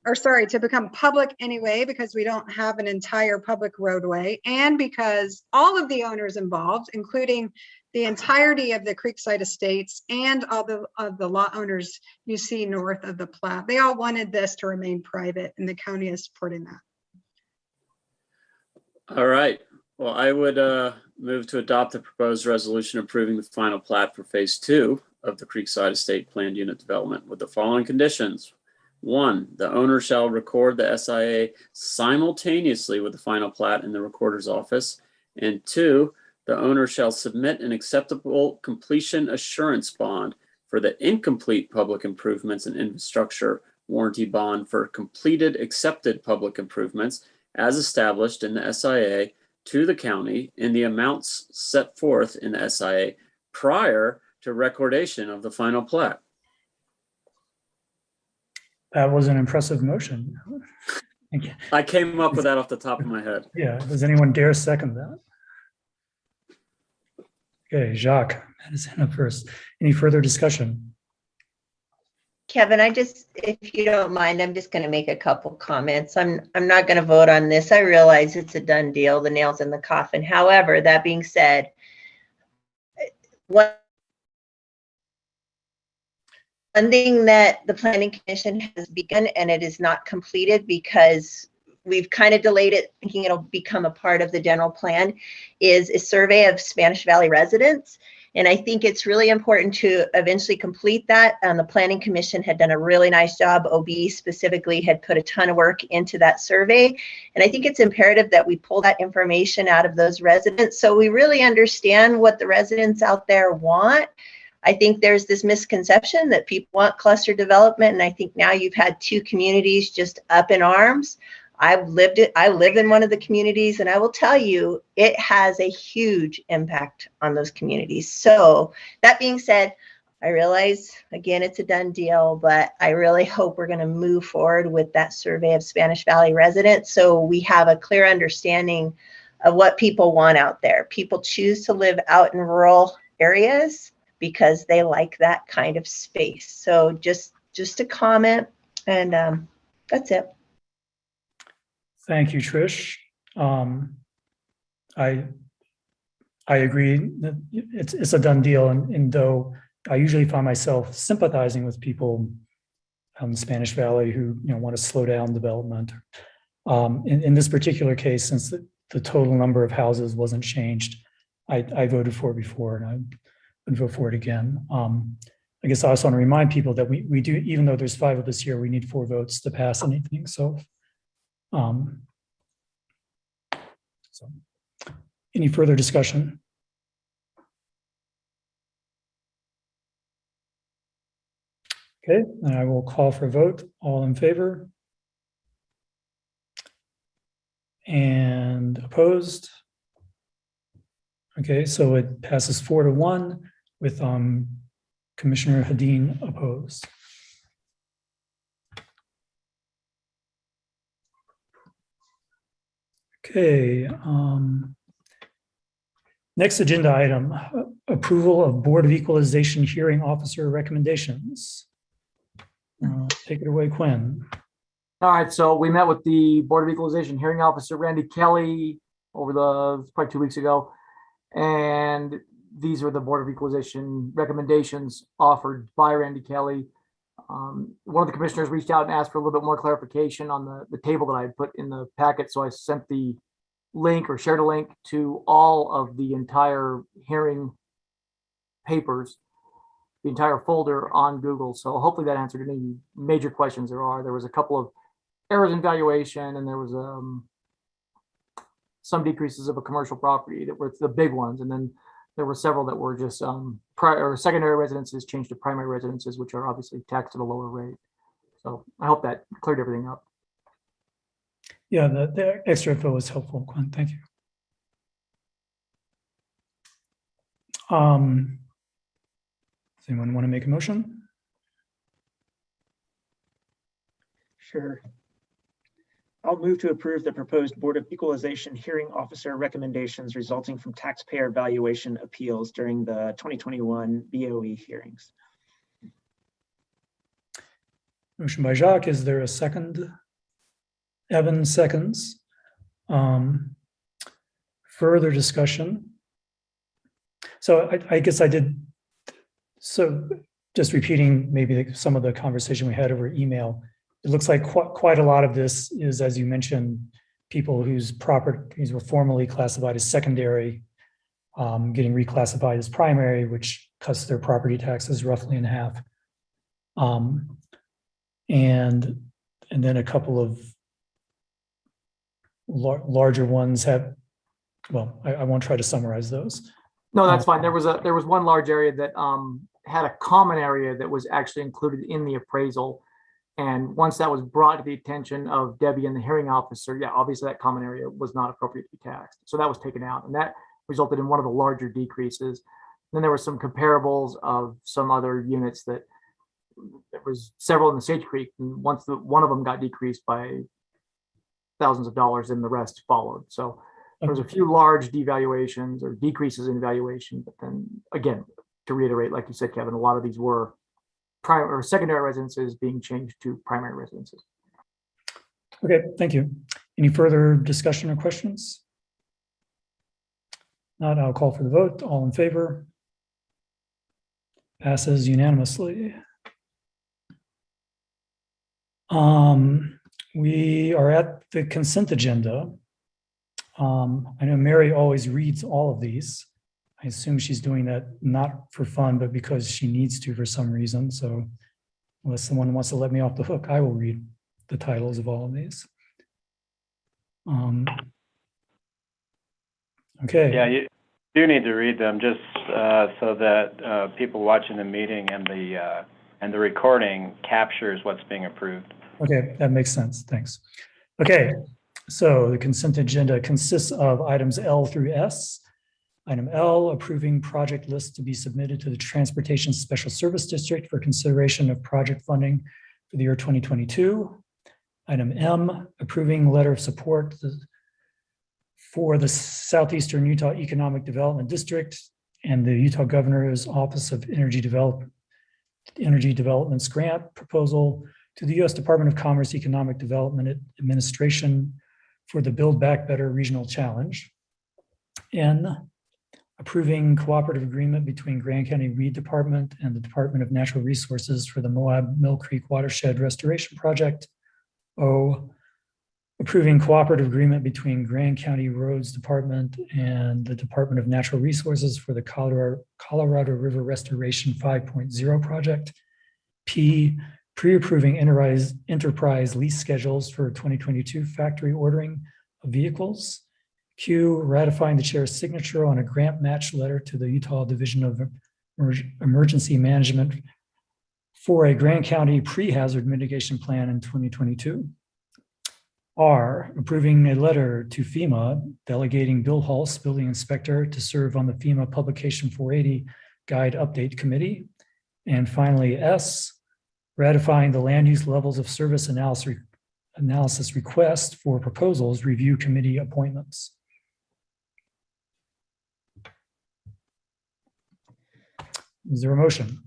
or sorry, to become public anyway, because we don't have an entire public roadway, and because all of the owners involved, including the entirety of the Creekside Estates and all of the lot owners you see north of the plat, they all wanted this to remain private, and the county is supporting that. All right. Well, I would move to adopt the proposed resolution approving the final plat for phase 2 of the Creekside Estate Planned Unit Development with the following conditions. 1, the owner shall record the SIA simultaneously with the final plat in the recorder's office. And 2, the owner shall submit an acceptable completion assurance bond for the incomplete public improvements and infrastructure warranty bond for completed accepted public improvements as established in the SIA to the county in the amounts set forth in the SIA prior to recordation of the final plat. That was an impressive motion. I came up with that off the top of my head. Yeah, does anyone dare second that? Okay, Jacques, that is Hannah first. Any further discussion? Kevin, if you don't mind, I'm just going to make a couple comments. I'm not going to vote on this. I realize it's a done deal, the nail's in the coffin. However, that being said, one thing that the Planning Commission has begun, and it is not completed because we've kind of delayed it, thinking it'll become a part of the general plan, is a survey of Spanish Valley residents. And I think it's really important to eventually complete that. The Planning Commission had done a really nice job. OB specifically had put a ton of work into that survey. And I think it's imperative that we pull that information out of those residents so we really understand what the residents out there want. I think there's this misconception that people want cluster development. And I think now you've had 2 communities just up in arms. I live in one of the communities, and I will tell you, it has a huge impact on those communities. So that being said, I realize, again, it's a done deal, but I really hope we're going to move forward with that survey of Spanish Valley residents so we have a clear understanding of what people want out there. People choose to live out in rural areas because they like that kind of space. So just a comment, and that's it. Thank you, Trish. I agree that it's a done deal, and though I usually find myself sympathizing with people in Spanish Valley who want to slow down development. In this particular case, since the total number of houses wasn't changed, I voted for it before, and I would vote for it again. I guess I also want to remind people that we do, even though there's 5 of us here, we need 4 votes to pass anything. So any further discussion? Okay, then I will call for a vote. All in favor? And opposed? Okay, so it passes 4-1 with Commissioner Hadeen opposed. Okay, next agenda item, approval of Board of Equalization hearing officer recommendations. Take it away, Quinn. All right, so we met with the Board of Equalization hearing officer, Randy Kelly, probably 2 weeks ago. And these are the Board of Equalization recommendations offered by Randy Kelly. One of the commissioners reached out and asked for a little bit more clarification on the table that I had put in the packet. So I sent the link, or shared a link, to all of the entire hearing papers, the entire folder on Google. So hopefully that answered any major questions there are. There was a couple of errors in valuation, and there was some decreases of a commercial property that were the big ones. And then there were several that were just or secondary residences changed to primary residences, which are obviously taxed at a lower rate. So I hope that cleared everything up. Yeah, the extra info was helpful, Glenn. Thank you. Does anyone want to make a motion? Sure. I'll move to approve the proposed Board of Equalization hearing officer recommendations resulting from taxpayer valuation appeals during the 2021 BOE hearings. Motion by Jacques. Is there a second? Evan seconds. Further discussion. So I guess I did. So just repeating maybe some of the conversation we had over email. It looks like quite a lot of this is, as you mentioned, people whose properties were formerly classified as secondary, getting reclassified as primary, which cuts their property taxes roughly in half. And then a couple of larger ones have, well, I won't try to summarize those. No, that's fine. There was one large area that had a common area that was actually included in the appraisal. And once that was brought to the attention of Debbie and the hearing officer, yeah, obviously that common area was not appropriate to be taxed. So that was taken out, and that resulted in one of the larger decreases. Then there were some comparables of some other units that there was several in the Sage Creek, and once one of them got decreased by thousands of dollars, and the rest followed. So there was a few large devaluations or decreases in valuation, but then again, to reiterate, like you said, Kevin, a lot of these were primary or secondary residences being changed to primary residences. Okay, thank you. Any further discussion or questions? Not, I'll call for the vote. All in favor? Passes unanimously. We are at the consent agenda. I know Mary always reads all of these. I assume she's doing that not for fun, but because she needs to for some reason. So unless someone wants to let me off the hook, I will read the titles of all of these. Okay. Yeah, you do need to read them just so that people watching the meeting and the recording captures what's being approved. Okay, that makes sense. Thanks. Okay, so the consent agenda consists of items L through S. Item L, approving project list to be submitted to the Transportation Special Service District for consideration of project funding for the year 2022. Item M, approving letter of support for the Southeastern Utah Economic Development District and the Utah Governor's Office of Energy Development's grant proposal to the U.S. Department of Commerce Economic Development Administration for the Build Back Better Regional Challenge. N, approving cooperative agreement between Grand County Weed Department and the Department of Natural Resources for the Moab Mill Creek Watershed Restoration Project. O, approving cooperative agreement between Grand County Roads Department and the Department of Natural Resources for the Colorado River Restoration 5.0 project. P, pre-approving enterprise lease schedules for 2022 factory ordering of vehicles. Q, ratifying the chair's signature on a grant match letter to the Utah Division of Emergency Management for a Grand County pre-hazard mitigation plan in 2022. R, approving a letter to FEMA delegating Bill Hulse, building inspector, to serve on the FEMA Publication 480 Guide Update Committee. And finally, S, ratifying the land use levels of service analysis request for proposals review committee appointments. Is there a motion?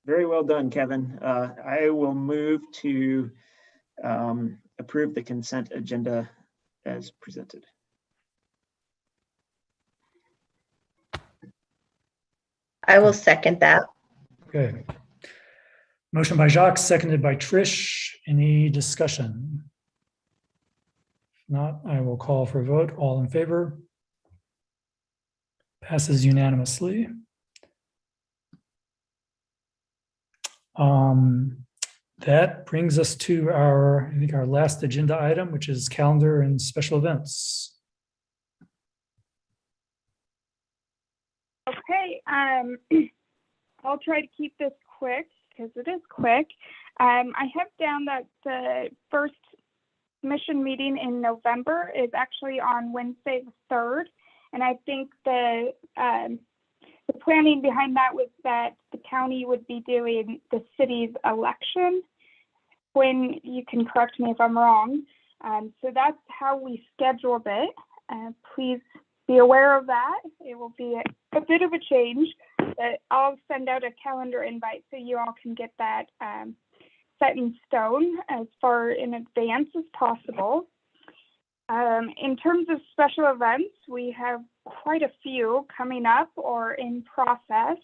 Very well done, Kevin. I will move to approve the consent agenda as presented. I will second that. Okay. Motion by Jacques, seconded by Trish. Any discussion? If not, I will call for a vote. All in favor? Passes unanimously. That brings us to our last agenda item, which is calendar and special events. I'll try to keep this quick because it is quick. I have down that the first commission meeting in November is actually on Wednesday the 3rd. And I think the planning behind that was that the county would be doing the city's election. When you can correct me if I'm wrong. So that's how we scheduled it. Please be aware of that. It will be a bit of a change, but I'll send out a calendar invite so you all can get that set in stone as far in advance as possible. In terms of special events, we have quite a few coming up or in process.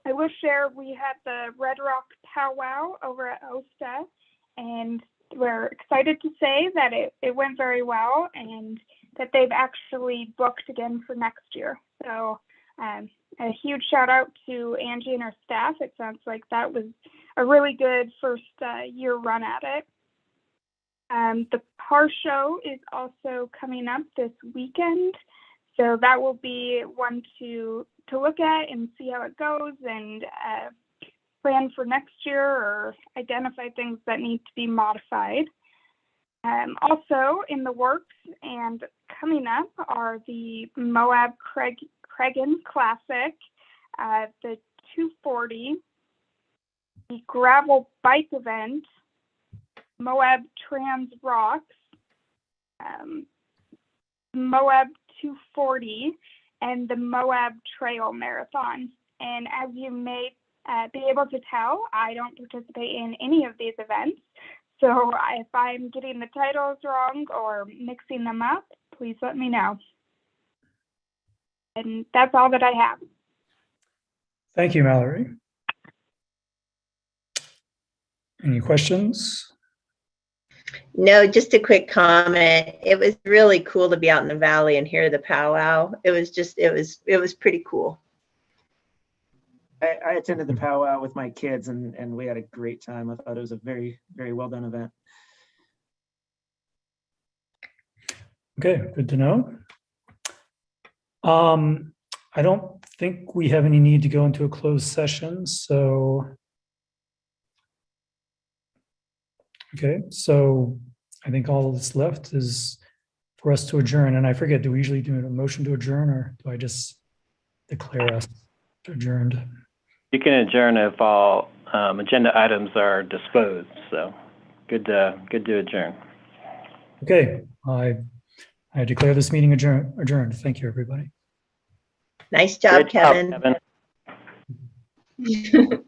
I will share we had the Red Rock powwow over at OSTA, and we're excited to say that it went very well and that they've actually booked again for next year. So a huge shout out to Angie and her staff. It sounds like that was a really good first year run at it. The car show is also coming up this weekend. So that will be one to look at and see how it goes and plan for next year or identify things that need to be modified. Also in the works and coming up are the Moab Cragen Classic, the 240, the gravel bike event, Moab Trans Rocks, Moab 240, and the Moab Trail Marathon. And as you may be able to tell, I don't participate in any of these events. So if I'm getting the titles wrong or mixing them up, please let me know. And that's all that I have. Thank you, Mallory. Any questions? No, just a quick comment. It was really cool to be out in the valley and hear the powwow. It was pretty cool. I attended the powwow with my kids and we had a great time. I thought it was a very, very well done event. Okay, good to know. I don't think we have any need to go into a closed session, so. Okay, so I think all that's left is for us to adjourn. And I forget, do we usually do a motion to adjourn or do I just declare us adjourned? You can adjourn if all agenda items are disposed. So good to adjourn. Okay, I declare this meeting adjourned. Thank you, everybody. Nice job, Great job, Kevin. Kevin.